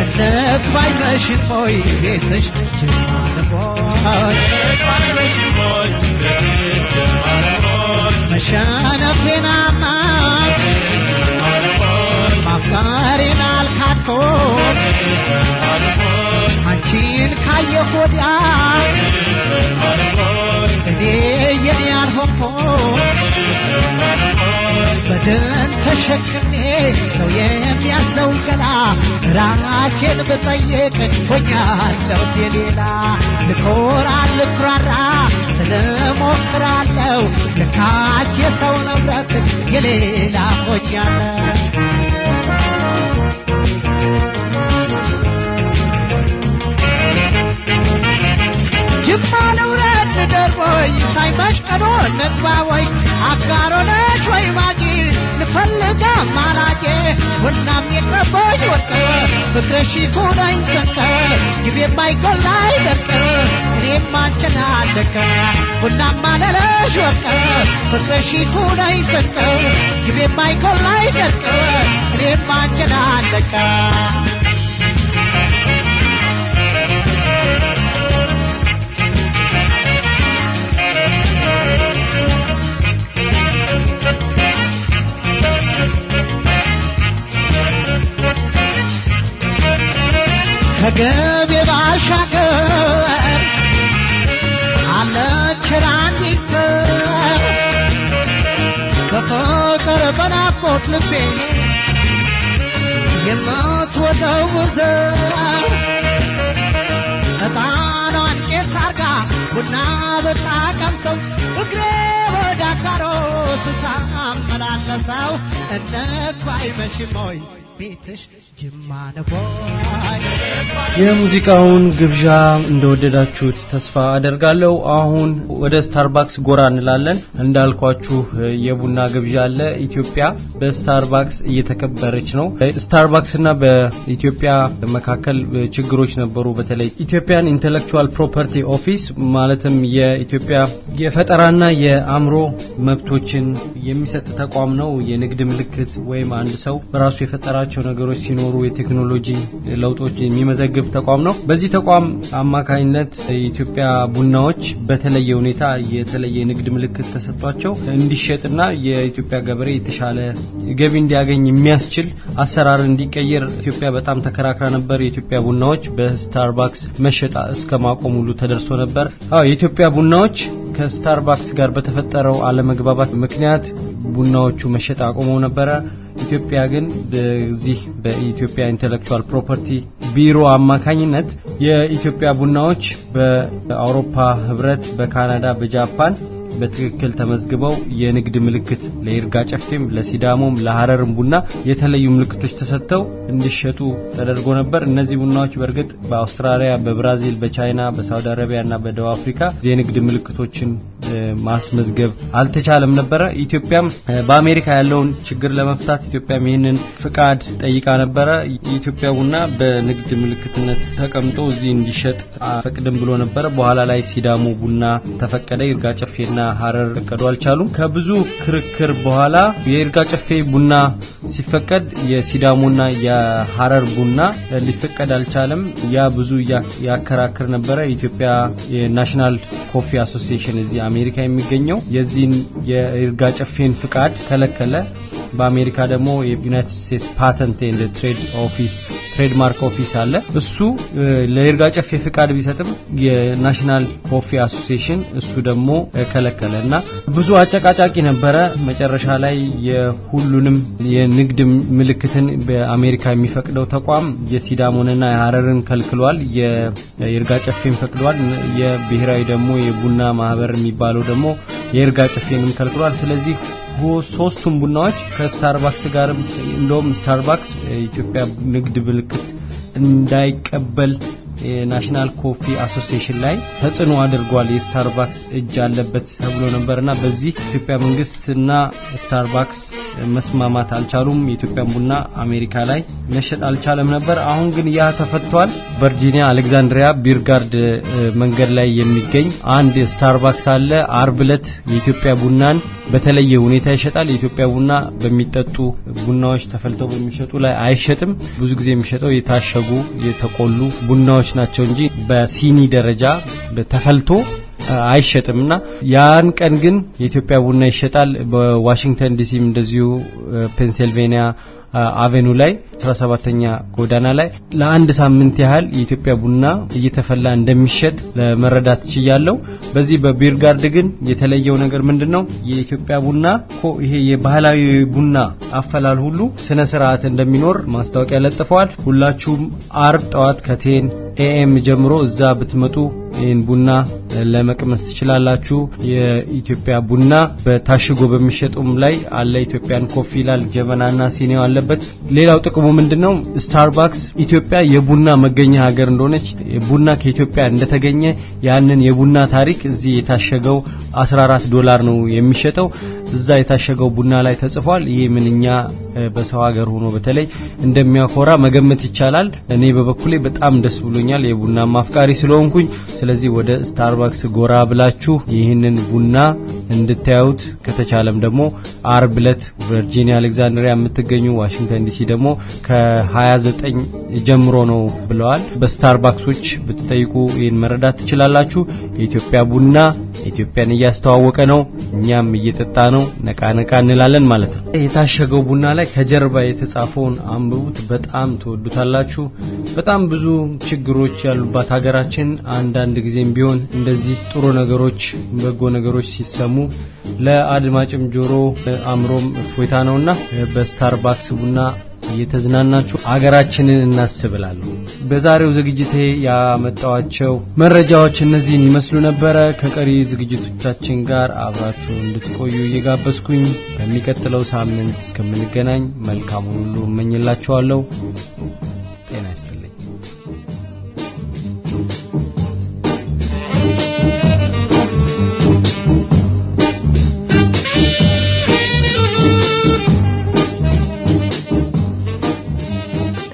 እንግባ አይመሽም ሆይ ቤትሽ ጅማ ነው ወይ? መሸነፌናማ ማፍቀሬን አልካድኩም አንቺን ካየሁ ወዲያ እኔ የኔ ያልሆንኩት በደን ተሸክሜ ሰው የሚያዘው ገላ ራሴን ብጠይቅ ሆኛለሁ የሌላ ልኮራ ልኩራራ ስለሞክራለሁ ልካች የሰው ንብረት የሌላ ሆኛለሁ ጅማለው ረድ ደርቦይ ሳይመሽ ቀዶ ነግባወይ አጋሮነሽ ወይ ማጂ ልፈልጋ ማላጄ ወናም የቅረቦኝ ወርቅ ፍቅርሽ ይኩነኝ ሰከ ግቤ ማይጎላይ ደቀ እኔም አንቺን አለከ ወናም ማለለሽ ወርቅ ፍቅርሽ ይኩነኝ ሰከ ግቤ ማይጎላይ ደቀ እኔም አንቺን አለከ ከገቤ ባሻገር አለች ራንዲት ከፍቅር በናፍቆት ልቤ የምትወዘውዘው ዕጣኗን ጭስ አርጋ ቡና ብታቀምሰው እግሬ ወደ አጋሮ ስሳመላለሰው እነኳ አይመሽም ወይ ቤትሽ ጅማ ነው የሙዚቃውን ግብዣ እንደወደዳችሁት ተስፋ አደርጋለሁ። አሁን ወደ ስታርባክስ ጎራ እንላለን። እንዳልኳችሁ የቡና ግብዣ አለ። ኢትዮጵያ በስታርባክስ እየተከበረች ነው። ስታርባክስና በኢትዮጵያ መካከል ችግሮች ነበሩ። በተለይ ኢትዮጵያን ኢንተሌክቹዋል ፕሮፐርቲ ኦፊስ ማለትም የኢትዮጵያ የፈጠራና የአእምሮ መብቶችን የሚሰጥ ተቋም ነው። የንግድ ምልክት ወይም አንድ ሰው በራሱ የፈጠራቸው ነገሮች ሲኖሩ የቴክኖሎጂ ለውጦች የሚመዘግብ ተቋም ነው። በዚህ ተቋም አማካኝነት የኢትዮጵያ ቡናዎች በተለየ ሁኔታ የተለየ ንግድ ምልክት ተሰጥቷቸው እንዲሸጥና የኢትዮጵያ ገበሬ የተሻለ ገቢ እንዲያገኝ የሚያስችል አሰራር እንዲቀየር ኢትዮጵያ በጣም ተከራክራ ነበር። የኢትዮጵያ ቡናዎች በስታርባክስ መሸጥ እስከማቆም ሁሉ ተደርሶ ነበር። የኢትዮጵያ ቡናዎች ከስታርባክስ ጋር በተፈጠረው አለመግባባት ምክንያት ቡናዎቹ መሸጥ አቆመው ነበር። ኢትዮጵያ ግን በዚህ በኢትዮጵያ ኢንተሌክቹዋል ፕሮፐርቲ ቢሮ አማካኝነት የኢትዮጵያ ቡናዎች በአውሮፓ ህብረት፣ በካናዳ፣ በጃፓን በትክክል ተመዝግበው የንግድ ምልክት ለይርጋ ጨፌም ለሲዳሞም ለሐረርም ቡና የተለዩ ምልክቶች ተሰጥተው እንዲሸጡ ተደርጎ ነበር። እነዚህ ቡናዎች በርግጥ በአውስትራሊያ፣ በብራዚል፣ በቻይና፣ በሳውዲ አረቢያና በደቡብ አፍሪካ የንግድ ምልክቶችን ማስመዝገብ አልተቻለም ነበር። ኢትዮጵያም በአሜሪካ ያለውን ችግር ለመፍታት ኢትዮጵያም ይህንን ፍቃድ ጠይቃ ነበር። የኢትዮጵያ ቡና በንግድ ምልክትነት ተቀምጦ እዚህ እንዲሸጥ ፈቅድም ብሎ ነበር። በኋላ ላይ ሲዳሞ ቡና ተፈቀደ። ይርጋ ጨፌና ሐረር ፈቀዱ አልቻሉም። ከብዙ ክርክር በኋላ የይርጋ ጨፌ ቡና ሲፈቀድ የሲዳሞና የሐረር ቡና ሊፈቀድ አልቻለም። ያ ብዙ ያከራክር ነበር። ኢትዮጵያ የናሽናል ኮፊ አሶሲዬሽን እዚህ አሜሪካ የሚገኘው የዚህን የይርጋ ጨፌን ፍቃድ ከለከለ። በአሜሪካ ደግሞ የዩናይትድ ስቴትስ ፓተንት ኤንድ ትሬድማርክ ኦፊስ አለ። እሱ ለይርጋ ጨፌ ፍቃድ ቢሰጥም የናሽናል ኮፊ አሶሲዬሽን እሱ ደግሞ ከለከለና ብዙ አጨቃጫቂ ነበረ። መጨረሻ ላይ የሁሉንም የንግድ ምልክትን በአሜሪካ የሚፈቅደው ተቋም የሲዳሞንና የሐረርን ከልክሏል። የይርጋ ጨፌን ፈቅዷል። የብሔራዊ ደግሞ የቡና ማህበር የሚባለው ደግሞ የይርጋ ጨፌንም ከልክሏል። ስለዚህ ሶስቱም ቡናዎች ከስታርባክስ ጋር እንደውም ስታርባክስ የኢትዮጵያ ንግድ ምልክት እንዳይቀበል የናሽናል ኮፊ አሶሲዬሽን ላይ ተጽዕኖ አድርጓል። የስታርባክስ እጅ አለበት ተብሎ ነበርና በዚህ ኢትዮጵያ መንግስትና ስታርባክስ መስማማት አልቻሉም። የኢትዮጵያ ቡና አሜሪካ ላይ መሸጥ አልቻለም ነበር። አሁን ግን ያ ተፈቷል። ቨርጂኒያ አሌክዛንድሪያ ቢርጋርድ መንገድ ላይ የሚገኝ አንድ ስታርባክስ አለ። አርብ ዕለት የኢትዮጵያ ቡናን በተለየ ሁኔታ ይሸጣል። የኢትዮጵያ ቡና በሚጠጡ ቡናዎች ተፈልተው በሚሸጡ ላይ አይሸጥም። ብዙ ጊዜ የሚሸጠው የታሸጉ የተቆሉ ቡናዎች ናቸው እንጂ በሲኒ ደረጃ ተፈልቶ አይሸጥምና ያን ቀን ግን የኢትዮጵያ ቡና ይሸጣል። በዋሽንግተን ዲሲም እንደዚሁ ፔንሲልቬኒያ አቬኑ ላይ 17ኛ ጎዳና ላይ ለአንድ ሳምንት ያህል የኢትዮጵያ ቡና እየተፈላ እንደሚሸጥ ለመረዳት ችያለሁ። በዚህ በቢርጋርድ ግን የተለየው ነገር ምንድነው? የኢትዮጵያ ቡና ይሄ የባህላዊ ቡና አፈላል ሁሉ ስነ ስርዓት እንደሚኖር ማስታወቂያ ለጥፈዋል። ሁላችሁም አርብ ጠዋት ከ10 AM ጀምሮ እዛ ብትመጡ ይሄን ቡና ለመቅመስ ትችላላችሁ። የኢትዮጵያ ቡና በታሽጎ በሚሸጡም ላይ አለ። ኢትዮጵያን ኮፊ ይላል። ጀበናና ሲኒው አለበት። ሌላው ጥቅሙ ምንድነው? ስታርባክስ ኢትዮጵያ የቡና መገኛ ሀገር እንደሆነች ቡና ከኢትዮጵያ እንደተገኘ ያንን የቡና ታሪክ እዚህ የታሸገው $14 ነው የሚሸጠው። እዛ የታሸገው ቡና ላይ ተጽፏል። ይሄ ምንኛ በሰው ሀገር ሆኖ በተለይ እንደሚያኮራ መገመት ይቻላል። እኔ በበኩሌ በጣም ደስ ብሎኛል የቡና ማፍቃሪ ስለሆንኩኝ። ስለዚህ ወደ ስታርባክስ ጎራ ብላችሁ ይህንን ቡና እንድታዩት ከተቻለም ደግሞ አርብ ዕለት ቨርጂኒያ አሌክዛንድሪያ የምትገኙ ዋሽንግተን ዲሲ ደግሞ ከ29 ጀምሮ ነው ብለዋል። በስታርባክሶች ብትጠይቁ ይህን መረዳት ትችላላችሁ። የኢትዮጵያ ቡና ኢትዮጵያን እያስተዋወቀ ነው፣ እኛም እየጠጣ ነው፣ ነቃ ነቃ እንላለን ማለት ነው። የታሸገው ቡና ላይ ከጀርባ የተጻፈውን አንብቡት፣ በጣም ተወዱታላችሁ። በጣም ብዙ ችግሮች ያሉባት ሀገራችን አንዳንድ ጊዜም ቢሆን እንደዚህ ጥሩ ነገሮች በጎ ነገሮች ሲሰሙ ለአድማጭም ጆሮ አምሮም እፎይታ ነውና በስታርባክስ ቡና እየተዝናናችሁ ሀገራችንን እናስብላለሁ። በዛሬው ዝግጅቴ ያመጣዋቸው መረጃዎች እነዚህን ይመስሉ ነበር። ከቀሪ ዝግጅቶቻችን ጋር አብራችሁ እንድትቆዩ እየጋበዝኩኝ በሚቀጥለው ሳምንት እስከምንገናኝ መልካሙን ሁሉ እመኝላችኋለሁ። ጤና ይስጥልኝ።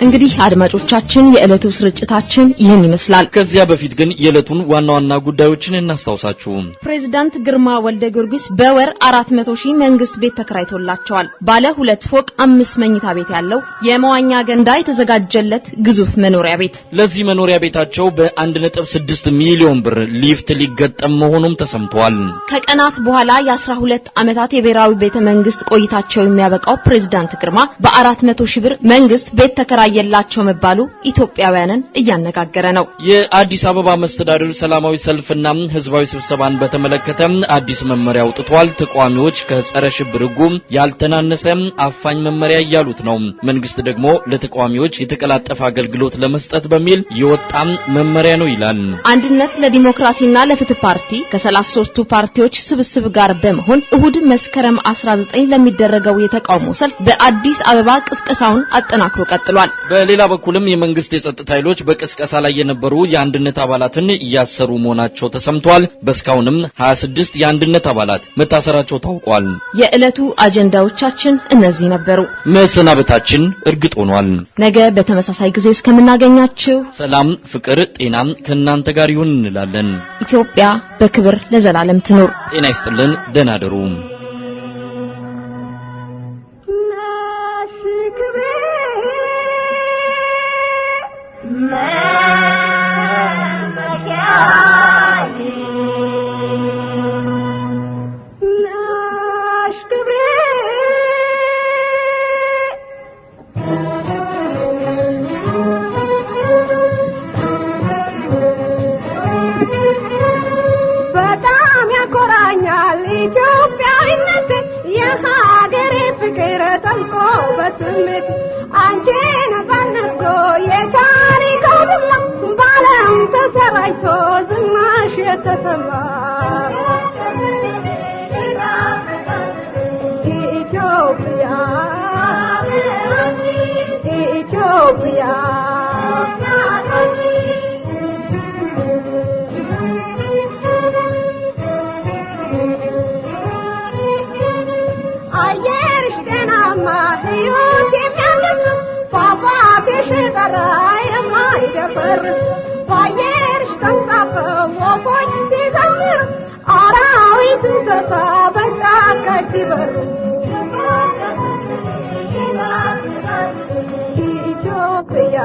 እንግዲህ አድማጮቻችን የዕለቱ ስርጭታችን ይህን ይመስላል። ከዚያ በፊት ግን የዕለቱን ዋና ዋና ጉዳዮችን እናስታውሳችሁ። ፕሬዝዳንት ግርማ ወልደ ጊዮርጊስ በወር 400,000 መንግስት ቤት ተከራይቶላቸዋል። ባለ 2 ፎቅ 5 መኝታ ቤት ያለው የመዋኛ ገንዳ የተዘጋጀለት ግዙፍ መኖሪያ ቤት። ለዚህ መኖሪያ ቤታቸው በ1.6 ሚሊዮን ብር ሊፍት ሊገጠም መሆኑም ተሰምቷል። ከቀናት በኋላ የ12 ዓመታት የብሔራዊ ቤተ መንግስት ቆይታቸው የሚያበቃው ፕሬዝዳንት ግርማ በ400,000 ብር መንግስት ቤት ተከራየላቸው መባሉ ኢትዮጵያውያንን እያነጋገረ ነው። የአዲስ አበባ መስተዳድር ሰላማዊ ሰልፍና ህዝባዊ ስብሰባን በተመለከተ አዲስ መመሪያ አውጥቷል። ተቋሚዎች ከጸረ ሽብር ሕጉ ያልተናነሰ አፋኝ መመሪያ እያሉት ነው። መንግስት ደግሞ ለተቋሚዎች የተቀላጠፈ አገልግሎት ለመስጠት በሚል የወጣ መመሪያ ነው ይላል። አንድነት ለዲሞክራሲና ለፍትህ ፓርቲ ከ33ቱ ፓርቲዎች ስብስብ ጋር በመሆን እሁድ መስከረም 19 ለሚደረገው የተቃውሞ ሰልፍ በአዲስ አበባ ቅስቀሳውን አጠናክሮ ቀጥሏል። በሌላ በኩልም የመንግስት የጸጥታ ኃይሎች በቅስቀሳ ላይ የነበሩ የአንድነት አባላትን እያሰሩ መሆናቸው ተሰምቷል። በስካውንም 26 የአንድነት አባላት መታሰራቸው ታውቋል። የዕለቱ አጀንዳዎቻችን እነዚህ ነበሩ። መሰናበታችን እርግጥ ሆኗል። ነገ በተመሳሳይ ጊዜ እስከምናገኛችሁ ሰላም፣ ፍቅር፣ ጤና ከእናንተ ጋር ይሁን እንላለን። ኢትዮጵያ በክብር ለዘላለም ትኑር። ጤና ይስጥልን። ደህና ደሩ። በጣም ያኮራኛል ኢትዮጵያዊነት የሀገሬ ፍቅር ጠልቆ በስሜት አንቺ ነፃነት ጎ የታሪክ አውድማ ባለም ተሰራጭቶ ዝናሽ የተሰማ ኢትዮጵያ ኢትዮጵያ አየርሽ ጤናማ ሕይወት የሚያድስ ፏፏቴሽ ጠራ የማይደፈርስ በአየርሽ ተንሳፈው ወፎች ሲዘምር አራዊት እንስሳ በጫካ ሲበሩ ኢትዮጵያ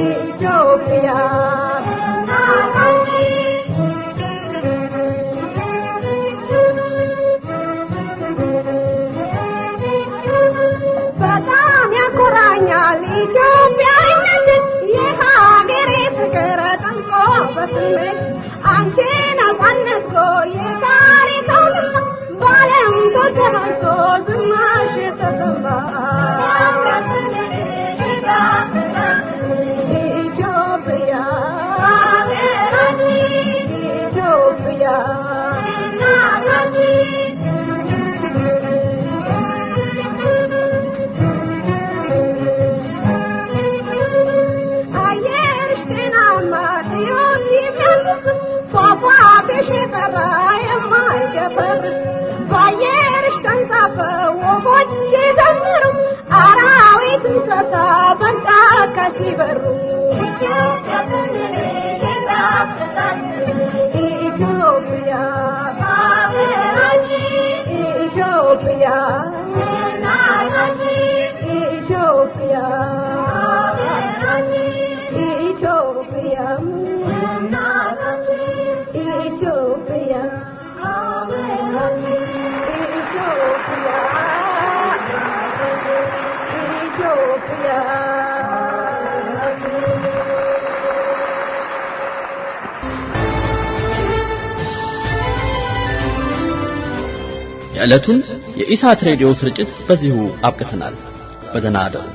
ኢትዮጵያ ተርታ በጫካ ሲበሩ ኢትዮጵያ ኢትዮጵያ ኢትዮጵያ ኢትዮጵያ ኢትዮጵያ የዕለቱን የኢሳት ሬዲዮ ስርጭት በዚሁ አብቅተናል። በደህና አደሩ።